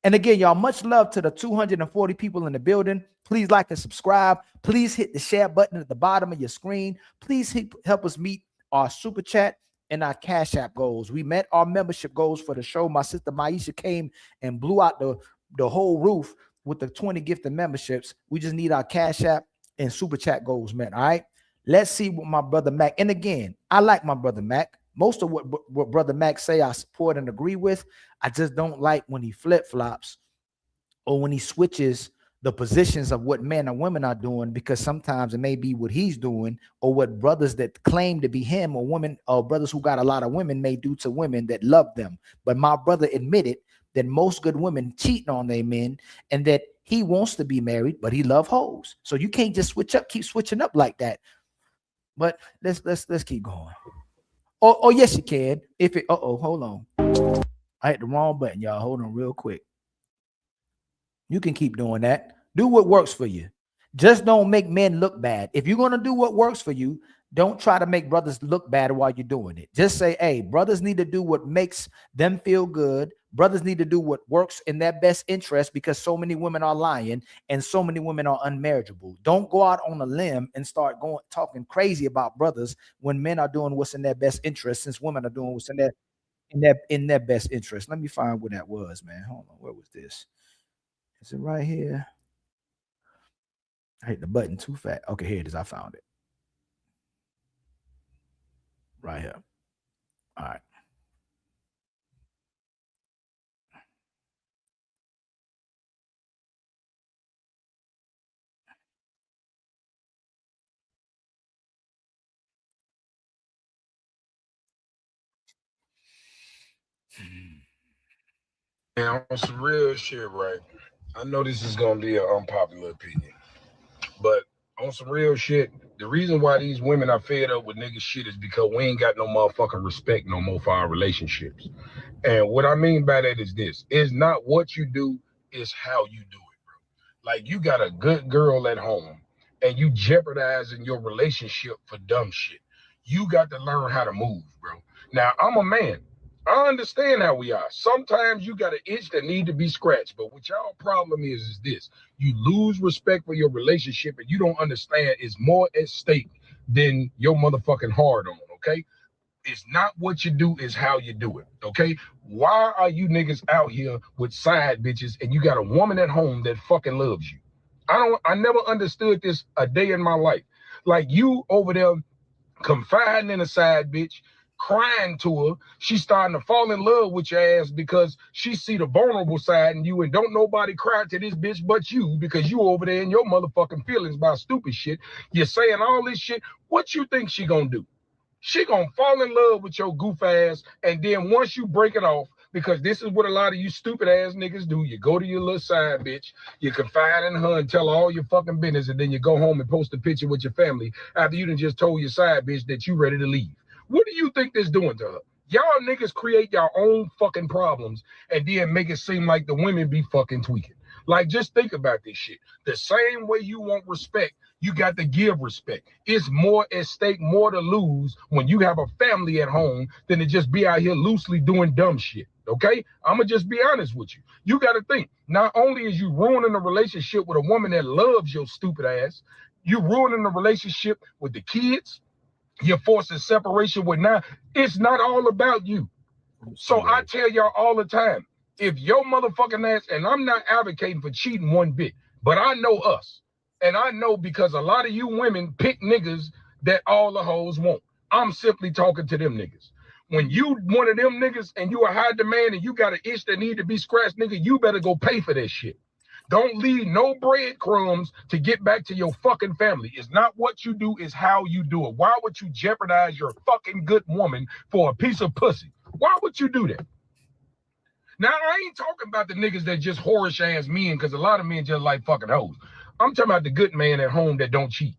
And again, y'all, much love to the 240 people in the building. Please like and subscribe. Please hit the share button at the bottom of your screen. Please help us meet our super chat and our Cash App goals. We met our membership goals for the show. My sister Maisha came and blew out the whole roof with the 20 gifted memberships. We just need our Cash App and super chat goals met. All right. Let's see what my brother Mac. And again, I like my brother Mac. Most of what brother Mac say, I support and agree with. I just don't like when he flip-flops or when he switches the positions of what men and women are doing, because sometimes it may be what he's doing or what brothers that claim to be him or women or brothers who got a lot of women may do to women that love them. But my brother admitted that most good women cheating on their men and that he wants to be married, but he love hoes. So you can't just keep switching up like that. But let's keep going. Oh, yes, you can. If it, hold on. I hit the wrong button, y'all. Hold on real quick. You can keep doing that. Do what works for you. Just don't make men look bad. If you're going to do what works for you, don't try to make brothers look bad while you're doing it. Just say, hey, brothers need to do what makes them feel good. Brothers need to do what works in their best interest, because so many women are lying and so many women are unmarriageable. Don't go out on a limb and start talking crazy about brothers when men are doing what's in their best interest, since women are doing what's in their best interest. Let me find where that was, man. Hold on. Where was this? Is it right here? I hit the button too fast. Okay, here it is. I found it. Right here. All right. And on some real shit, right? I know this is gonna be an unpopular opinion, but on some real shit, the reason why these women are fed up with nigga shit is because we ain't got no motherfucking respect no more for our relationships. And what I mean by that is this: it's not what you do, it's how you do it, bro. Like, you got a good girl at home and you jeopardizing your relationship for dumb shit. You got to learn how to move, bro. Now, I'm a man. I understand how we are. Sometimes you got an itch that need to be scratched. But what y'all problem is this: you lose respect for your relationship and you don't understand it's more at stake than your motherfucking hard on, okay? It's not what you do, it's how you do it, okay? Why are you niggas out here with side bitches and you got a woman at home that fucking loves you? I never understood this a day in my life. Like, you over there confiding in a side bitch, crying to her, she's starting to fall in love with your ass because she see the vulnerable side in you, and don't nobody cry to this bitch but you, because you over there in your motherfucking feelings about stupid shit. You're saying all this shit. What you think she gonna do? She gonna fall in love with your goof ass, and then once you break it off, because this is what a lot of you stupid ass niggas do, you go to your little side bitch, you confide in her and tell her all your fucking business, and then you go home and post a picture with your family after you done just told your side bitch that you ready to leave. What do you think this doing to her? Y'all niggas create your own fucking problems and then make it seem like the women be fucking tweaking. Like, just think about this shit. The same way you want respect, you got to give respect. It's more at stake, more to lose when you have a family at home than to just be out here loosely doing dumb shit, okay? I'm going to just be honest with you. You got to think, not only is you ruining a relationship with a woman that loves your stupid ass, you ruining the relationship with the kids, you're forcing separation with now. It's not all about you. So I tell y'all all the time, if your motherfucking ass, and I'm not advocating for cheating one bit, but I know us. And I know because a lot of you women pick niggas that all the hoes want. I'm simply talking to them niggas. When you one of them niggas and you a high demand and you got an itch that need to be scratched, nigga, you better go pay for that shit. Don't leave no breadcrumbs to get back to your fucking family. It's not what you do, it's how you do it. Why would you jeopardize your fucking good woman for a piece of pussy? Why would you do that? Now, I ain't talking about the niggas that just whorish ass men, because a lot of men just like fucking hoes. I'm talking about the good man at home that don't cheat.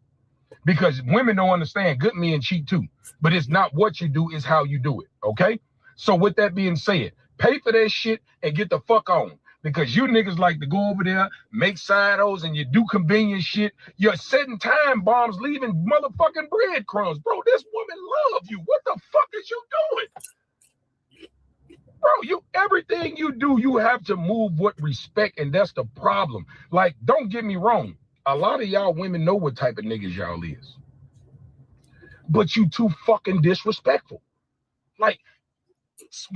Because women don't understand, good men cheat too. But it's not what you do, it's how you do it, okay? So with that being said, pay for that shit and get the fuck on. Because you niggas like to go over there, make side O's, and you do convenient shit. You're setting time bombs, leaving motherfucking breadcrumbs. Bro, this woman loves you. What the fuck is you doing? Bro, everything you do, you have to move with respect, and that's the problem. Like, don't get me wrong. A lot of y'all women know what type of niggas y'all is. But you too fucking disrespectful. Like,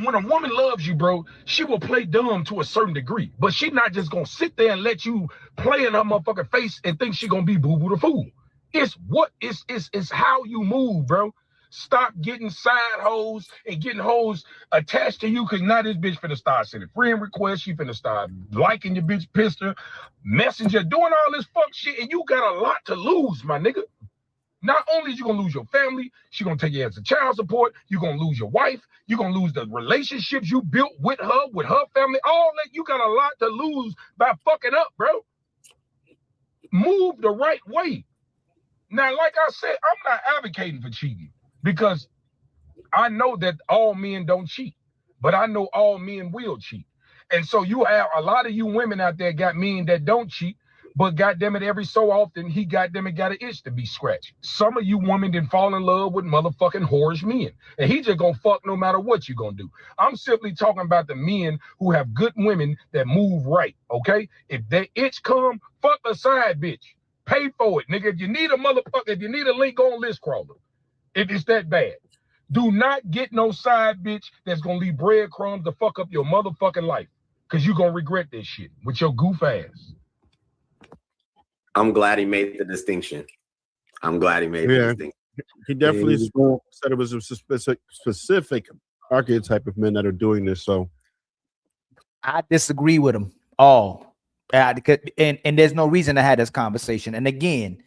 when a woman loves you, bro, she will play dumb to a certain degree, but she not just gonna sit there and let you play in her motherfucking face and think she gonna be boo-boo the fool. It's how you move, bro. Stop getting side hoes and getting hoes attached to you, because now this bitch finna start sending friend requests. She finna start liking your bitch picture, messenger, doing all this fuck shit, and you got a lot to lose, my nigga. Not only is you gonna lose your family, she gonna take you as a child support, you're gonna lose your wife, you're gonna lose the relationships you built with her family, all that. You got a lot to lose by fucking up, bro. Move the right way. Now, like I said, I'm not advocating for cheating, because I know that all men don't cheat, but I know all men will cheat. And so you have a lot of you women out there got men that don't cheat, but goddamn it, every so often he goddamn it got an itch to be scratched. Some of you women didn't fall in love with motherfucking whorish men, and he just gonna fuck no matter what you gonna do. I'm simply talking about the men who have good women that move right, okay? If that itch come, fuck a side bitch. Pay for it, nigga. If you need a motherfucker, if you need a link on List Crawler, if it's that bad. Do not get no side bitch that's gonna leave breadcrumbs to fuck up your motherfucking life, because you're gonna regret this shit with your goof ass. I'm glad he made the distinction. I'm glad he made the distinction. He definitely said it was a specific archetype of men that are doing this. So I disagree with him all. And there's no reason to have this conversation. And again,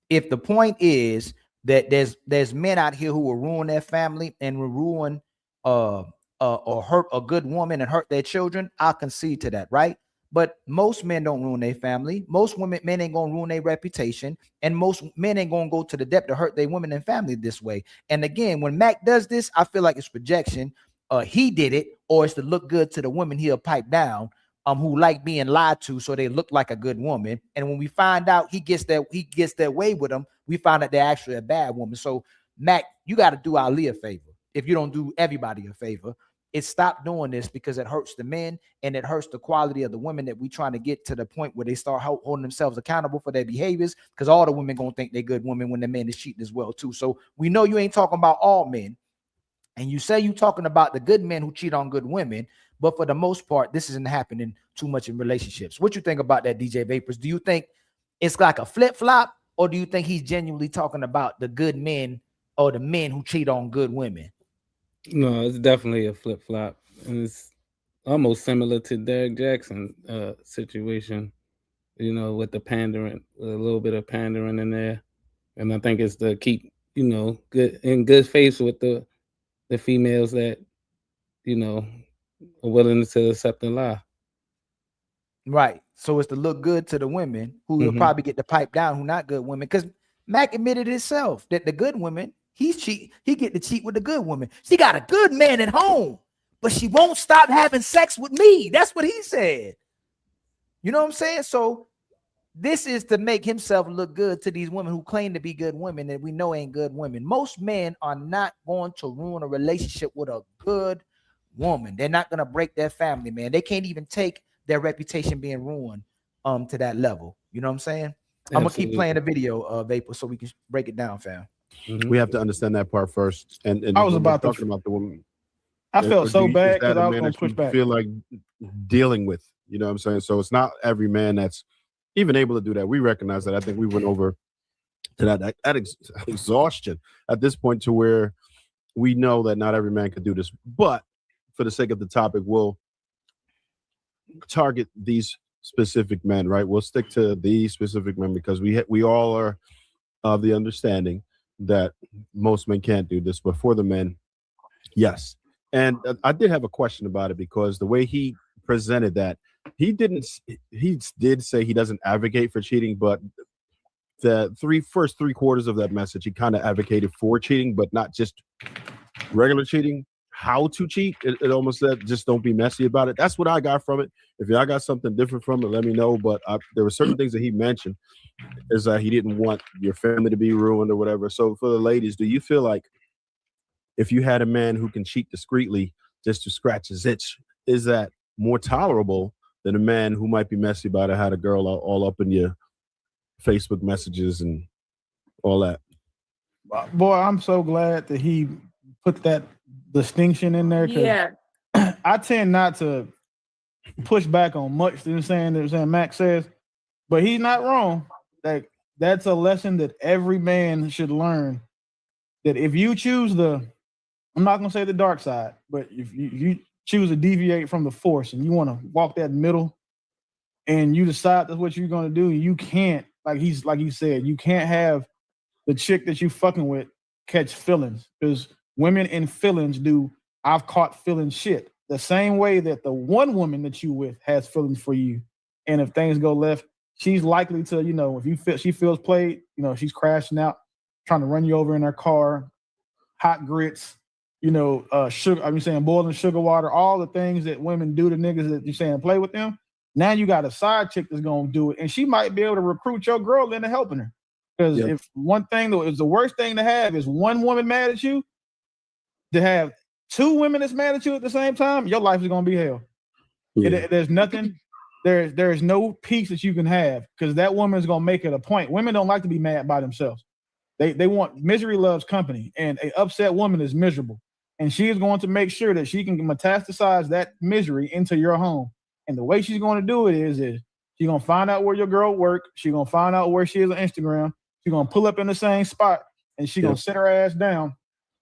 if the point is that there's men out here who will ruin their family and will ruin or hurt a good woman and hurt their children, I'll concede to that, right? But most men don't ruin their family. Most men ain't gonna ruin their reputation, and most men ain't gonna go to the depth to hurt their women and family this way. And again, when Mac does this, I feel like it's projection. He did it, or it's to look good to the women he'll pipe down, who like being lied to, so they look like a good woman. And when we find out he gets their way with them, we find out they're actually a bad woman. So Mac, you got to do Ali a favor. If you don't do everybody a favor, it's stop doing this, because it hurts the men and it hurts the quality of the women that we trying to get to the point where they start holding themselves accountable for their behaviors, because all the women gonna think they're good women when the man is cheating as well too. So we know you ain't talking about all men, and you say you talking about the good men who cheat on good women, but for the most part, this isn't happening too much in relationships. What you think about that, DJ Vapors? Do you think it's like a flip-flop, or do you think he's genuinely talking about the good men or the men who cheat on good women? No, it's definitely a flip flop, and it's almost similar to Derek Jackson situation, you know, with the pandering, with a little bit of pandering in there, and I think it's to keep, you know, good faith with the females that, you know, are willing to accept the lie. Right. So it's to look good to the women who will probably get the pipe down, who not good women, because Mac admitted himself that the good women. He get to cheat with the good woman. She got a good man at home, but she won't stop having sex with me. That's what he said. You know what I'm saying? So this is to make himself look good to these women who claim to be good women that we know ain't good women. Most men are not going to ruin a relationship with a good woman. They're not going to break their family, man. They can't even take their reputation being ruined to that level. You know what I'm saying? Absolutely. I'm going to keep playing the video, Vapor, so we can break it down, fam. We have to understand that part first. And I was about talking about the woman. I felt so bad because I was going to push back. Feel like dealing with, you know what I'm saying? So it's not every man that's even able to do that. We recognize that. I think we went over to that exhaustion at this point, to where we know that not every man can do this. But for the sake of the topic, we'll target these specific men, right? We'll stick to these specific men because we all are of the understanding that most men can't do this, but for the men, yes. And I did have a question about it, because the way he presented that, he did say he doesn't advocate for cheating, but the first three quarters of that message, he kind of advocated for cheating, but not just regular cheating, how to cheat. It almost said, just don't be messy about it. That's what I got from it. If y'all got something different from it, let me know. But there were certain things that he mentioned, is that he didn't want your family to be ruined or whatever. So for the ladies, do you feel like if you had a man who can cheat discreetly just to scratch his itch, is that more tolerable than a man who might be messy about it, had a girl all up in your Facebook messages and all that? Boy, I'm so glad that he put that distinction in there. Yeah. I tend not to push back on much that Max says, but he's not wrong. Like, that's a lesson that every man should learn. That if you choose I'm not gonna say the dark side, but if you choose to deviate from the force and you want to walk that middle, and you decide that's what you're gonna do, you can't, like you said, you can't have the chick that you fucking with catch feelings, because women in feelings do I've caught feeling shit the same way that the one woman that you with has feelings for you. And if things go left, she's likely to, if she feels played, she's crashing out, trying to run you over in her car, hot grits, sugar, boiling sugar water, all the things that women do to niggas that you're saying play with them. Now you got a side chick that's gonna do it, and she might be able to recruit your girl into helping her. Because if one thing that is the worst thing to have is one woman mad at you, to have two women that's mad at you at the same time, your life is gonna be hell. Yeah. There's nothing, there's no peace that you can have, because that woman is gonna make it a point. Women don't like to be mad by themselves. They want, misery loves company, and an upset woman is miserable. And she is going to make sure that she can metastasize that misery into your home. And the way she's going to do it is she's going to find out where your girl work. She's going to find out where she is on Instagram. She's going to pull up in the same spot, and she's going to sit her ass down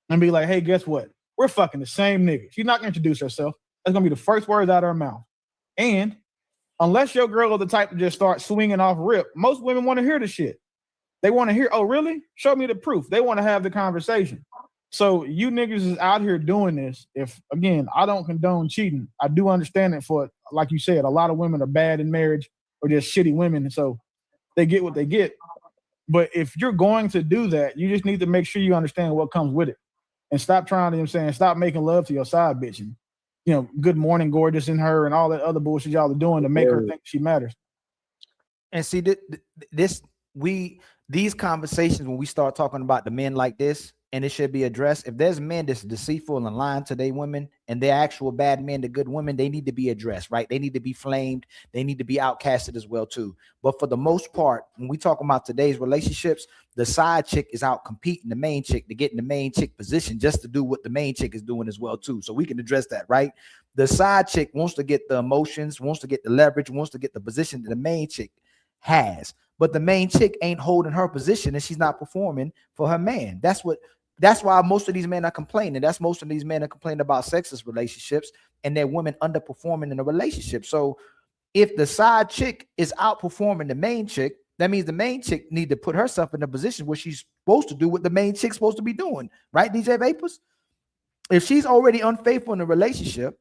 and be like, hey, guess what? We're fucking the same nigga. She's not going to introduce herself. That's going to be the first words out of her mouth. And unless your girl is the type to just start swinging off rip, most women want to hear the shit. They want to hear, oh, really? Show me the proof. They want to have the conversation. So you niggas is out here doing this. If again, I don't condone cheating. I do understand it for, like you said, a lot of women are bad in marriage or just shitty women, and so they get what they get. But if you're going to do that, you just need to make sure you understand what comes with it. And stop trying to, you know what I'm saying, stop making love to your side bitch and, you know, good morning gorgeous in her and all that other bullshit y'all are doing to make her think she matters. And see, these conversations, when we start talking about the men like this, and it should be addressed. If there's men that's deceitful and lying to their women, and they're actual bad men to good women, they need to be addressed, right? They need to be flamed. They need to be outcasted as well too. But for the most part, when we talk about today's relationships, the side chick is out competing the main chick to get in the main chick position just to do what the main chick is doing as well too. So we can address that, right? The side chick wants to get the emotions, wants to get the leverage, wants to get the position that the main chick has. But the main chick ain't holding her position and she's not performing for her man. That's why most of these men are complaining. That's most of these men are complaining about sexist relationships and their women underperforming in a relationship. So if the side chick is outperforming the main chick, that means the main chick need to put herself in a position where she's supposed to do what the main chick's supposed to be doing. Right, DJ Vapors? If she's already unfaithful in a relationship,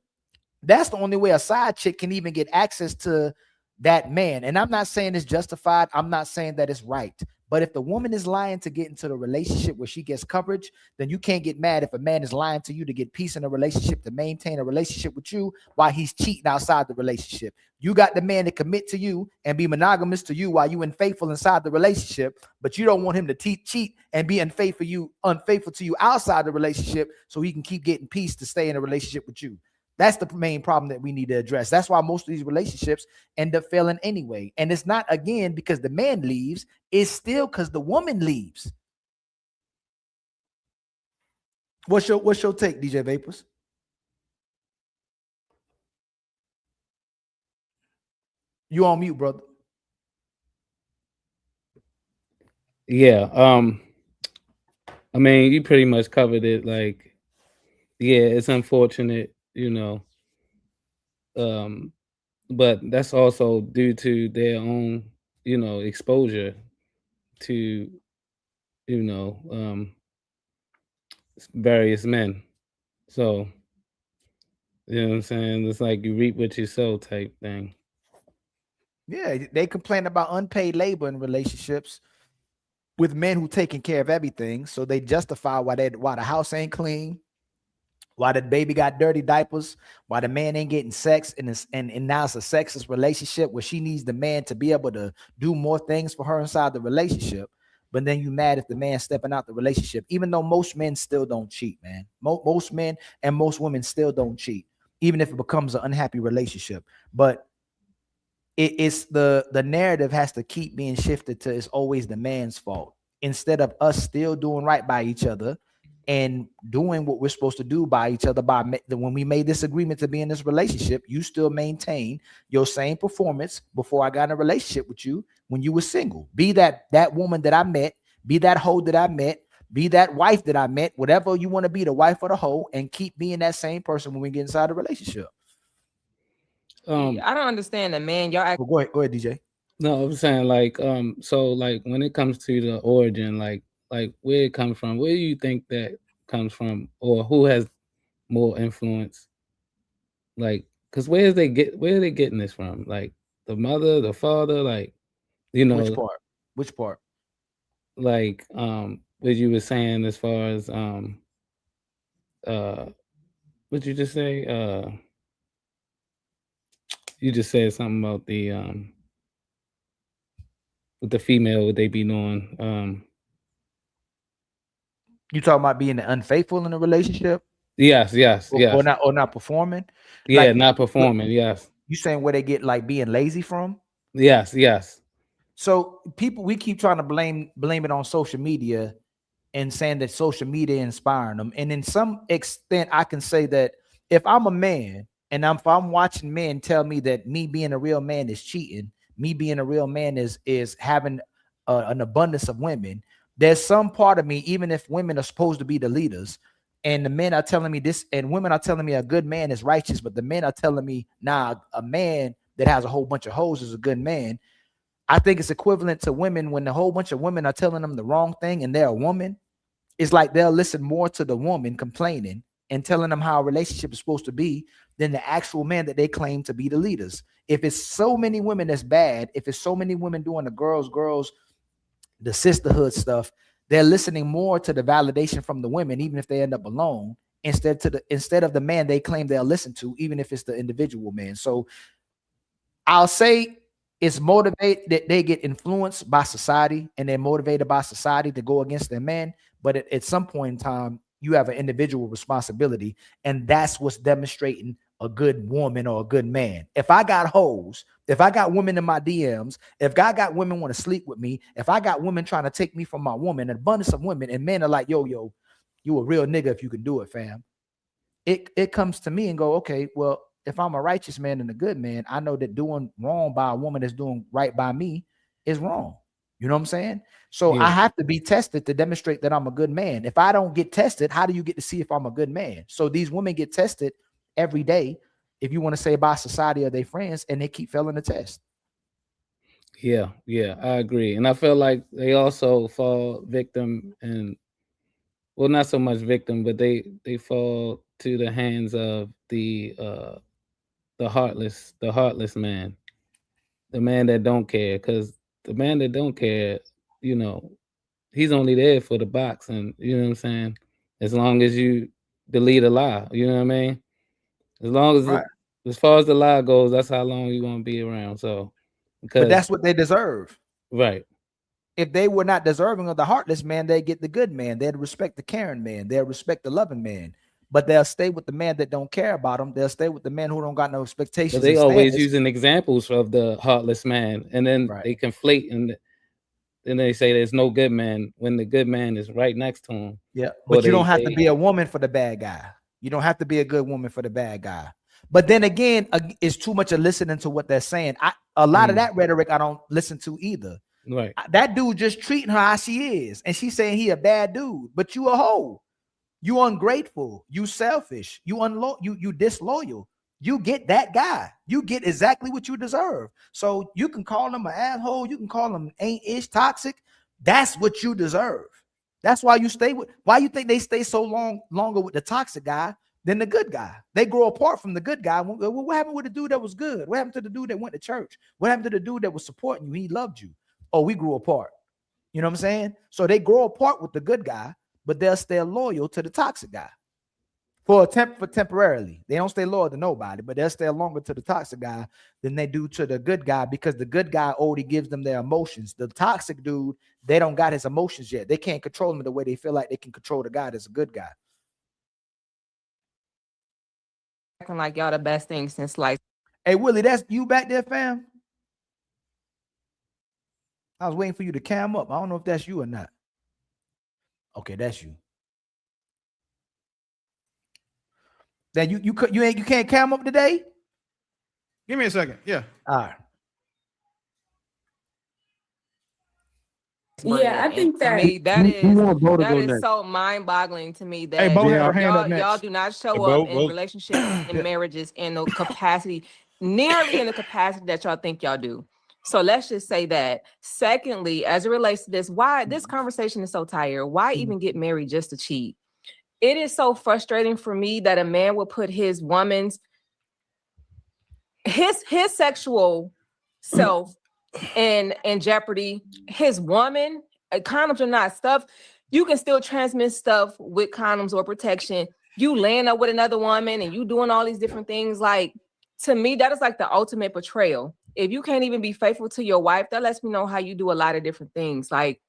that's the only way a side chick can even get access to that man. And I'm not saying it's justified. I'm not saying that it's right. But if the woman is lying to get into the relationship where she gets coverage, then you can't get mad if a man is lying to you to get peace in a relationship, to maintain a relationship with you while he's cheating outside the relationship. You got the man to commit to you and be monogamous to you while you unfaithful inside the relationship, but you don't want him to cheat and be unfaithful to you outside the relationship so he can keep getting peace to stay in a relationship with you. That's the main problem that we need to address. That's why most of these relationships end up failing anyway. And it's not, again, because the man leaves. It's still because the woman leaves. What's your take, DJ Vapors? You on mute, brother. Yeah. I mean, you pretty much covered it. Like, yeah, it's unfortunate, you know, but that's also due to their own, you know, exposure to, you know, various men. So, you know what I'm saying? It's like you reap what you sow type thing. Yeah, they complain about unpaid labor in relationships with men who taking care of everything. So they justify why the house ain't clean, why the baby got dirty diapers, why the man ain't getting sex, and now it's a sexist relationship where she needs the man to be able to do more things for her inside the relationship. But then you mad if the man stepping out the relationship, even though most men still don't cheat, man. Most men and most women still don't cheat, even if it becomes an unhappy relationship. But it's the narrative has to keep being shifted to it's always the man's fault instead of us still doing right by each other and doing what we're supposed to do by each other. When we made this agreement to be in this relationship, you still maintain your same performance before I got in a relationship with you when you were single. Be that woman that I met, be that hoe that I met, be that wife that I met, whatever you want to be, the wife or the hoe, and keep being that same person when we get inside a relationship. I don't understand the man. Y'all go ahead, DJ. No, I'm saying like so like when it comes to the origin, like where it comes from, where do you think that comes from, or who has more influence? Like, because where are they getting this from? Like the mother, the father, like, you know, which part? Like what you were saying as far as what you just say? You just said something about the with the female, what they be doing. You talking about being unfaithful in a relationship? Yes. Or not performing? Yeah, like, not performing. Yes. You saying where they get like being lazy from? Yes. So we keep trying to blame it on social media and saying that social media inspiring them. And in some extent, I can say that if I'm a man and if I'm watching men tell me that me being a real man is cheating, me being a real man is having an abundance of women, there's some part of me, even if women are supposed to be the leaders, and the men are telling me this, and women are telling me a good man is righteous, but the men are telling me, nah, a man that has a whole bunch of hoes is a good man. I think it's equivalent to women when a whole bunch of women are telling them the wrong thing and they're a woman. it's like they'll listen more to the woman complaining and telling them how a relationship is supposed to be than the actual man that they claim to be the leaders. If it's so many women that's bad, if it's so many women doing the girls, the sisterhood stuff, they're listening more to the validation from the women, even if they end up alone, instead of the man they claim they'll listen to, even if it's the individual man. So I'll say it's motivated that they get influenced by society and they're motivated by society to go against their man. But at some point in time, you have an individual responsibility, and that's what's demonstrating a good woman or a good man. If I got hoes, if I got women in my DMs, if I got women want to sleep with me, if I got women trying to take me from my woman, an abundance of women, and men are like, yo, you a real nigga if you can do it, fam. It comes to me and go, okay, well, if I'm a righteous man and a good man, I know that doing wrong by a woman that's doing right by me is wrong. You know what I'm saying? So I have to be tested to demonstrate that I'm a good man. If I don't get tested, how do you get to see if I'm a good man? So these women get tested every day, if you want to say by society or their friends, and they keep failing the test. Yeah, I agree. And I feel like they also fall victim, and well, not so much victim, but they fall to the hands of the heartless man, the man that don't care. Because the man that don't care, you know, he's only there for the box, and you know what I'm saying? As long as you delete a lie, you know what I mean? As long as as far as the lie goes, that's how long you're gonna be around. So but that's what they deserve. Right. If they were not deserving of the heartless man, they get the good man. They'd respect the caring man. They'll respect the loving man. But they'll stay with the man that don't care about them. They'll stay with the man who don't got no expectations. But they always using examples of the heartless man, and then they conflate, and then they say there's no good man when the good man is right next to him. Yeah, but you don't have to be a woman for the bad guy. You don't have to be a good woman for the bad guy. But then again, it's too much of listening to what they're saying. A lot of that rhetoric I don't listen to either. Right. That dude just treating her how she is, and she's saying he a bad dude, but you a hoe. You ungrateful, you selfish, you disloyal. You get that guy. You get exactly what you deserve. So you can call him an asshole. You can call him ain't-ish toxic. That's what you deserve. That's why you stay with. Why you think they stay so longer with the toxic guy than the good guy? They grow apart from the good guy. What happened with the dude that was good? What happened to the dude that went to church? What happened to the dude that was supporting you? He loved you. Oh, we grew apart. You know what I'm saying? So they grow apart with the good guy, but they'll stay loyal to the toxic guy for temporarily. They don't stay loyal to nobody, but they'll stay longer to the toxic guy than they do to the good guy, because the good guy already gives them their emotions. The toxic dude, they don't got his emotions yet. They can't control him the way they feel like they can control the guy that's a good guy. Acting like y'all the best thing since like. Hey Willie, that's you back there, fam? I was waiting for you to cam up. I don't know if that's you or not. Okay, that's you. Then you can't cam up today? Give me a second. Yeah. All right. Yeah, I think To me, that is so mind-boggling to me that y'all do not show up in relationships and marriages in the capacity, nearly in the capacity that y'all think y'all do. So let's just say that. Secondly, as it relates to this, why this conversation is so tired? Why even get married just to cheat? It is so frustrating for me that a man would put his woman's his sexual self in jeopardy. His woman, condoms are not stuff. You can still transmit stuff with condoms or protection. You laying up with another woman and you doing all these different things. Like, to me, that is like the ultimate betrayal. If you can't even be faithful to your wife, that lets me know how you do a lot of different things. Like,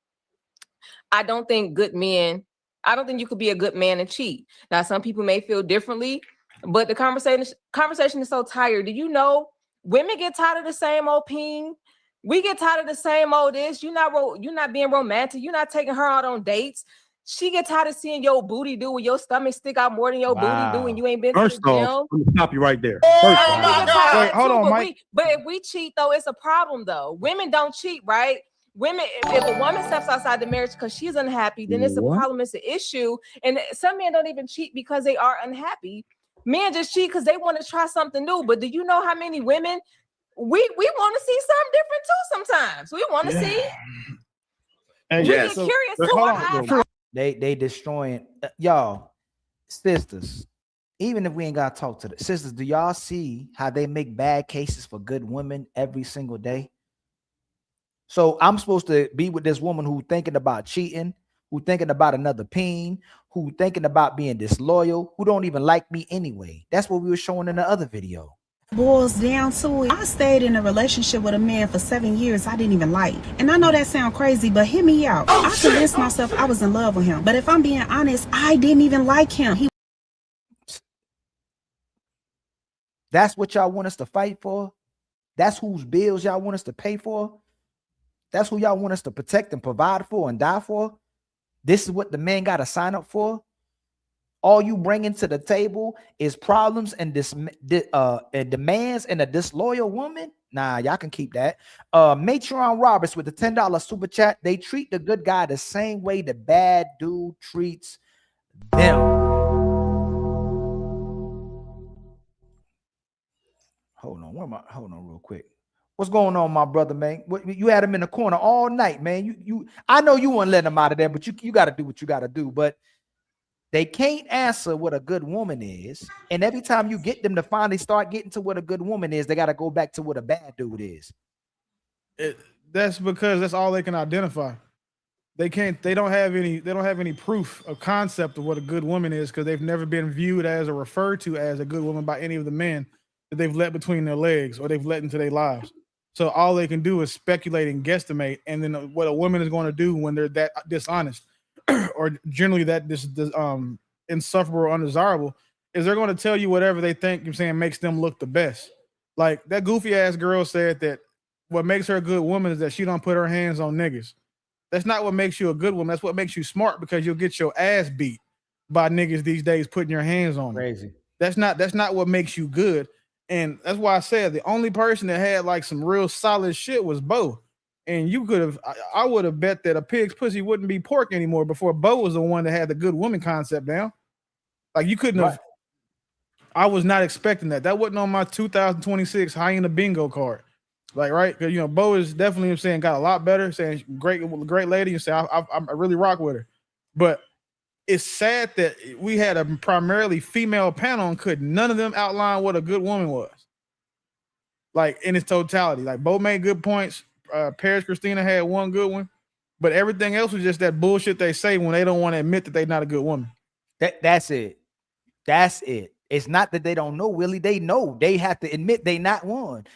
I don't think you could be a good man and cheat. Now, some people may feel differently, but the conversation is so tired. Do you know women get tired of the same old ping? We get tired of the same old this. You're not being romantic. You're not taking her out on dates. She get tired of seeing your booty do with your stomach stick out more than your booty do, and you ain't been to the gym. First off, let me stop you right there. Wait, hold on, Mike. But if we cheat, though, it's a problem, though. Women don't cheat, right? Women, if a woman steps outside the marriage because she's unhappy, then it's a problem, it's an issue. And some men don't even cheat because they are unhappy. Men just cheat because they want to try something new. But do you know how many women we want to see something different too sometimes? We want to see. And we get curious too. They destroying y'all sisters. Even if we ain't gotta talk to the sisters, do y'all see how they make bad cases for good women every single day? So I'm supposed to be with this woman who thinking about cheating, who thinking about another peen, who thinking about being disloyal, who don't even like me anyway. That's what we were showing in the other video. Boils down to it. I stayed in a relationship with a man for 7 years I didn't even like. And I know that sounds crazy, but hear me out. I convinced myself I was in love with him. But if I'm being honest, I didn't even like him. That's what y'all want us to fight for? That's whose bills y'all want us to pay for? That's who y'all want us to protect and provide for and die for? This is what the man got to sign up for? All you bringing to the table is problems and demands and a disloyal woman? Nah, y'all can keep that. Matron Roberts with the $10 super chat. They treat the good guy the same way the bad dude treats them. Hold on real quick. What's going on, my brother, man? You had him in the corner all night, man. I know you wouldn't let him out of there, but you got to do what you got to do. But they can't answer what a good woman is. And every time you get them to finally start getting to what a good woman is, they got to go back to what a bad dude is. That's because that's all they can identify. They don't have any proof of concept of what a good woman is because they've never been viewed as or referred to as a good woman by any of the men that they've let between their legs or they've let into their lives. So all they can do is speculate and guesstimate. And then what a woman is going to do when they're that dishonest or generally that insufferable or undesirable is they're going to tell you whatever they think makes them look the best. Like that goofy ass girl said that what makes her a good woman is that she don't put her hands on niggas. That's not what makes you a good woman. That's what makes you smart because you'll get your ass beat by niggas these days putting your hands on them. Crazy. That's not what makes you good. And that's why I said the only person that had like some real solid shit was Bo. And I would have bet that a pig's pussy wouldn't be pork anymore before Bo was the one that had the good woman concept down. Like you couldn't have. I was not expecting that. That wasn't on my 2026 hyena bingo card. Like, right? Because Bo is definitely got a lot better, saying great lady, and say I really rock with her. But it's sad that we had a primarily female panel and could none of them outline what a good woman was. Like in its totality. Like Bo made good points. Paris Christina had one good one, but everything else was just that bullshit they say when they don't want to admit that they're not a good woman. That's it. That's it. It's not that they don't know, Willie. They know. They have to admit they not one.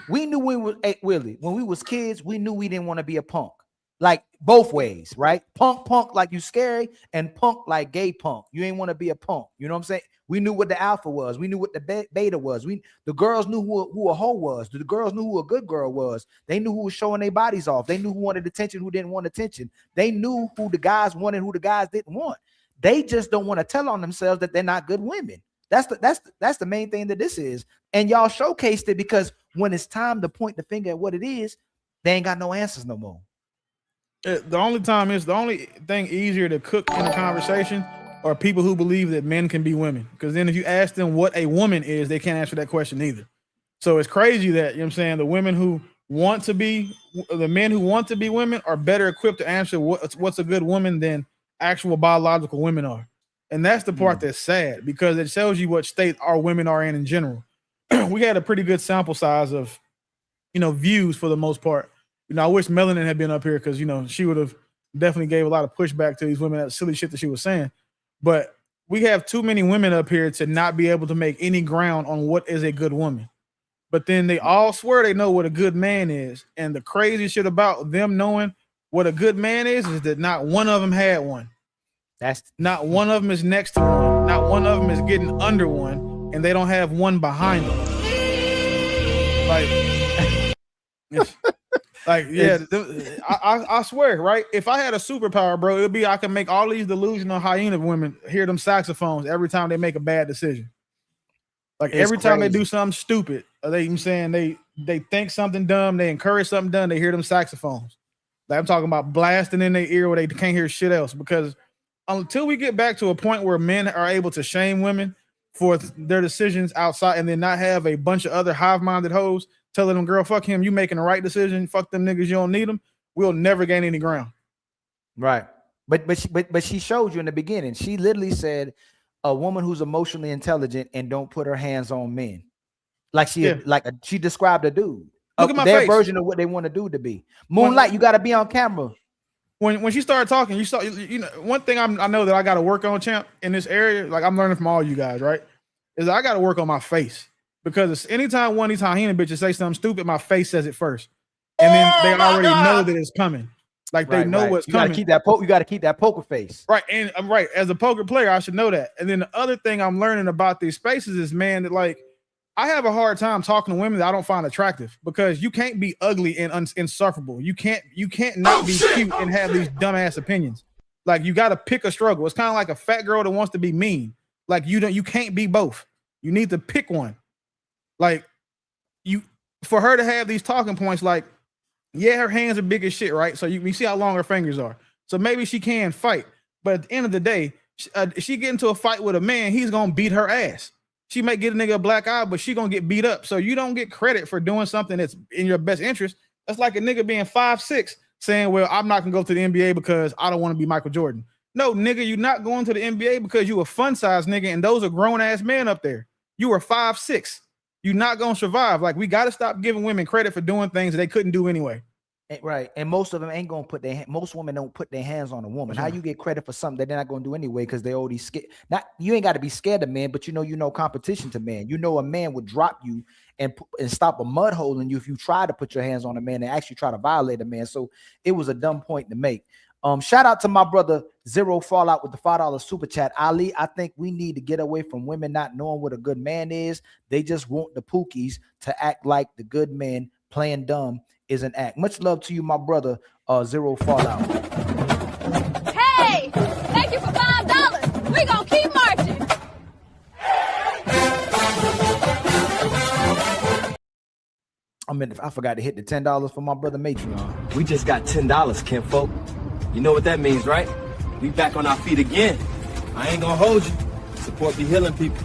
We knew Willie, when we was kids, we knew we didn't want to be a punk. Like both ways, right? Punk like you scary, and punk like gay punk. You ain't want to be a punk. You know what I'm saying? We knew what the alpha was. We knew what the beta was. The girls knew who a hoe was. The girls knew who a good girl was. They knew who was showing their bodies off. They knew who wanted attention, who didn't want attention. They knew who the guys wanted, who the guys didn't want. They just don't want to tell on themselves that they're not good women. That's the main thing that this is. And y'all showcased it because when it's time to point the finger at what it is, they ain't got no answers no more. The only thing easier to cook in a conversation are people who believe that men can be women. Because then if you ask them what a woman is, they can't answer that question either. So it's crazy that, the women who want to be, the men who want to be women are better equipped to answer what's a good woman than actual biological women are. And that's the part that's sad because it tells you what state our women are in general. We had a pretty good sample size of, views for the most part. I wish Melanin had been up here because, she would have definitely gave a lot of pushback to these women, that silly shit that she was saying. But we have too many women up here to not be able to make any ground on what is a good woman. But then they all swear they know what a good man is. And the crazy shit about them knowing what a good man is that not one of them had one. That's not one of them is next to one. Not one of them is getting under one. And they don't have one behind them. I swear, right? If I had a superpower, bro, it'd be I can make all these delusional hyena women hear them saxophones every time they make a bad decision. Like every time they do something stupid, they think something dumb, they encourage something dumb, they hear them saxophones. Like I'm talking about blasting in their ear where they can't hear shit else. Because until we get back to a point where men are able to shame women for their decisions outside and then not have a bunch of other hive-minded hoes telling them, girl, fuck him, you making the right decision, fuck them niggas, you don't need them, we'll never gain any ground. Right. But she showed you in the beginning. She literally said a woman who's emotionally intelligent and don't put her hands on men. Like she described a dude. Look at my their face. version of what they want to do to be. Moonlight, you got to be on camera. When she started talking, you saw, you know, one thing I know that I got to work on, champ, in this area, like I'm learning from all you guys, right? Is I got to work on my face, because anytime one of these hyena bitches say something stupid, my face says it first, and then they already know that it's coming. Like they know what's you coming. Gotta you got to keep that poker face. Right, and I'm right. As a poker player, I should know that. And then the other thing I'm learning about these spaces is, man, that like I have a hard time talking to women that I don't find attractive, because you can't be ugly and insufferable. You can't not be cute and have these dumbass opinions. Like you got to pick a struggle. It's kind of like a fat girl that wants to be mean. Like you can't be both. You need to pick one. Like for her to have these talking points, like, yeah, her hands are big as shit, right? So you see how long her fingers are. So maybe she can fight, but at the end of the day, she get into a fight with a man, he's gonna beat her ass. She might get a nigga a black eye, but she gonna get beat up. So you don't get credit for doing something that's in your best interest. That's like a nigga being 5'6", saying, well, I'm not gonna go to the NBA because I don't want to be Michael Jordan. No, nigga, you're not going to the NBA because you a fun size nigga, and those are grown ass men up there. You are 5'6". You're not gonna survive. Like, we got to stop giving women credit for doing things that they couldn't do anyway. Right, and most of them ain't gonna put most women don't put their hands on a woman. How you get credit for something that they're not gonna do anyway because they already scared? Not you ain't got to be scared of men, but you know competition to man. You know a man would drop you and stop a mud hole in you if you try to put your hands on a man and actually try to violate a man. So it was a dumb point to make. Shout out to my brother Zero Fallout with the $5 super chat. Ali, I think we need to get away from women not knowing what a good man is. They just want the pookies to act like the good men. Playing dumb is an act. Much love to you, my brother, Zero Fallout. Hey, thank you for $5. We gonna keep marching. I forgot to hit the $10 for my brother Matreon. We just got $10, kinfolk. You know what that means, right? We back on our feet again. I ain't gonna hold you. Support be healing people.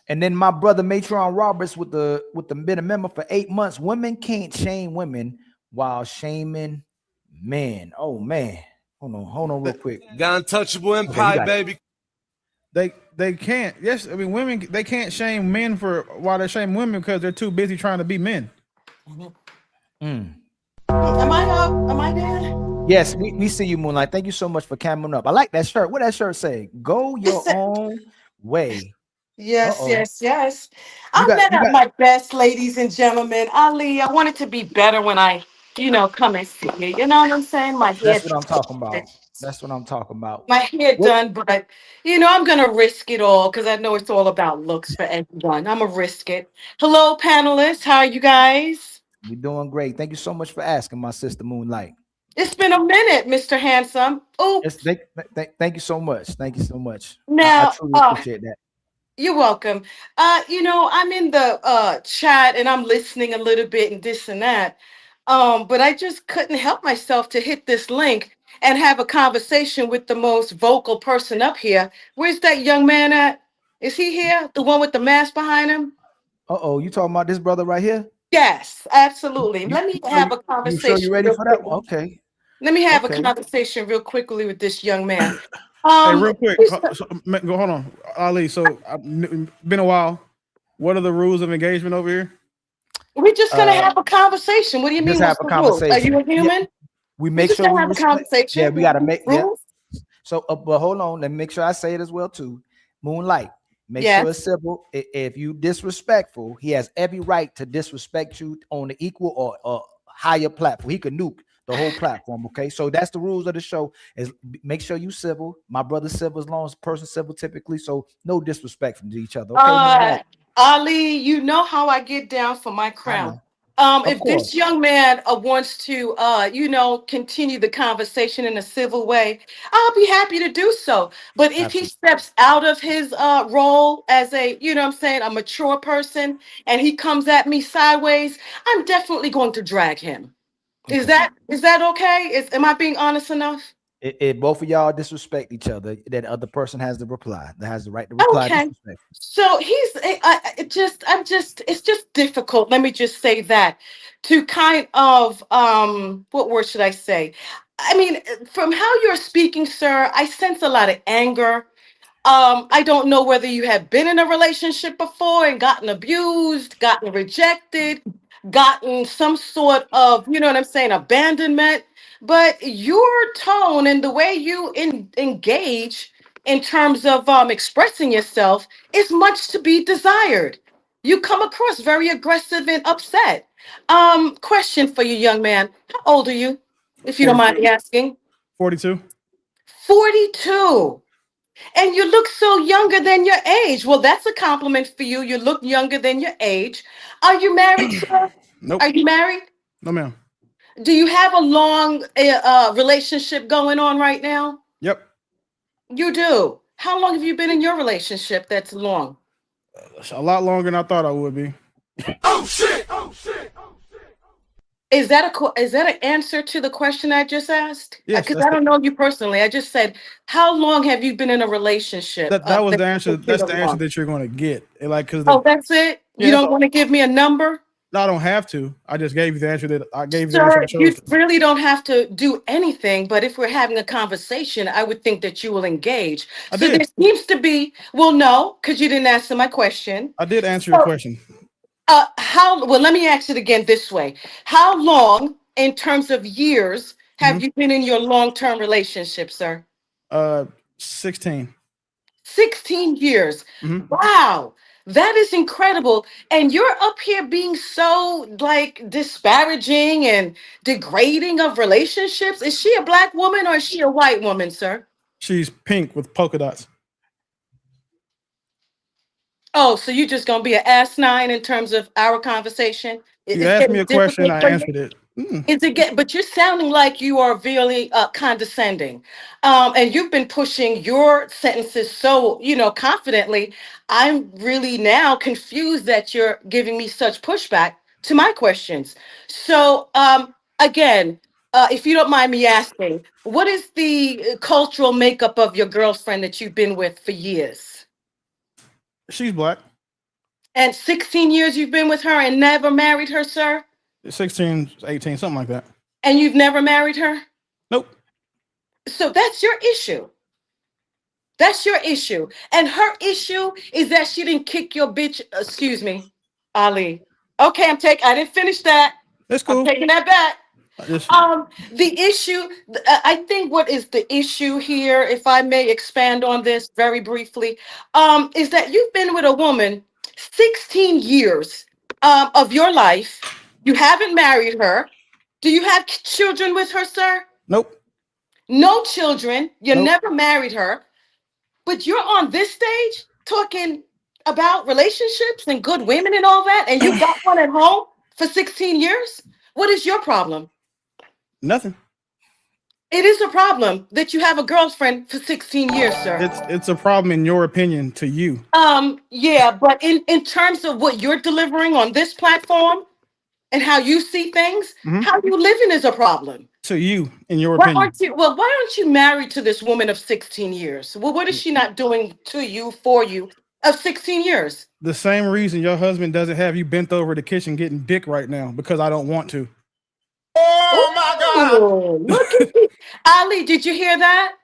And then my brother Matreon Roberts with the been a member for 8 months. Women can't shame women while shaming men. Oh man, hold on real quick. Got untouchable empire, baby. They can't. Yes, I mean women. They can't shame men for while they're shaming women because they're too busy trying to be men. Am I up? Am I there? Yes, we see you, Moonlight. Thank you so much for coming up. I like that shirt. What that shirt say? Go your own way. Yes, yes. I'm not at my best, ladies and gentlemen. Ali, I want it to be better when I, come and see you. You know what I'm saying? That's what I'm talking about. That's what I'm talking about. My hair done, but I'm gonna risk it all because I know it's all about looks for everyone. I'm gonna risk it. Hello, panelists. How are you guys? We're doing great. Thank you so much for asking, my sister Moonlight. It's been a minute, Mr. Handsome. Oops. Yes, thank you so much. Thank you so much. Now, I truly appreciate that. You're welcome. I'm in the chat and I'm listening a little bit and this and that. But I just couldn't help myself to hit this link and have a conversation with the most vocal person up here. Where's that young man at? Is he here? The one with the mask behind him? You talking about this brother right here? Yes, absolutely. Let me have a conversation. You sure you ready for that one? Okay. Let me have a conversation real quickly with this young man. Hey, real quick, hold on, Ali. So, been a while. What are the rules of engagement over here? We're just gonna have a conversation. What do you mean? Have a conversation. Are you a human? Yeah. We make sure we have a conversation. Yeah, we gotta make. Yeah. So, but hold on. Let me make sure I say it as well too. Moonlight. Make sure it's civil. If you disrespectful, he has every right to disrespect you on the equal or higher platform. He could nuke the whole platform. Okay, so that's the rules of the show. Is make sure you civil. My brother's civil as long as person civil typically. So no disrespect from each other. Okay, Ali, you know how I get down for my crown. If this young man wants to, continue the conversation in a civil way, I'll be happy to do so. But if he steps out of his role as a, a mature person, and he comes at me sideways, I'm definitely going to drag him. Is that okay? Am I being honest enough? If both of y'all disrespect each other, that other person has the reply. That has the right to reply. Okay. Disrespect. So it's just difficult. Let me just say that to kind of, what word should I say? I mean, from how you're speaking, sir, I sense a lot of anger. I don't know whether you have been in a relationship before and gotten abused, gotten rejected, gotten some sort of, you know what I'm saying, abandonment. But your tone and the way you engage in terms of expressing yourself is much to be desired. You come across very aggressive and upset. Question for you, young man. How old are you, if you don't mind me asking? 42. 42. And you look so younger than your age. Well, that's a compliment for you. You look younger than your age. Are you married, sir? Nope. Are you married? No, ma'am. Do you have a long relationship going on right now? Yep. You do. How long have you been in your relationship that's long? A lot longer than I thought I would be. Oh shit! Is that an answer to the question I just asked? Yes, Because I don't know you personally. I just said, how long have you been in a relationship? That was the answer. That's the answer long? that you're going to get. Like, because Oh, that's it? Yeah, You that's don't want to give me a number? No, I don't have to. I just gave you the answer that I gave you. The Sir, answer I you chose. really don't have to do anything, but if we're having a conversation, I would think that you will engage. I So did. there seems to be, well, no, because you didn't answer my question. I did answer your question. Well, let me ask it again this way. How long, in terms of years, have you been in your long-term relationship, sir? 16. 16 years. Mhm. Wow. That is incredible. And you're up here being so like disparaging and degrading of relationships. Is she a black woman or is she a white woman, sir? She's pink with polka dots. Oh, so you're just gonna be an ass-9 in terms of our conversation? You asked me a question, I answered it. Is it get, but you're sounding like you are really condescending. And you've been pushing your sentences so, confidently. I'm really now confused that you're giving me such pushback to my questions. So, again, if you don't mind me asking, what is the cultural makeup of your girlfriend that you've been with for years? She's black. And 16 years you've been with her and never married her, sir? 16, 18, something like that. And you've never married her? Nope. So that's your issue. That's your issue. And her issue is that she didn't kick your bitch. Excuse me, Ali. Okay, I didn't finish that. That's cool. I'm taking that back. Just- The issue, I think what is the issue here, if I may expand on this very briefly, is that you've been with a woman 16 years of your life. You haven't married her. Do you have children with her, sir? Nope. No children. You Nope. never married her. But you're on this stage talking about relationships and good women and all that, and you got one at home for 16 years? What is your problem? Nothing. It is a problem that you have a girlfriend for 16 years, sir. It's a problem in your opinion to you. Yeah, but in terms of what you're delivering on this platform and how you see things, how you living is a problem. To you, in your Why opinion. aren't you married to this woman of 16 years? Well, what is she not doing to you, for you, of 16 years? The same reason your husband doesn't have you bent over the kitchen getting dick right now, because I don't want to. Oh my God! Look at you. Ali, did you hear that?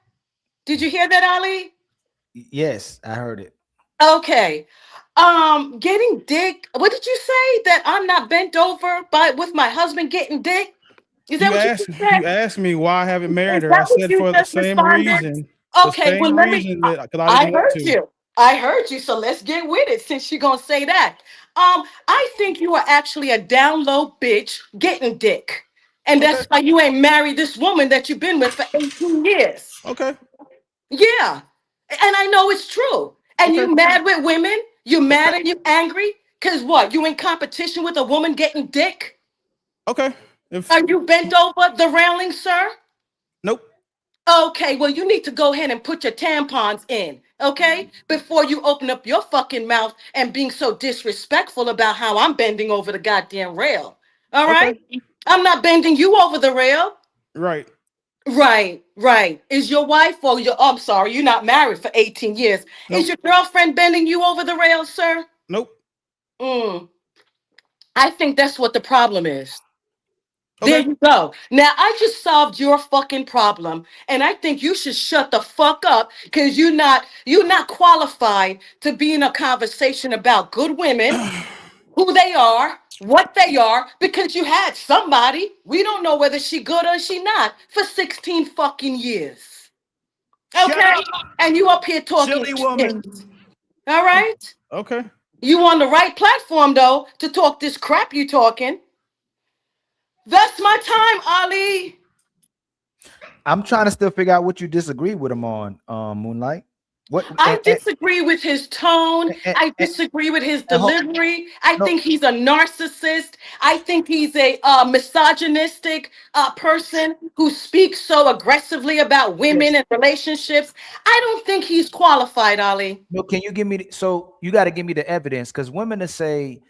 Did you hear that, Ali? Yes, I heard it. Okay. Getting dick. What did you say? That I'm not bent over with my husband getting dick? Is that what you said? You asked me why I haven't married her. that I what said you for the just same responded? reason. Okay, well, let me. Because I didn't want heard to. you. I heard you. So let's get with it since you're gonna say that. I think you are actually a down low bitch getting dick. And that's why you ain't married this woman that you've been with for 18 years. Okay. Yeah. And I know it's true. And you mad with women? You mad and you angry? Because what? You in competition with a woman getting dick? Okay. Are you bent over the railing, sir? Nope. Okay, well, you need to go ahead and put your tampons in, okay? Before you open up your fucking mouth and being so disrespectful about how I'm bending over the goddamn rail. All right? I'm not bending you over the rail. Right. Right, right. Is your wife or your, I'm sorry, you're not married for 18 years. Nope. Is your girlfriend bending you over the rails, sir? Nope. I think that's what the problem is. There Okay. you go. Now I just solved your fucking problem, and I think you should shut the fuck up because you're not qualified to be in a conversation about good women, who they are, what they are, because you had somebody. We don't know whether she good or she not for 16 fucking years. Okay, and you up here talking Silly woman. shit. All right. Okay. You on the right platform though to talk this crap you talking. That's my time, Ali. I'm trying to still figure out what you disagree with him on, Moonlight. What I disagree with his tone. I disagree with his delivery. I think he's a narcissist. I think he's a misogynistic person who speaks so aggressively about women and relationships. I don't think he's qualified, Ali. No, can you give me so you got to give me the evidence, because women that say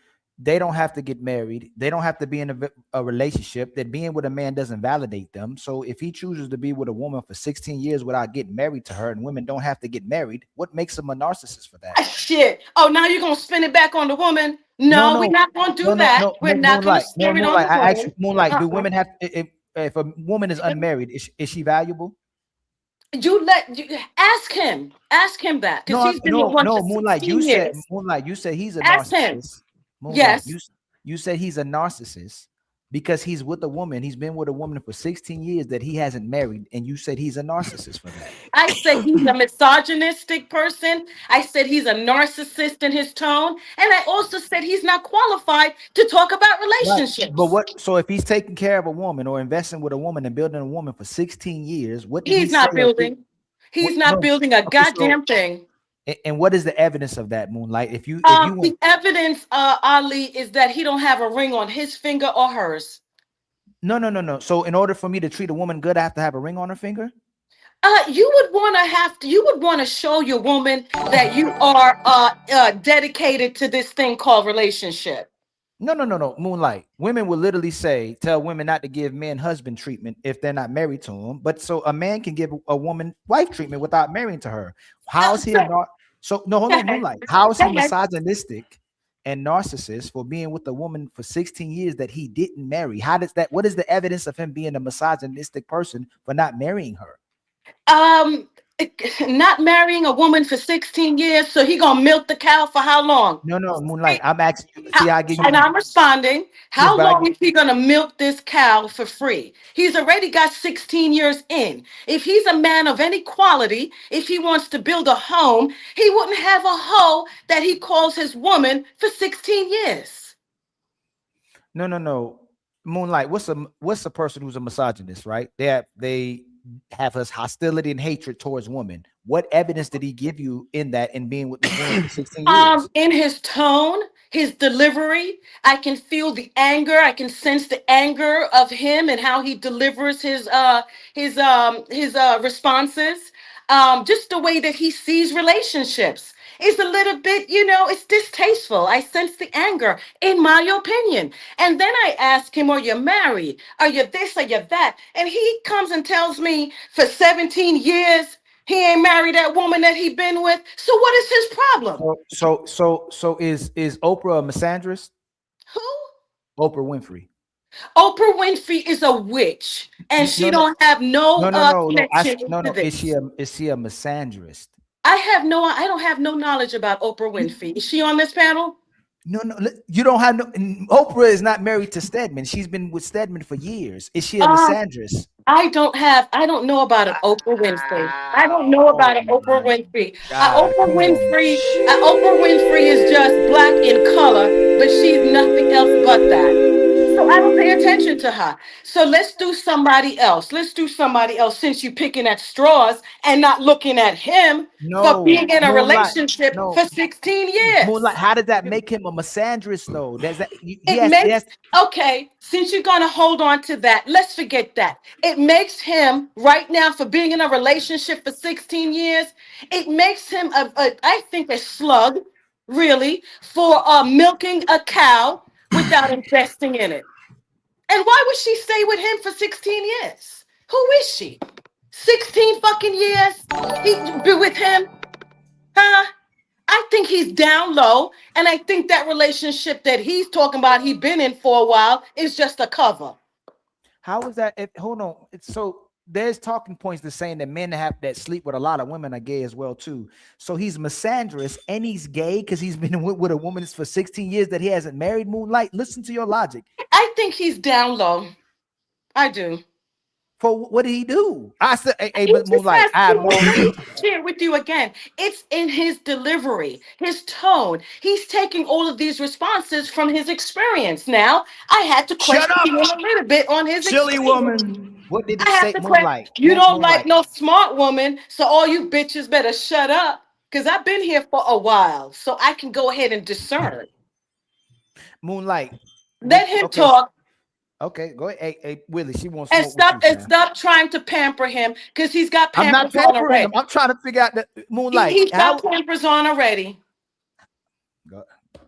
they don't have to get married, they don't have to be in a relationship, that being with a man doesn't validate them. So if he chooses to be with a woman for 16 years without getting married to her, and women don't have to get married, what makes him a narcissist for that? Shit. Oh, now you're gonna spin it back on the woman? No, we're not gonna do that. We're not gonna spin it on the woman. I ask you, Moonlight, do women have if a woman is unmarried, is she valuable? You ask him that, because he's been with one for Moonlight, 16 years. Moonlight, you said he's a Ask him. narcissist. Moonlight, Yes. you said he's a narcissist because he's with a woman. He's been with a woman for 16 years that he hasn't married, and you said he's a narcissist for that. I said he's a misogynistic person. I said he's a narcissist in his tone, and I also said he's not qualified to talk about relationships. Right. But what? So if he's taking care of a woman or investing with a woman and building a woman for 16 years, what? Did He's not building. He's not building a goddamn thing. And what is the evidence of that, Moonlight? If you The evidence, Ali, is that he don't have a ring on his finger or hers. No. So in order for me to treat a woman good, I have to have a ring on her finger? You would want to show your woman that you are dedicated to this thing called relationship. No. Moonlight. Women will literally tell women not to give men husband treatment if they're not married to them. But so a man can give a woman wife treatment without marrying to her. How is he hold on, Moonlight. How is he misogynistic and narcissist for being with a woman for 16 years that he didn't marry? What is the evidence of him being a misogynistic person for not marrying her? Not marrying a woman for 16 years, so he gonna milk the cow for how long? No, Moonlight. I'm asking you. I'm responding. How long is he gonna milk this cow for free? He's already got 16 years in. If he's a man of any quality, if he wants to build a home, he wouldn't have a hoe that he calls his woman for 16 years. No. Moonlight. What's a person who's a misogynist, right? They have his hostility and hatred towards women. What evidence did he give you in that in being with the woman for 16 years? In his tone, his delivery, I can feel the anger. I can sense the anger of him and how he delivers his responses. Just the way that he sees relationships is a little bit, it's distasteful. I sense the anger, in my opinion. And then I ask him, are you married? Are you this? Are you that? And he comes and tells me for 17 years, he ain't married that woman that he been with. So what is his problem? So is Oprah a misandrist? Who? Oprah Winfrey. Oprah Winfrey is a witch, and she don't have no connection to this. Is she a misandrist? I don't have no knowledge about Oprah Winfrey. Is she on this panel? No, you don't have no. Oprah is not married to Stedman. She's been with Stedman for years. Is she a misandrist? I don't know about an Oprah Winfrey. I don't know about an Oprah Winfrey. Oprah Winfrey is just black in color, but she's nothing else but that. So I don't pay attention to her. So let's do somebody else. Since you're picking at straws and not looking at him for being in a relationship for 16 years. Moonlight, how did that make him a misandrist though? Okay, since you're gonna hold on to that, let's forget that. It makes him right now, for being in a relationship for 16 years, it makes him I think a slug, really, for milking a cow without investing in it. And why would she stay with him for 16 years? Who is she? 16 fucking years? He been with him? Huh? I think he's down low, and I think that relationship that he's talking about he been in for a while is just a cover. How is that? Hold on. So there's talking points to saying that men that sleep with a lot of women are gay as well too. So he's misandrous and he's gay because he's been with a woman for 16 years that he hasn't married. Moonlight, listen to your logic. I think he's down low. I do. For what did he do? I said, hey, He but just Moonlight, has I to share with you again. It's in his delivery, his tone. He's taking all of these responses from his experience. Now, I had to question him a little bit on his Silly experience. woman. What did I he have say? to Moonlight. you don't Moonlight. like no smart woman, so all you bitches better shut up. Because I've been here for a while, so I can go ahead and discern. Moonlight. Let him Okay. talk. Okay, go ahead. Hey, Willie, she wants And smoke with you, fam. stop trying to pamper him because he's got I'm not pampers on pampering already. him. I'm trying to figure out that Moonlight. He's got pampers on already.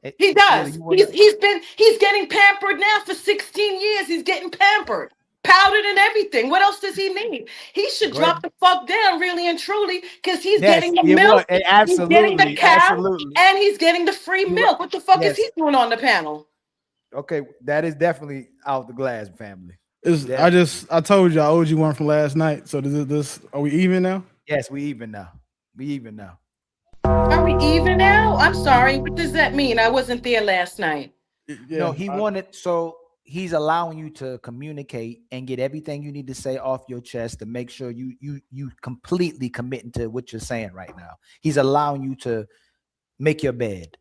Hey, He does. Willie, you wanna- He's getting pampered now for 16 years. He's getting pampered, powdered and everything. What else does he need? He should Go drop ahead. the fuck down really and truly because he's Yes, getting the yeah, milk, well, he's getting the absolutely, cow, absolutely. and he's getting the free milk. What the fuck is he Yes. doing on the panel? Okay, that is definitely out the glass, family. I told you I owed you one from last night. So this are we even now? Yes, we even now. We even now. Are we even now? I'm sorry. What does that mean? I wasn't there last night. No, he wanted, so he's allowing you to communicate and get everything you need to say off your chest to make sure you completely committing to what you're saying right now. He's allowing you to make your bed.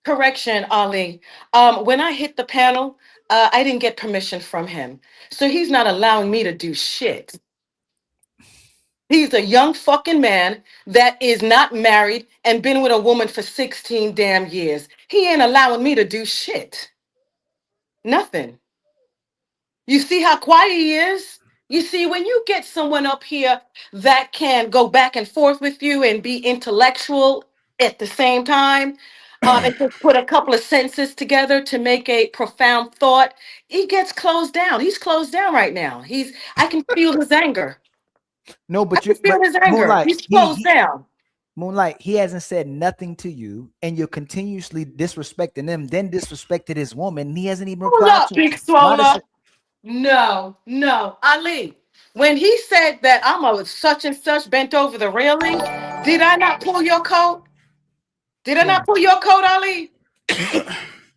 Correction, Ali. When I hit the panel, I didn't get permission from him. So he's not allowing me to do shit. He's a young fucking man that is not married and been with a woman for 16 damn years. He ain't allowing me to do shit. Nothing. You see how quiet he is? You see, when you get someone up here that can go back and forth with you and be intellectual at the same time, and just put a couple of sentences together to make a profound thought, he gets closed down. He's closed down right now. I can feel his anger. No, but I can feel his anger. Moonlight, He's closed down. Moonlight, he hasn't said nothing to you, and you're continuously disrespecting him, then disrespected his woman, and he hasn't even Hold replied up, to big it. swallow. No, Ali. When he said that I'm a such and such bent over the railing, did I not pull your coat? Did I not pull your coat, Ali?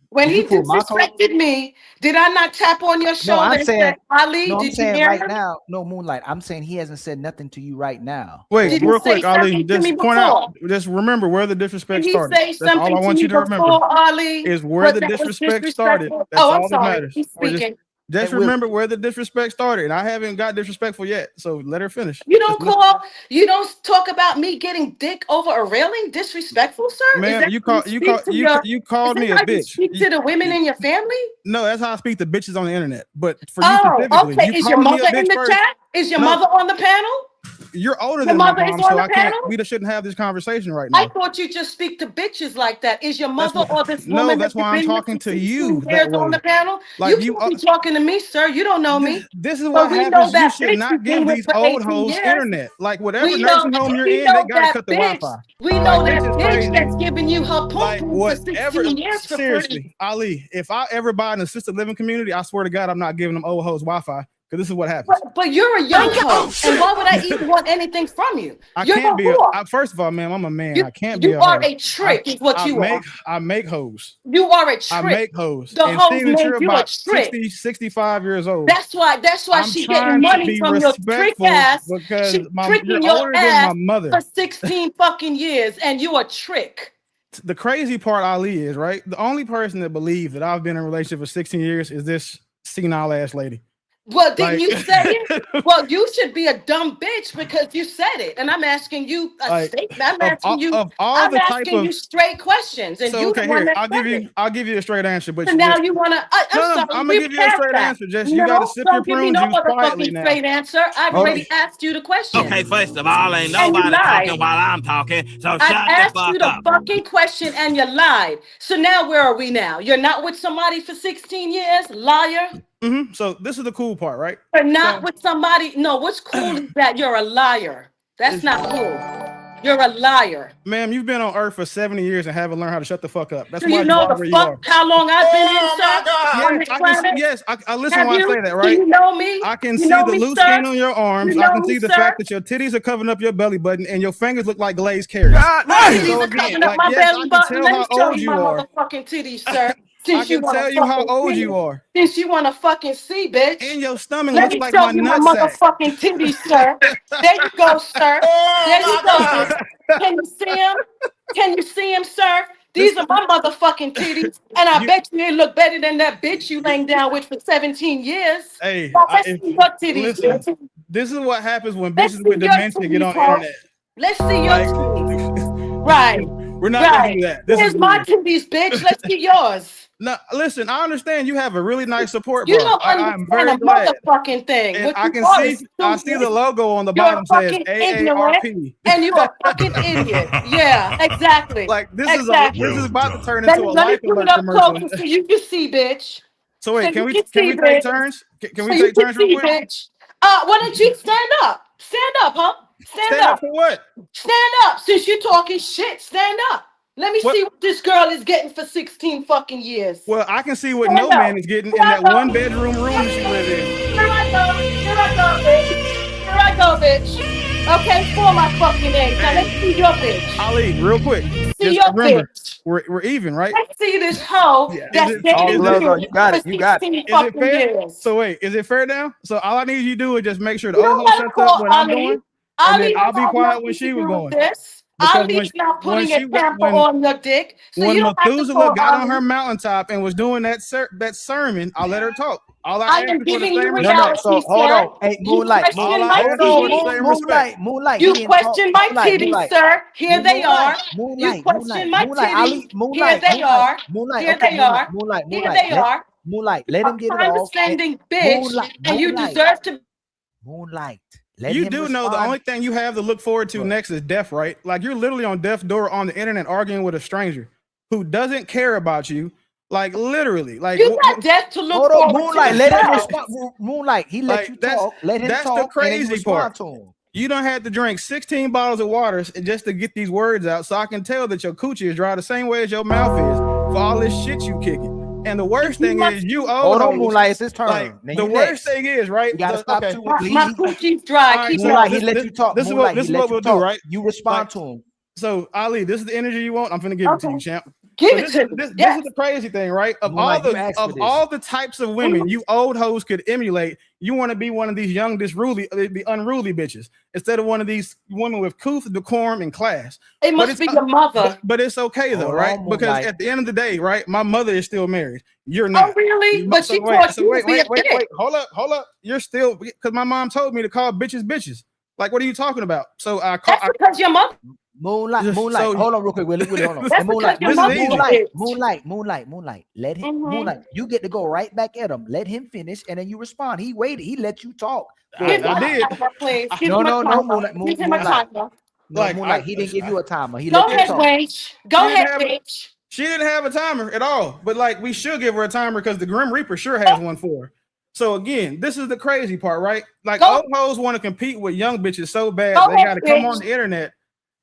When he You pulled my coat? disrespected me, did I not tap on your No, shoulder I'm and saying, say, Ali, no, I'm did you saying hear right him? now, no, Moonlight, I'm saying he hasn't said nothing to you right now. Wait, Did he real say quick, Ali, something to me just point out, before? just remember where the disrespect Did he started. say That's all something I to want me you to remember. before, Ali? Is where What, the that was disrespect started. disrespectful? That's Oh, I'm all that sorry. matters. He's Or just speaking. remember where the disrespect started. And I haven't got disrespectful yet. So let her finish. You don't talk about me getting dick over a railing. Disrespectful, sir. Ma'am, Is that you how called me a how you bitch. speak to the women in your family? No, that's how I speak to bitches on the internet. But for you Oh, specifically, okay. you Is your called me a mother in bitch the first. chat? Is your No, mother on the panel? You're older Your than my mother is mom, on so the I can't. panel? We shouldn't have this conversation right I now. thought you just speak to bitches like that. Is your That's mother why, or this no, woman that's that you've why I'm been with talking for to 16 you that years on way. the panel? Like You can't be talking to me, sir. You don't know me. This is But what we know happens. You that should bitch not you've been give with these for old 18 hoes years. internet. Like whatever We know, nursing home you're we in, they know gotta that cut the bitch. Wi-Fi. We know Like that this is bitch crazy. that's giving you her Like poo-poo for whatever. 16 years for free. Seriously, Ali, if I ever buy an assisted living community, I swear to God, I'm not giving them old hoes Wi-Fi because this is what happens. But you're a young hoe, and why would I even want anything from you? You're can't a be. whore. First of all, ma'am, I'm a man. You- I can't be you a are hoe. a trick is what you are. I make hoes. You are a I trick. make hoes. The And hoes seeing that you're made you a about trick. 60, 65 years old. That's why I'm she's trying getting to money be from your trick respectful ass. because She's you're tricking your older than my ass mother. for 16 fucking years, and you a trick. The crazy part, Ali, is right. The only person that believes that I've been in a relationship for 16 years is this senile ass lady. Well, didn't Like- you say it? Well, you should be a dumb bitch because you said it, and I'm asking you a Like, statement. I'm of asking all- you. of all I'm the type asking of- you straight questions, and So you okay, the one here that I'll said give you a straight answer. But So now you want to? I'm sorry. I'm gonna we give you a passed straight that. answer. Just no, you gotta sip your don't give me prune no juice quietly motherfucking now. straight answer. I've Hold already asked you the question. Okay, first of all, ain't And you nobody lied. talking while I'm talking, so I shut the asked fuck you the up. fucking question and you lied. So now where are we now? You're not with somebody for 16 years, liar. So this is the cool part, right? But not with somebody. No, what's cool is that you're a liar. That's not cool. You're a liar. Ma'am, you've been on Earth for 70 years and haven't learned how to shut the fuck up. That's Do why you know are the where you are. fuck how long I've been in, sir? On this planet? Yes, I listen Have when I you? say that, Do right? you know me? I can You see know the me, loose sir? skin on your arms. You I know can me, see the sir? fact that your titties are covering up your belly button and your fingers look like glazed carrots. My titties So are again, covering up like, my yes, belly I can button. tell Let how me show old you my you are. motherfucking titties, sir. I Since you can want tell to you how fucking old see. you are. Since you want to fucking see, bitch. And your stomach Let looks me like show my you my nutsack. motherfucking titties, sir. There you go, sir. There you go, bitch. Can you see him? Can you see him, sir? These are my motherfucking titties, and I bet you they look better than that bitch you laying down with for 17 years. Hey, Let's see your titties, listen, bitch. this is what happens when Let's bitches see with your dementia get titties, on the ho. internet. Let's see your Like, titties. Right. We're not gonna do that. This Here's is my weird. titties, bitch. Let's see yours. No, listen, I understand you have a really nice support You bar. don't I'm understand very a glad. motherfucking thing. And What I you can are is see, I see the stupid. logo on the You're bottom says fucking ignorant, AARP. and you're a fucking idiot. Yeah, exactly. Like this exactly. is about to turn Let into a me life put it alert up commercial. closer so you can see, bitch. So wait, So can you we can see, take bitch. turns? Can So we you take can turns real see, quick? bitch. Why don't you stand up? Stand up, huh? Stand up up. for what? Stand up. Since you're talking shit, stand up. Let me see what this girl is getting for 16 fucking years. Well, I can see what Stand no up. man is getting Here in I that go. one bedroom room that she lives in. Here I go. Here I go, bitch. Here I go, bitch. Okay, for my fucking age. Now let's see your bitch. Ali, real quick. See Just your remember, bitch. we're even, right? Let's see this hoe that's Is dating it- you for 16 fucking fair? years. So wait, is it fair now? So all I need you to do is just make sure the You old don't hoe gotta sets up call what I'm Ali. doing, and Ali then I'll don't be have quiet when nothing she to was do with going. this. Because Ali's not when putting a she got camper on your dick, so when you don't have to Methuselah call got on Ali. her mountaintop and was doing that sermon, I let her talk. All I I asked am is for the giving you same reality, respect. So hold sir. on. Hey, You Moonlight. question my Hold on, titties. Moonlight. You He didn't talk. question my Moonlight, titties, sir. Here they are. You question my titties. Here they are. Moonlight. Here Okay, they are. Moonlight. Here they are. Moonlight. Let him get it off. Condescending bitch, and you deserve to. Moonlight. Let You him do know the respond. only thing you have to look forward to next is death, right? Like you're literally on death's door on the internet arguing with a stranger who doesn't care about you. Like literally, like You got death to look Hold on, forward Moonlight. to. Let him yourself. respond. Moonlight. He let Like, you that's- talk. Let him that's the talk. And then you crazy respond part. to him. You don't have to drink 16 bottles of water just to get these words out, so I can tell that your coochie is dry the same way as your mouth is for all this shit you kicking. And the worst thing is you old Hold on, hoes, Moonlight. It's his turn. Like, Then the you worst next. thing is, right? You gotta the- stop okay. too. My coochie's dry. All right, Keep so Moonlight, going. he let you talk. This is Moonlight, what he let we'll you do, talk. right? You respond Like, to him. So Ali, this is the energy you want. I'm gonna give it to you, champ. Give So it this, to is, me. this, Yes. this is the crazy thing, right? Of Moonlight, all you asked for this. all the types of women you old hoes could emulate, you want to be one of these young, the unruly bitches instead of one of these women with couth, decorum, and class. It must be your mother. But it's okay though, Hold right? on, Because Moonlight. at the end of the day, right, my mother is still married. You're not. Oh, really? But So she wait, taught so you wait, to be a bitch. hold up. You're still, because my mom told me to call bitches bitches. Like, what are you talking about? So I call. That's because your mother. Moonlight. So- Hold on real quick. Willie, hold on. That's Hey, Moonlight. because your This is mother's a easy. bitch. Moonlight. Let him. Mhm. Moonlight. You get to go right back at him. Let him finish, and then you respond. He waited. He let you talk. Go Give ahead. him a timer, please. Give No, him a no, timer. Moonlight. Give him a Moonlight. timer. No, Like, Moonlight. He didn't give you a timer. He Go let you ahead, talk. Wage. Go She didn't ahead, have- bitch. She didn't have a timer at all, but like we should give her a timer because the Grim Reaper sure has one for her. So again, this is the crazy part, right? Like Go- old hoes want to compete with young bitches so bad Go they ahead, got to come bitch. on the internet.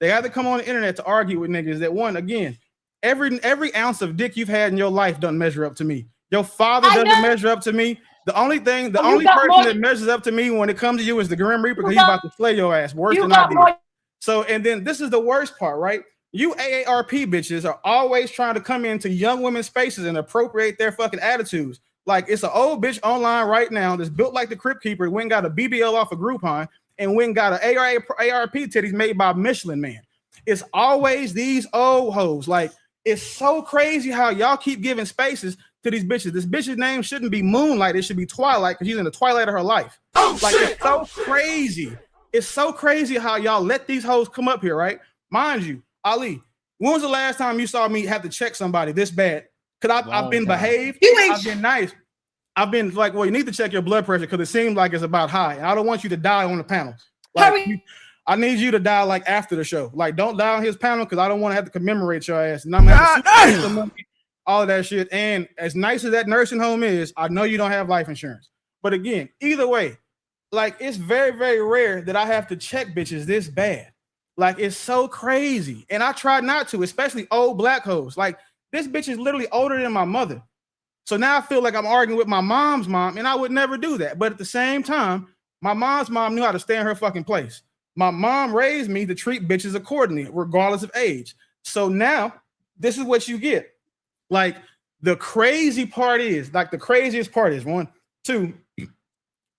They got to come on the internet to argue with niggas that one again. Every ounce of dick you've had in your life doesn't measure up to me. Your father I doesn't know. measure up to me. The only thing, the Oh, you only got person more- that measures up to me when it comes to you is the Grim Reaper because You he's got- about to slay your ass worse You than I got did. more. So, and then this is the worst part, right? You AARP bitches are always trying to come into young women's spaces and appropriate their fucking attitudes. Like it's an old bitch online right now that's built like the Crypt Keeper, went and got a BBL off of Groupon, and went and got an ARP titties made by Michelin Man. It's always these old hoes. Like it's so crazy how y'all keep giving spaces to these bitches. This bitch's name shouldn't be Moonlight. It should be Twilight because she's in the twilight of her life. Like it's so crazy. It's so crazy how y'all let these hoes come up here, right? Mind you, Ali, when was the last time you saw me have to check somebody this bad? Because I've been behaved. I've been nice. I've been like, well, you need to check your blood pressure because it seems like it's about high. And I don't want you to die on the panel. Like, I need you to die like after the show. Like, don't die on his panel because I don't want to have to commemorate your ass. And I'm gonna have to all of that shit. And as nice as that nursing home is, I know you don't have life insurance. But again, either way, like it's very, very rare that I have to check bitches this bad. Like it's so crazy. And I try not to, especially old black hoes. Like this bitch is literally older than my mother. So now I feel like I'm arguing with my mom's mom, and I would never do that. But at the same time, my mom's mom knew how to stay in her fucking place. My mom raised me to treat bitches accordingly, regardless of age. So now this is what you get. Like the crazy part is, like the craziest part is 1, 2,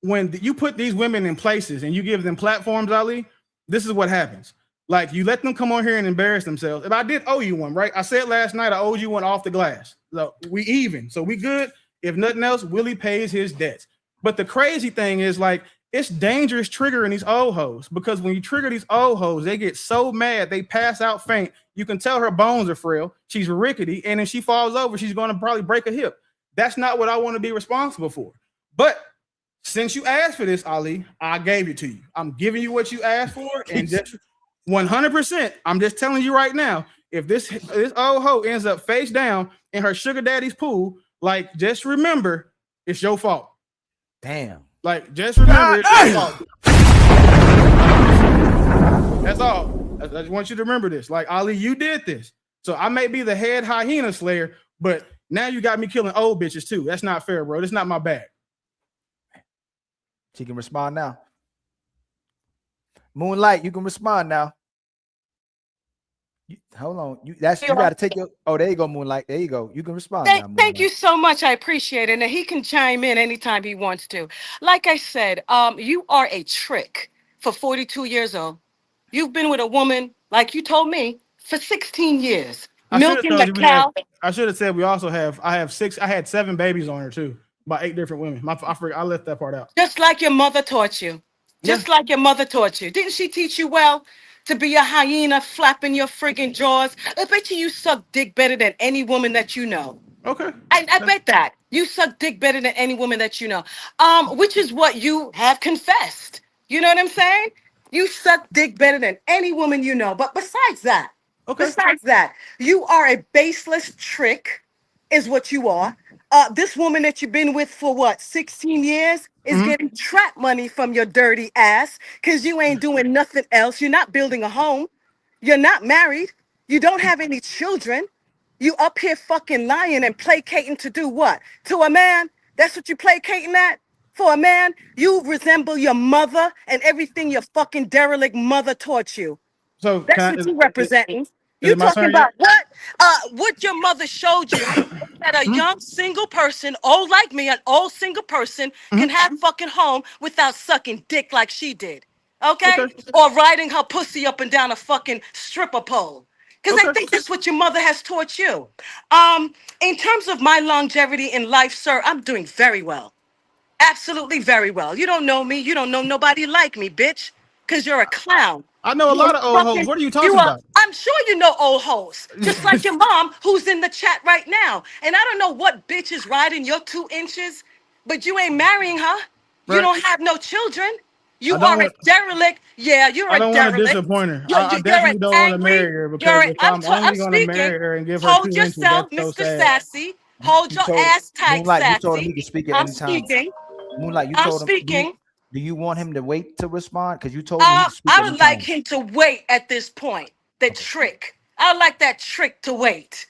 when you put these women in places and you give them platforms, Ali, this is what happens. Like you let them come on here and embarrass themselves. If I did owe you one, right? I said last night I owed you one off the glass. So we even. So we good. If nothing else, Willie pays his debts. But the crazy thing is like it's dangerous triggering these old hoes because when you trigger these old hoes, they get so mad they pass out faint. You can tell her bones are frail. She's rickety, and if she falls over, she's going to probably break a hip. That's not what I want to be responsible for. But since you asked for this, Ali, I gave it to you. I'm giving you what you asked for, and just 100%. I'm just telling you right now, if this old hoe ends up face down in her sugar daddy's pool, like just remember, it's your fault. Damn. Like just remember, it's your fault. That's all. I just want you to remember this. Like Ali, you did this, so I may be the head hyena slayer, but now you got me killing old bitches too. That's not fair, bro. That's not my bag. She can respond now. Moonlight, you can respond now. Hold on. You got to take your. Oh, there you go, Moonlight. There you go. You can respond now. Thank you so much. I appreciate it. And he can chime in anytime he wants to. Like I said, you are a trick for 42 years old. You've been with a woman, like you told me, for 16 years. Milking the cow. I should have said I had 7 babies on her too, by 8 different women. I left that part out. Just like your mother taught you. Just like your mother taught you. Didn't she teach you well to be a hyena flapping your friggin' jaws? I bet you suck dick better than any woman that you know. Okay. I bet that. You suck dick better than any woman that you know. Which is what you have confessed. You know what I'm saying? You suck dick better than any woman you know. But besides that, you are a baseless trick, is what you are. This woman that you've been with for what, 16 years is getting trap money from your dirty ass because you ain't doing nothing else. You're not building a home. You're not married. You don't have any children. You up here fucking lying and placating to do what? To a man? That's what you placating at? For a man? You resemble your mother and everything your fucking derelict mother taught you. So that's what you representing. You talking about what your mother showed you that a young single person, old like me, an old single person can have a fucking home without sucking dick like she did. Okay? Or riding her pussy up and down a fucking stripper pole. Because I think that's what your mother has taught you. In terms of my longevity in life, sir, I'm doing very well. Absolutely very well. You don't know me. You don't know nobody like me, bitch. Because you're a clown. I know a lot of old hoes. What are you talking about? I'm sure you know old hoes, just like your mom who's in the chat right now. And I don't know what bitch is riding your 2 inches, but you ain't marrying her. You don't have no children. You are a derelict. Yeah, you're a derelict. I don't want to disappoint her. I definitely don't want to marry her because if I'm only going to marry her and give her 2 inches, yourself, Mr. Sassy. Hold your ass tight, Moonlight, Sassy. you told him he could speak at I'm any time. speaking. Moonlight, you I'm told him. speaking. Do you want him to wait to respond? Because you told him he could speak I at would any like time. him to wait at this point. The trick. I would like that trick to wait.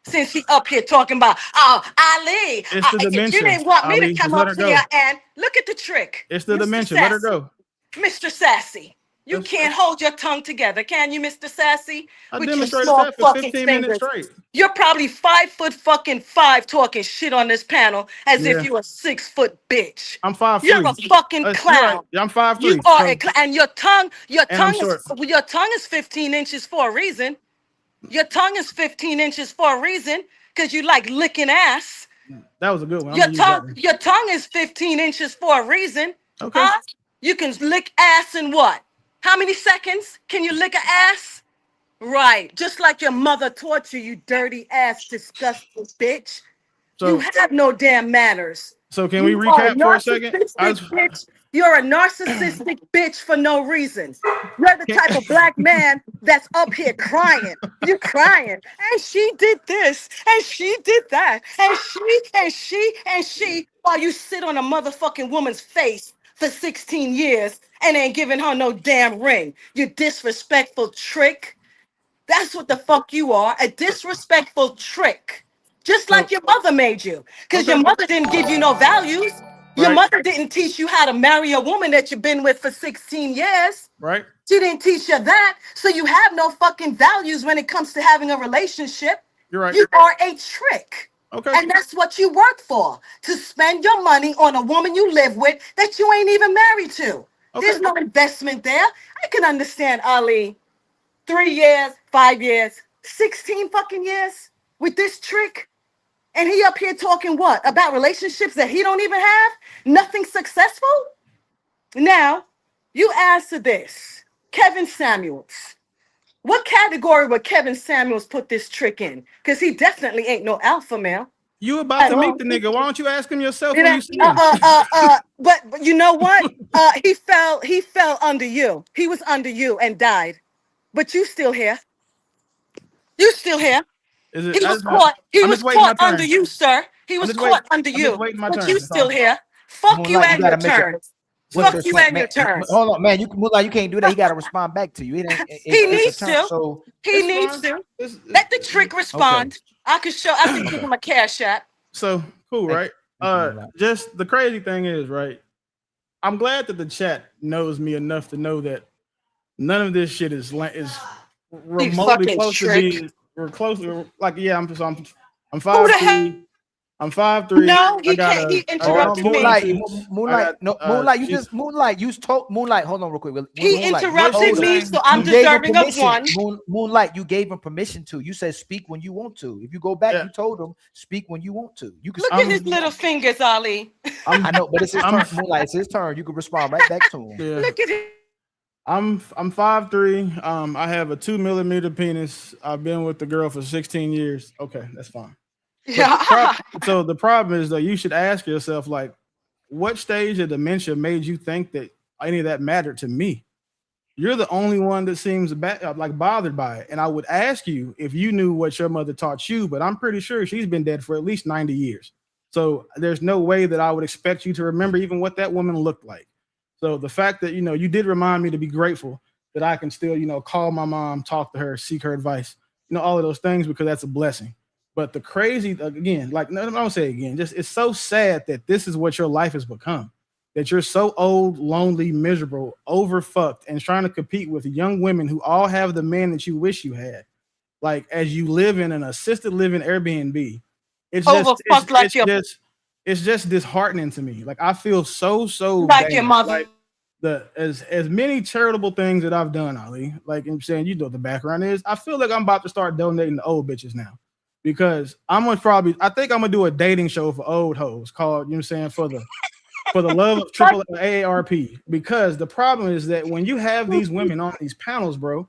Since he up here talking about, Ali. It's the dementia. You didn't want me Ali, to come just let up her here go. and look at the trick. It's the Mr. dementia. Let her Sassy. go. Mr. Sassy. You can't hold your tongue together, can you, Mr. Sassy? I With your demonstrated small that for fucking 15 minutes fingers. straight. You're probably 5'5" talking shit on this panel as if Yeah. you're a 6 foot bitch. I'm 5'3". You're a fucking You're clown. right. I'm 5'3". You are So- a clown, and your tongue I'm your tongue is 15 inches for a reason. Your tongue is 15 inches for a reason because you like licking ass. That was a good one. I'm gonna use that one. Your tongue is 15 inches for a reason. Okay. Huh? You can lick ass in what? How many seconds can you lick an ass? Right. Just like your mother taught you, you dirty ass, disgusting bitch. So- you have no damn manners. So can we You are recap for a second? narcissistic bitch. You're a narcissistic bitch for no reason. You're the type of black man that's up here crying. You're crying. And she did this, and she did that, and she, while you sit on a motherfucking woman's face for 16 years and ain't giving her no damn ring. You disrespectful trick. That's what the fuck you are, a disrespectful trick. Just like your mother made you. Because your mother didn't give you no values. Your mother didn't teach you how to marry a woman that you've been with for 16 years. Right. She didn't teach you that. So you have no fucking values when it comes to having a relationship. You're right. You are a trick. Okay. And that's what you work for. To spend your money on a woman you live with that you ain't even married to. There's no investment there. I can understand, Ali. 3 years, 5 years, 16 fucking years with this trick. And he up here talking what? About relationships that he don't even have? Nothing successful? Now, you answer this. Kevin Samuels. What category would Kevin Samuels put this trick in? Because he definitely ain't no alpha male. You about to meet the nigga. Why don't you ask him yourself You when know, you see him? but you know what? He fell under you. He was under you and died. But you still here. You still here. Is it, He was caught. He was caught under you, sir. He was caught under you. But you still here. Fuck you and your turn. Fuck you and your turn. Hold on, man. You can't do that. He got to respond back to you. He needs to. He needs to. Let the trick respond. I can give him a cash app. So cool, right? Just the crazy thing is, right? I'm glad that the chat knows me enough to know that none of this shit is remotely close to be. We're close. Like, yeah, I'm 5'3". I'm 5'3". No, he can't. He interrupted me. Moonlight. You told Moonlight. Hold on, real quick. He interrupted me, so I'm deserving of one. Moonlight, you gave him permission to. You said speak when you want to. If you go back, you told him speak when you want to. You can look at his little fingers, Ali. I know, but it's his turn. Moonlight, it's his turn. You can respond right back to him. Yeah. Look at him. I'm 5'3". I have a 2 millimeter penis. I've been with the girl for 16 years. Okay, that's fine. Yeah. So the problem is, though, you should ask yourself, like, what stage of dementia made you think that any of that mattered to me? You're the only one that seems bothered by it. And I would ask you if you knew what your mother taught you, but I'm pretty sure she's been dead for at least 90 years. So there's no way that I would expect you to remember even what that woman looked like. So the fact that, you did remind me to be grateful that I can still, call my mom, talk to her, seek her advice, all of those things, because that's a blessing. But the crazy, again, like, no, I don't say it again, just it's so sad that this is what your life has become, that you're so old, lonely, miserable, overfucked, and trying to compete with young women who all have the men that you wish you had. Like, as you live in an assisted living Airbnb, it's just disheartening to me. Like, I feel so like bad. your mother. Like, as many charitable things that I've done, Ali, like I'm saying, the background is, I feel like I'm about to start donating to old bitches now, because I think I'm gonna do a dating show for old hoes called, for the love of triple AARP. Because the problem is that when you have these women on these panels, bro,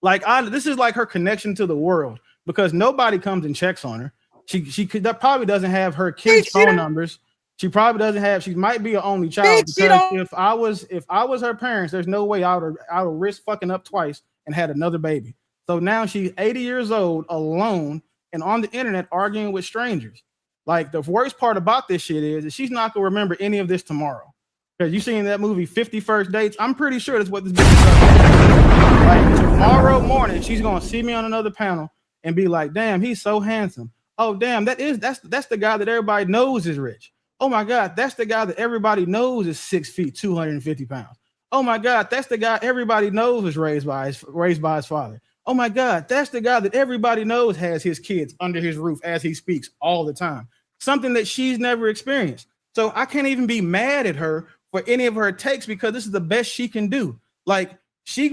like this is like her connection to the world, because nobody comes and checks on her. That probably doesn't have her kids' phone numbers. She probably doesn't have. She might be an only child. Because if I was her parents, there's no way I would risk fucking up twice and had another baby. So now she's 80 years old, alone, and on the internet arguing with strangers. Like, the worst part about this shit is that she's not gonna remember any of this tomorrow. Because you seen that movie 50 First Dates? I'm pretty sure that's what this bitch is. Like, tomorrow morning, she's gonna see me on another panel and be like, "Damn, he's so handsome. Oh, damn, that's the guy that everybody knows is rich. Oh my God, that's the guy that everybody knows is 6 feet, 250 pounds. Oh my God, that's the guy everybody knows was raised by his father. Oh my God, that's the guy that everybody knows has his kids under his roof as he speaks all the time. Something that she's never experienced. So I can't even be mad at her for any of her takes, because this is the best she can do. Like, she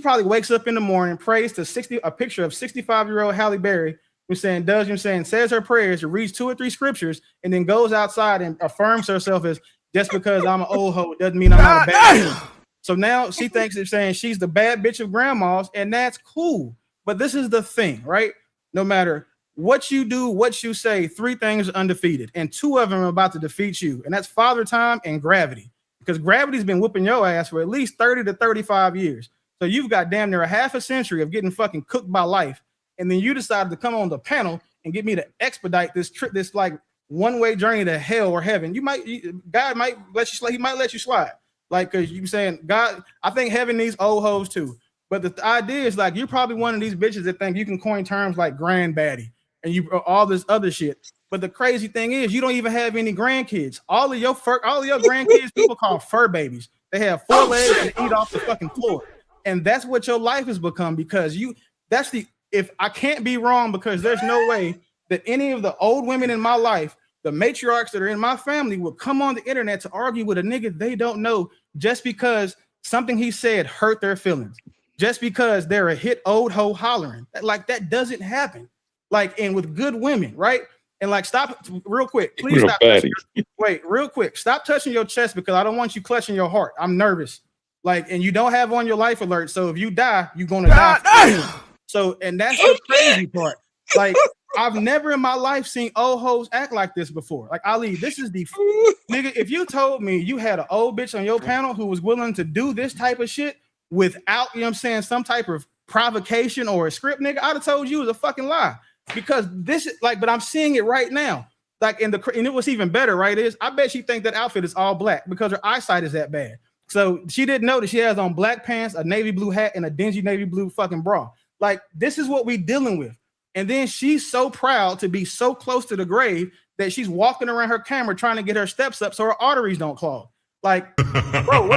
probably wakes up in the morning, prays to a picture of 65-year-old Halle Berry, says her prayers, reads 2 or 3 scriptures, and then goes outside and affirms herself as, just because I'm an old hoe doesn't mean I'm not a bad bitch. So now she thinks it's saying she's the bad bitch of grandmas, and that's cool. But this is the thing, right? No matter what you do, what you say, 3 things are undefeated, and 2 of them are about to defeat you, and that's Father Time and gravity. because gravity's been whooping your ass for at least 30 to 35 years. So you've got damn near a half a century of getting fucking cooked by life. And then you decided to come on the panel and get me to expedite this trip, this like one-way journey to hell or heaven. God might let you slide. He might let you slide. Like, cause you saying, God, I think heaven needs old hoes too. But the idea is like, you're probably one of these bitches that think you can coin terms like grandbaddie and you all this other shit. But the crazy thing is, you don't even have any grandkids. All of your grandkids, people call fur babies. They have 4 legs and eat off the fucking floor. And that's what your life has become, because if I can't be wrong, because there's no way that any of the old women in my life, the matriarchs that are in my family, will come on the internet to argue with a nigga they don't know just because something he said hurt their feelings, just because they're a hit old hoe hollering. Like, that doesn't happen. Like, and with good women, right? And like, stop real quick, please stop. Wait, real quick, stop touching your chest, because I don't want you clutching your heart. I'm nervous. Like, and you don't have on your life alert, so if you die, you're gonna die. So, and that's the crazy part. Like, I've never in my life seen old hoes act like this before. Like, Ali, this is the nigga. If you told me you had an old bitch on your panel who was willing to do this type of shit without, you know what I'm saying, some type of provocation or a script, nigga, I'd have told you it was a fucking lie. Because this is like, but I'm seeing it right now. Like, and it was even better, right? I bet she think that outfit is all black because her eyesight is that bad. So she didn't know that she has on black pants, a navy blue hat, and a dingy navy blue fucking bra. Like, this is what we dealing with. And then she's so proud to be so close to the grave that she's walking around her camera trying to get her steps up so her arteries don't clog. Like, bro,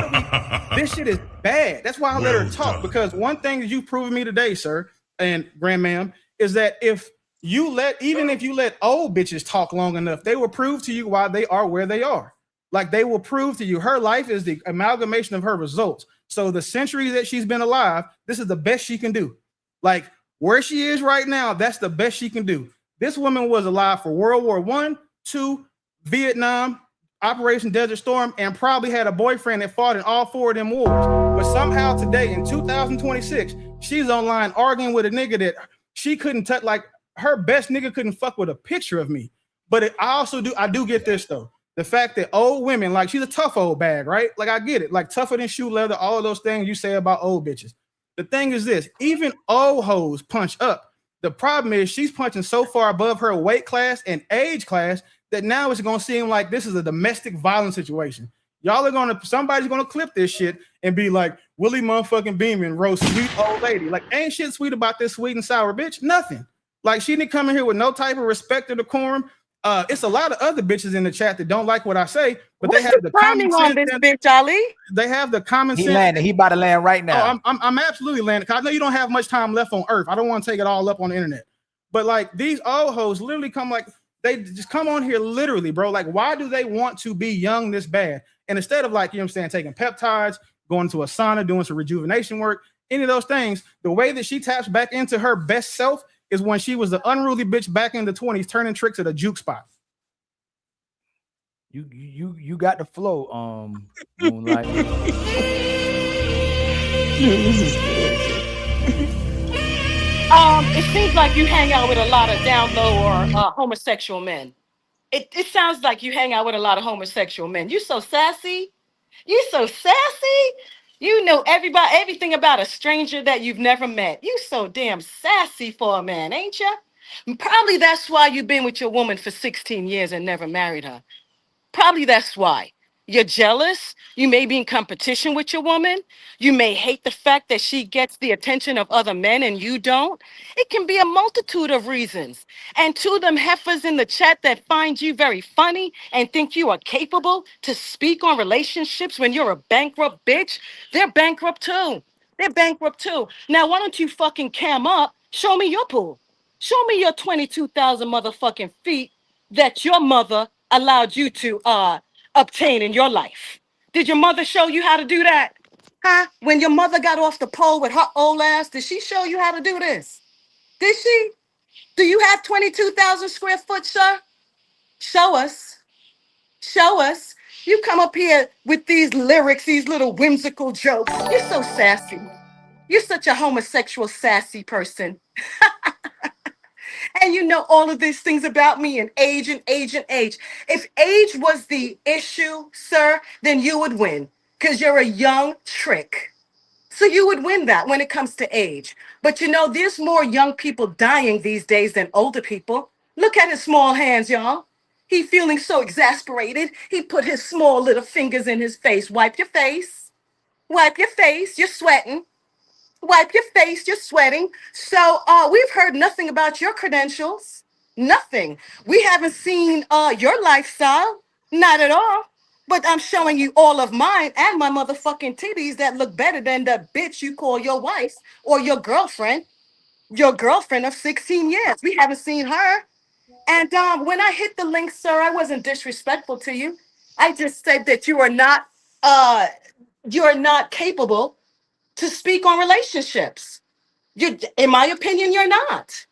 this shit is bad. That's why I let her talk, because one thing that you've proven me today, sir and grandma'am, is that even if you let old bitches talk long enough, they will prove to you why they are where they are. Like, they will prove to you her life is the amalgamation of her results. So the centuries that she's been alive, this is the best she can do. Like, where she is right now, that's the best she can do. This woman was alive for World War I, II, Vietnam, Operation Desert Storm, and probably had a boyfriend that fought in all 4 of them wars. But somehow today, in 2026, she's online arguing with a nigga that she couldn't touch. Like, her best nigga couldn't fuck with a picture of me. But I do get this though. The fact that old women, like, she's a tough old bag, right? Like, I get it. Like, tougher than shoe leather, all of those things you say about old bitches. The thing is this, even old hoes punch up. The problem is she's punching so far above her weight class and age class that now it's going to seem like this is a domestic violence situation. Somebody's going to clip this shit and be like, Willie motherfucking Beeman wrote sweet old lady. Like, ain't shit sweet about this sweet and sour bitch. Nothing. Like, she didn't come in here with no type of respect or decorum. It's a lot of other bitches in the chat that don't like what I say, but they have the common sense. On this bitch, Ali? They have the common sense. He landed. He about to land right now. Oh, I'm absolutely landing. Cause I know you don't have much time left on Earth. I don't want to take it all up on the internet. But like, these old hoes literally come, like, they just come on here literally, bro. Like, why do they want to be young this bad? And instead of, like, you know what I'm saying, taking peptides, going to a sauna, doing some rejuvenation work, any of those things, the way that she taps back into her best self is when she was the unruly bitch back in the 20s, turning tricks at a juke spot. You got the flow, Moonlight. This is good. It seems like you hang out with a lot of down low or homosexual men. It sounds like you hang out with a lot of homosexual men. You so sassy. You so sassy. You know everything about a stranger that you've never met. You so damn sassy for a man, ain't ya? Probably that's why you've been with your woman for 16 years and never married her. Probably that's why. You're jealous. You may be in competition with your woman. You may hate the fact that she gets the attention of other men and you don't. It can be a multitude of reasons. And to them heifers in the chat that find you very funny and think you are capable to speak on relationships when you're a bankrupt bitch, they're bankrupt too. They're bankrupt too. Now, why don't you fucking cam up? Show me your pool. Show me your 22,000 motherfucking feet that your mother allowed you to obtain in your life. Did your mother show you how to do that? Huh? When your mother got off the pole with her old ass, did she show you how to do this? Did she? Do you have 22,000 square foot, sir? Show us. Show us. You come up here with these lyrics, these little whimsical jokes. You're so sassy. You're such a homosexual sassy person. And you know all of these things about me and age and age and age. If age was the issue, sir, then you would win because you're a young trick. So you would win that when it comes to age. But you know, there's more young people dying these days than older people. Look at his small hands, y'all. He feeling so exasperated. He put his small little fingers in his face. Wipe your face. Wipe your face. You're sweating. Wipe your face. You're sweating. So we've heard nothing about your credentials. Nothing. We haven't seen your lifestyle. Not at all. But I'm showing you all of mine and my motherfucking titties that look better than the bitch you call your wife or your girlfriend of 16 years. We haven't seen her. And when I hit the link, sir, I wasn't disrespectful to you. I just said that you are not capable to speak on relationships. In my opinion, you're not.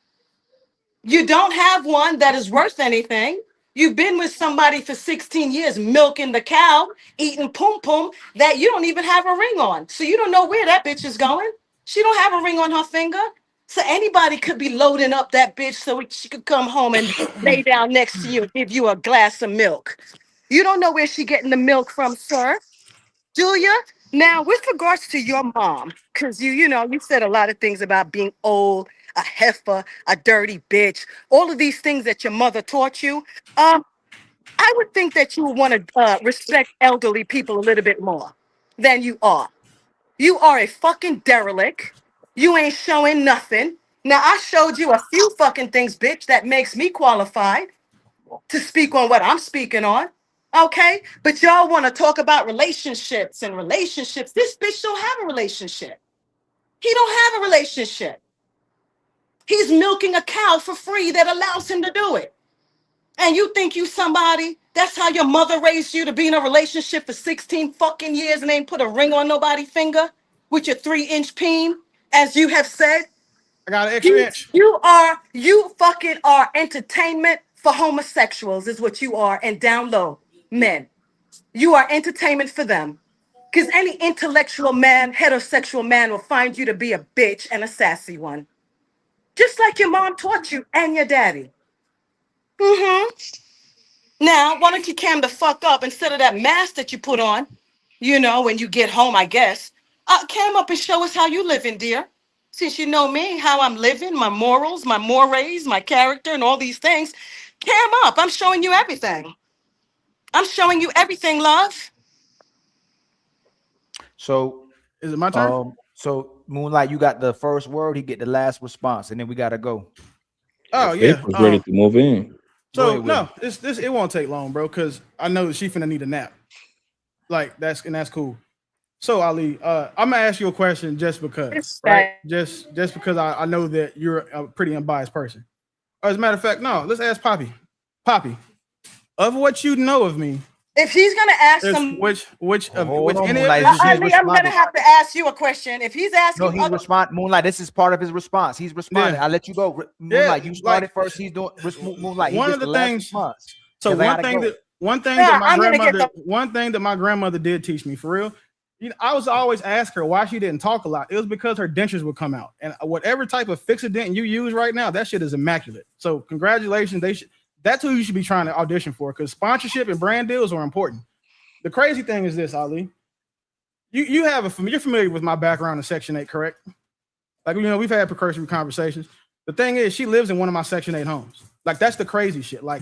You don't have one that is worth anything. You've been with somebody for 16 years, milking the cow, eating pum pum that you don't even have a ring on. So you don't know where that bitch is going. She don't have a ring on her finger. So anybody could be loading up that bitch so she could come home and lay down next to you and give you a glass of milk. You don't know where she getting the milk from, sir. Do you? Now, with regards to your mom, because you said a lot of things about being old, a heifer, a dirty bitch, all of these things that your mother taught you. I would think that you would want to respect elderly people a little bit more than you are. You are a fucking derelict. You ain't showing nothing. Now, I showed you a few fucking things, bitch, that makes me qualified to speak on what I'm speaking on. Okay? But y'all want to talk about relationships and relationships. This bitch don't have a relationship. He don't have a relationship. He's milking a cow for free that allows him to do it. And you think you somebody? That's how your mother raised you, to be in a relationship for 16 fucking years and ain't put a ring on nobody's finger with your 3-inch peen, as you have said? I got an extra inch. You fucking are entertainment for homosexuals is what you are, and down low, men. You are entertainment for them. Because any intellectual man, heterosexual man will find you to be a bitch and a sassy one. Just like your mom taught you and your daddy. Now, why don't you cam the fuck up instead of that mask that you put on, when you get home, I guess. Cam up and show us how you living, dear. Since you know me, how I'm living, my morals, my mores, my character, and all these things. Cam up. I'm showing you everything. I'm showing you everything, love. So is it my turn? So Moonlight, you got the first word. He get the last response, and then we gotta go. Oh yeah, was ready to move in. So no, it won't take long, bro, because I know that she finna need a nap. Like that's cool. So Ali, I'm gonna ask you a question just because, right? Just because I know that you're a pretty unbiased person. As a matter of fact, no, let's ask Poppy. Poppy, of what you know of me. If he's gonna ask some, I'm gonna have to ask you a question. If he's asking, no, he's respond. Moonlight, this is part of his response. He's responding. I'll let you go. Moonlight, you started first. He's doing Moonlight. One of the things. So one thing that my grandmother did teach me, for real. I was always ask her why she didn't talk a lot. It was because her dentures would come out, and whatever type of Fix-A-Dent you use right now, that shit is immaculate. So congratulations, that's who you should be trying to audition for, because sponsorship and brand deals are important. The crazy thing is this, Ali. You're familiar with my background in Section 8, correct? Like, we've had precursory conversations. The thing is, she lives in one of my Section 8 homes. Like, that's the crazy shit. Like,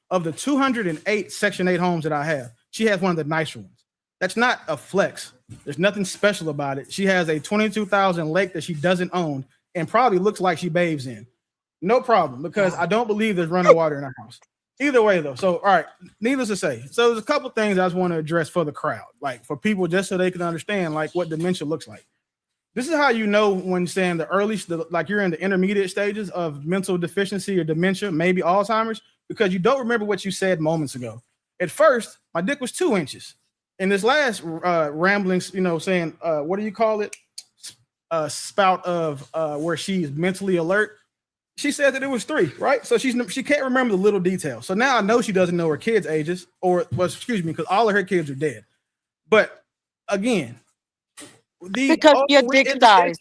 of the 208 Section 8 homes that I have, she has one of the nicer ones. That's not a flex. There's nothing special about it. She has a 22,000 lake that she doesn't own and probably looks like she bathes in. No problem, because I don't believe there's running water in our house. Either way, though. So, all right, needless to say. So there's a couple things I just want to address for the crowd, like for people, just so they can understand like what dementia looks like. This is how you know when saying like you're in the intermediate stages of mental deficiency or dementia, maybe Alzheimer's, because you don't remember what you said moments ago. At first, my dick was 2 inches. In this last ramblings, saying, what do you call it? Spout of where she's mentally alert. She said that it was 3, right? So she can't remember the little details. So now I know she doesn't know her kids' ages, because all of her kids are dead. But again, because your dick size,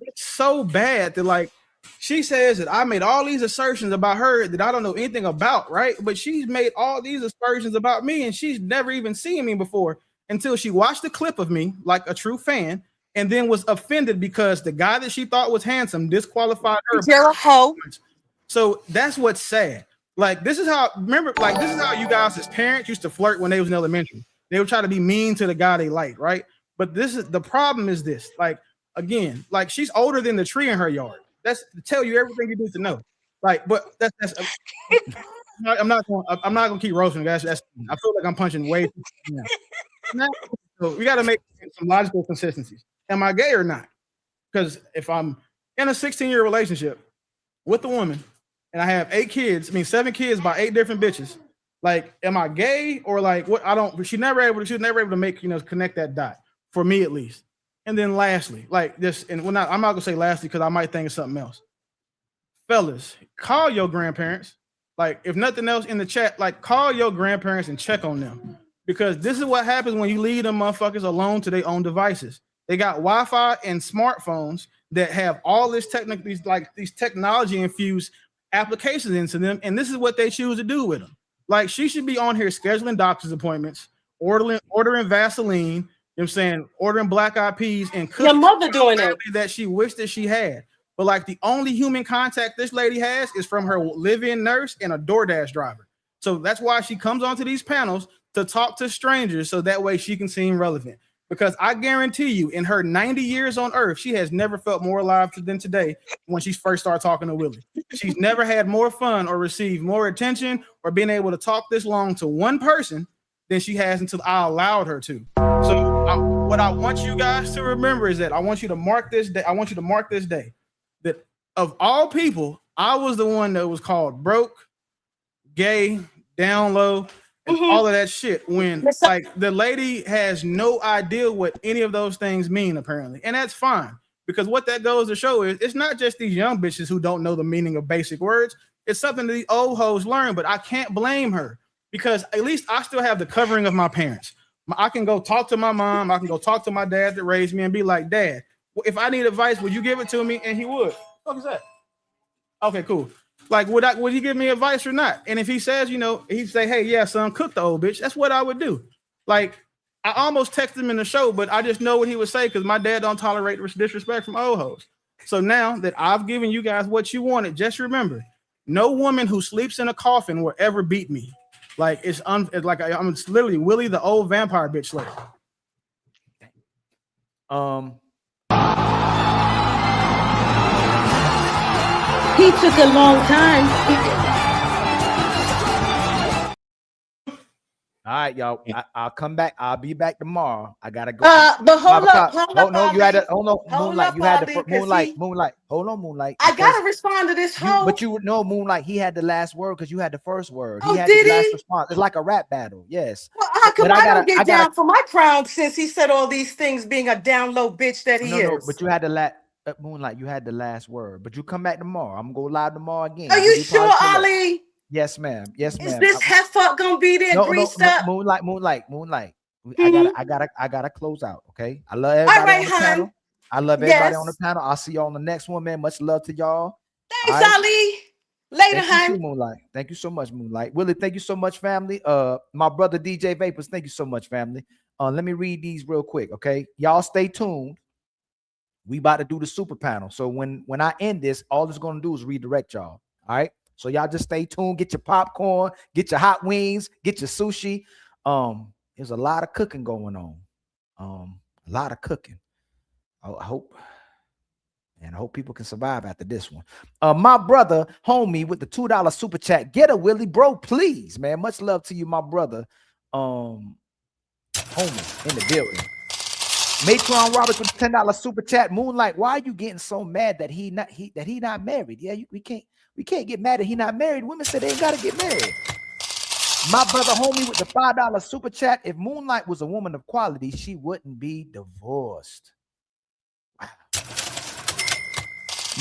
it's so bad that like she says that I made all these assertions about her that I don't know anything about, right? But she's made all these aspersions about me, and she's never even seen me before until she watched the clip of me like a true fan, and then was offended because the guy that she thought was handsome disqualified her. You're a hoe. So that's what's sad. Like, this is how, remember, like, this is how you guys as parents used to flirt when they was in elementary. They would try to be mean to the guy they liked, right? But this is the problem is this, like, again, like, she's older than the tree in her yard. That's to tell you everything you need to know. Like, but that's I'm not gonna keep roasting, guys. That's I feel like I'm punching way too much. So we got to make some logical consistencies. Am I gay or not? Because if I'm in a 16-year relationship with a woman and I have 7 kids by 8 different bitches, like, am I gay or like what? I don't. She's never able to make connect that dot for me at least. And then lastly, like this, and I'm not gonna say lastly because I might think of something else. Fellas, call your grandparents. Like, if nothing else in the chat, like, call your grandparents and check on them. Because this is what happens when you leave them motherfuckers alone to their own devices. They got Wi-Fi and smartphones that have all this these technology infused applications into them, and this is what they choose to do with them. Like, she should be on here scheduling doctor's appointments, ordering Vaseline, you know what I'm saying, ordering black eyed peas and cooking. Your mother doing it that she wished that she had. But like, the only human contact this lady has is from her live-in nurse and a DoorDash driver. So that's why she comes onto these panels to talk to strangers, so that way she can seem relevant. Because I guarantee you, in her 90 years on earth, she has never felt more alive than today when she first started talking to Willie. She's never had more fun or received more attention or been able to talk this long to one person than she has until I allowed her to. So what I want you guys to remember is that I want you to mark this day. I want you to mark this day that of all people, I was the one that was called broke, gay, down low, and all of that shit, when like the lady has no idea what any of those things mean, apparently. And that's fine, because what that goes to show is it's not just these young bitches who don't know the meaning of basic words. It's something that these old hoes learn, but I can't blame her, because at least I still have the covering of my parents. I can go talk to my mom. I can go talk to my dad that raised me and be like, Dad, if I need advice, would you give it to me? And he would. What is that? Okay, cool. Like, would he give me advice or not? And if he says, he'd say, hey, yeah, son, cook the old bitch. That's what I would do. Like, I almost texted him in the show, but I just know what he would say because my dad don't tolerate disrespect from old hoes. So now that I've given you guys what you wanted, just remember, no woman who sleeps in a coffin will ever beat me. Like, it's like I'm literally Willie the old vampire bitch slayer. He took a long time. All right, y'all. I'll come back. I'll be back tomorrow. I gotta go. But hold up. No, you had to. Hold on, Moonlight. You had to. Moonlight. Moonlight. Hold on, Moonlight. I gotta respond to this hoe. But you know, Moonlight. He had the last word because you had the first word. Oh, he had did the last he? response. It's like a rap battle. Yes. Well, how come I don't get down for my crown since he said all these things, being a down low bitch that he is? No, but you had the Moonlight. You had the last word. But you come back tomorrow. I'm gonna go live tomorrow again. Are you sure, Ali? Yes, ma'am. Yes, ma'am. Is this heifer gonna be there greased up? Moonlight. I gotta close out. Okay. I love everybody on the panel. I love everybody on the panel. I'll see you on the next one, man. Much love to y'all. Thanks, Ali. Later, hun. Moonlight. Thank you so much, Moonlight. Willie, thank you so much, family. My brother DJ Vapors, thank you so much, family. Let me read these real quick. Okay. Y'all stay tuned. We about to do the super panel. So when I end this, all it's gonna do is redirect y'all. All right. So y'all just stay tuned, get your popcorn, get your hot wings, get your sushi. There's a lot of cooking going on. A lot of cooking. I hope people can survive after this one. My brother, homie, with the $2 super chat. Get a Willie, bro, please, man. Much love to you, my brother. Homie in the building. Matron Roberts with the $10 super chat. Moonlight, why are you getting so mad that he not married? Yeah, we can't get mad that he not married. Women say they ain't gotta get married. My brother homie with the $5 super chat. If Moonlight was a woman of quality, she wouldn't be divorced. Wow.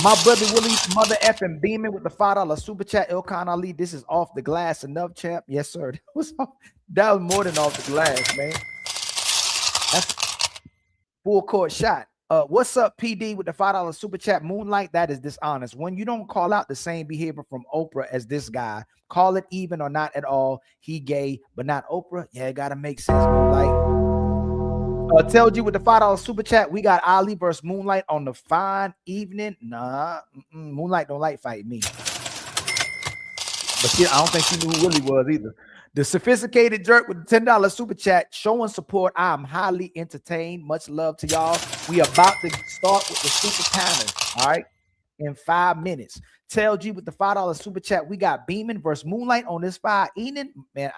My brother Willie's mother effing beaming with the $5 super chat. Ilkhan Ali, this is off the glass enough, champ. Yes, sir. That was more than off the glass, man. That's full court shot. What's up, PD, with the $5 super chat? Moonlight, that is dishonest. When you don't call out the same behavior from Oprah as this guy, call it even or not at all. He gay, but not Oprah. Yeah, it gotta make sense, Moonlight. Tell you with the $5 super chat, we got Ali versus Moonlight on the fine evening. Nah, Moonlight don't like fight me. But she, I don't think she knew who Willie was either. The sophisticated jerk with the $10 super chat showing support. I'm highly entertained. Much love to y'all. We about to start with the super panel. All right, in 5 minutes. Tell G with the $5 super chat. We got Beeman versus Moonlight on this fire evening. Man,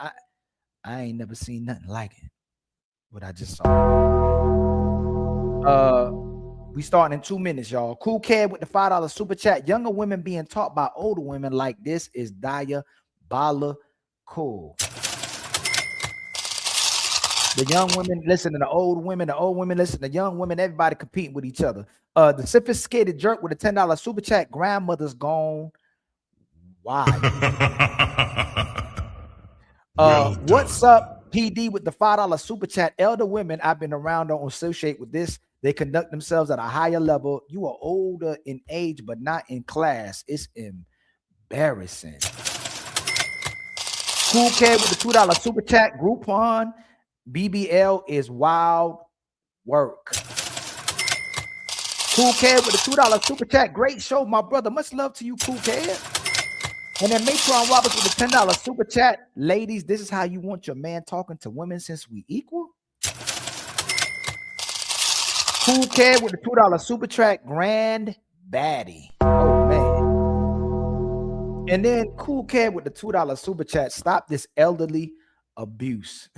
I ain't never seen nothing like it. What I just saw. We starting in 2 minutes, y'all. Cool Cad with the $5 super chat. Younger women being taught by older women like this is diabolical. The young women listen to the old women listen to young women, everybody competing with each other. The sophisticated jerk with a $10 super chat. Grandmother's gone. Why? What's up, PD, with the $5 super chat? Elder women I've been around don't associate with this. They conduct themselves at a higher level. You are older in age, but not in class. It's embarrassing. Cool Cat with the $2 super chat. Groupon BBL is wild work. Cool Cat with the $2 super chat. Great show, my brother. Much love to you, Cool Cat. And then Matron Roberts with the $10 super chat. Ladies, this is how you want your man talking to women since we equal. Cool Cat with the $2 super chat. Grand baddie. Oh, man. And then Cool Cat with the $2 super chat. Stop this elderly abuse.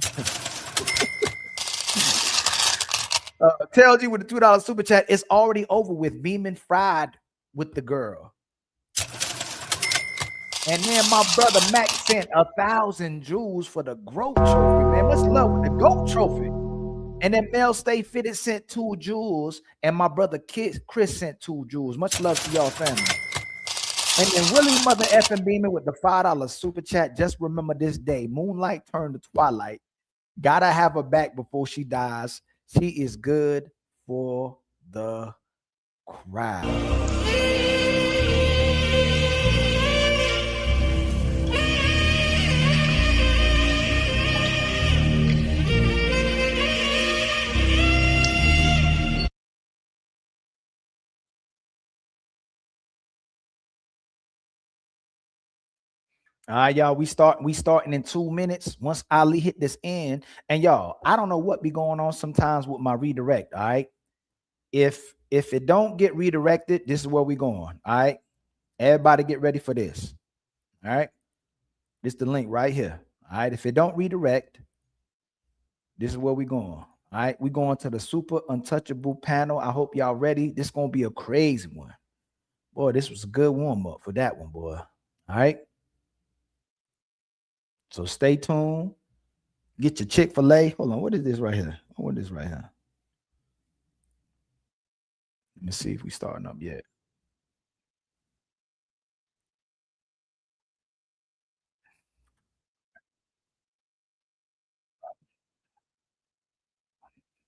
Tells you with the $2 super chat. It's already over with. Beeman fried with the girl. And then my brother Mac sent 1,000 jewels for the GOAT trophy, man. Much love with the GOAT trophy. And then Mel Stay Fitted sent 2 jewels. And my brother Chris sent 2 jewels. Much love to y'all family. And then Willie Mother effing Beeman with the $5 super chat. Just remember this day. Moonlight turned to twilight. Gotta have her back before she dies. She is good for the crowd. All right, y'all. We starting in 2 minutes. Once Ali hit this end, and y'all, I don't know what be going on sometimes with my redirect. All right, if it don't get redirected, this is where we going. All right, everybody get ready for this. All right, this is the link right here. All right, if it don't redirect, this is where we going. All right, we going to the super untouchable panel. I hope y'all ready. This is gonna be a crazy one. Boy, this was a good warm up for that one, boy. All right. So stay tuned. Get your Chick-fil-A. Hold on. What is this right here? What is this right here? Let me see if we starting up yet.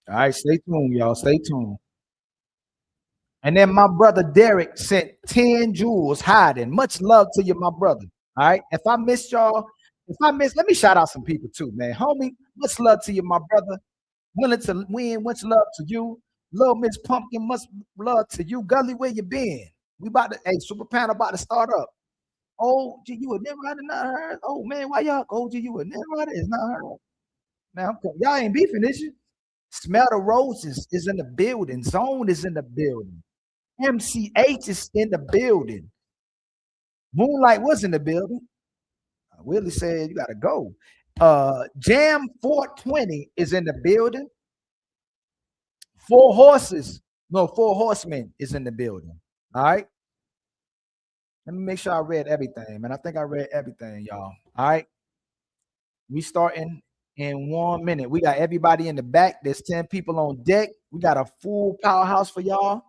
All right, stay tuned, y'all. Stay tuned. And then my brother Derek sent 10 jewels hiding. Much love to you, my brother. All right. If I missed y'all, let me shout out some people too, man. Homie, much love to you, my brother. Willing to win, much love to you. Little Miss Pumpkin, much love to you. Gully, where you been? We about to, super panel about to start up. Oh, you would never had not heard. Oh man, why y'all you would never had it's not heard. Now y'all ain't beefing, is you? Smell the Roses is in the building. Zone is in the building. MCH is in the building. Moonlight was in the building. Willie said you gotta go. Jam 420 is in the building. 4 Horsemen is in the building. All right. Let me make sure I read everything, man. I think I read everything, y'all. All right. We starting in 1 minute. We got everybody in the back. There's 10 people on deck. We got a full powerhouse for y'all.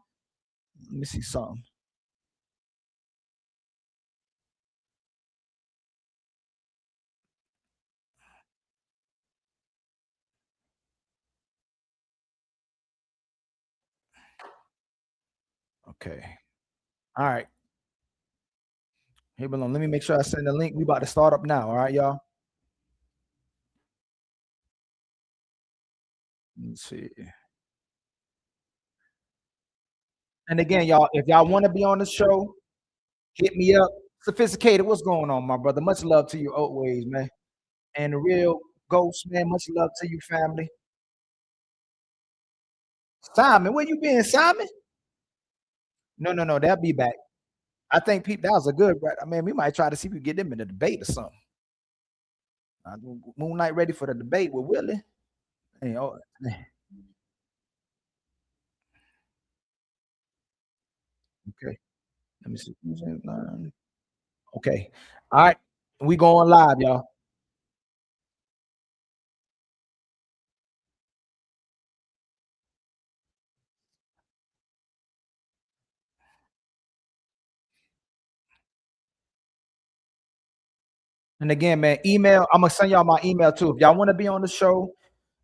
Let me see something. Okay. All right. Here, Balloon. Let me make sure I send the link. We about to start up now. All right, y'all. Let's see. And again, y'all, if y'all want to be on the show, hit me up. Sophisticated, what's going on, my brother? Much love to you, always, man. And the real Ghost, man. Much love to you, family. Simon, where you been, Simon? No, they'll be back. I think people that was a good. I mean, we might try to see if we can get them in a debate or something. Moon Knight ready for the debate with Willie. Hey, oh, okay. Let me see. Okay. All right. We going live, y'all. And again, man, email. I'm gonna send y'all my email too. If y'all want to be on the show,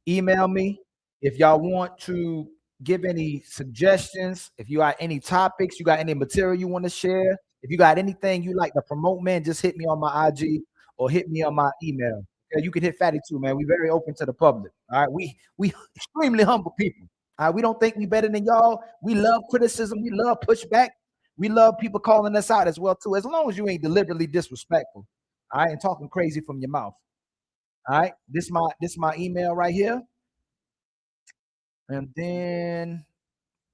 email me. If y'all want to give any suggestions, if you got any topics, you got any material you want to share, if you got anything you like to promote, man, just hit me on my IG or hit me on my email. Okay, you can hit Fatty too, man. We're very open to the public. All right, we extremely humble people. All right, we don't think we better than y'all. We love criticism. We love pushback. We love people calling us out as well too. As long as you ain't deliberately disrespectful. All right, and talking crazy from your mouth. All right, this my email right here. And then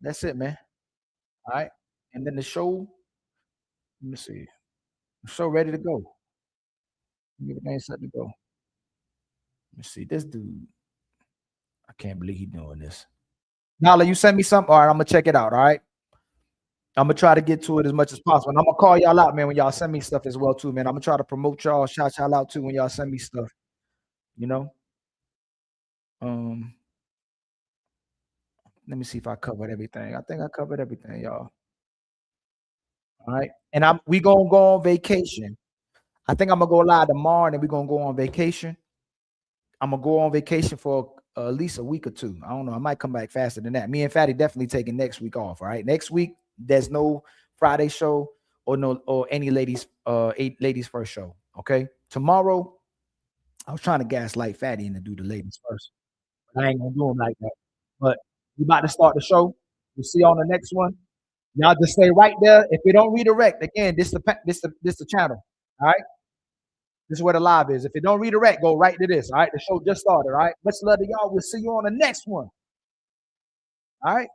that's it, man. All right. And then the show, let me see. The show ready to go. Everything set to go. Let me see. This dude. I can't believe he's doing this. Nala, you send me something. All right, I'm gonna check it out. All right. I'm gonna try to get to it as much as possible. And I'm gonna call y'all out, man, when y'all send me stuff as well, too, man. I'm gonna try to promote y'all, shout y'all out too when y'all send me stuff. You know. Let me see if I covered everything. I think I covered everything, y'all. All right. And we gonna go on vacation. I think I'm gonna go live tomorrow, and then we're gonna go on vacation. I'm gonna go on vacation for at least a week or two. I don't know. I might come back faster than that. Me and Fatty definitely taking next week off. All right. Next week, there's no Friday show or any ladies first show. Okay. Tomorrow, I was trying to gaslight Fatty into do the ladies first. I ain't gonna do them like that. But we about to start the show. We'll see you on the next one. Y'all just stay right there. If you don't redirect, again, this the channel. All right. This is where the live is. If you don't redirect, go right to this. All right. The show just started. All right. Much love to y'all. We'll see you on the next one. All right.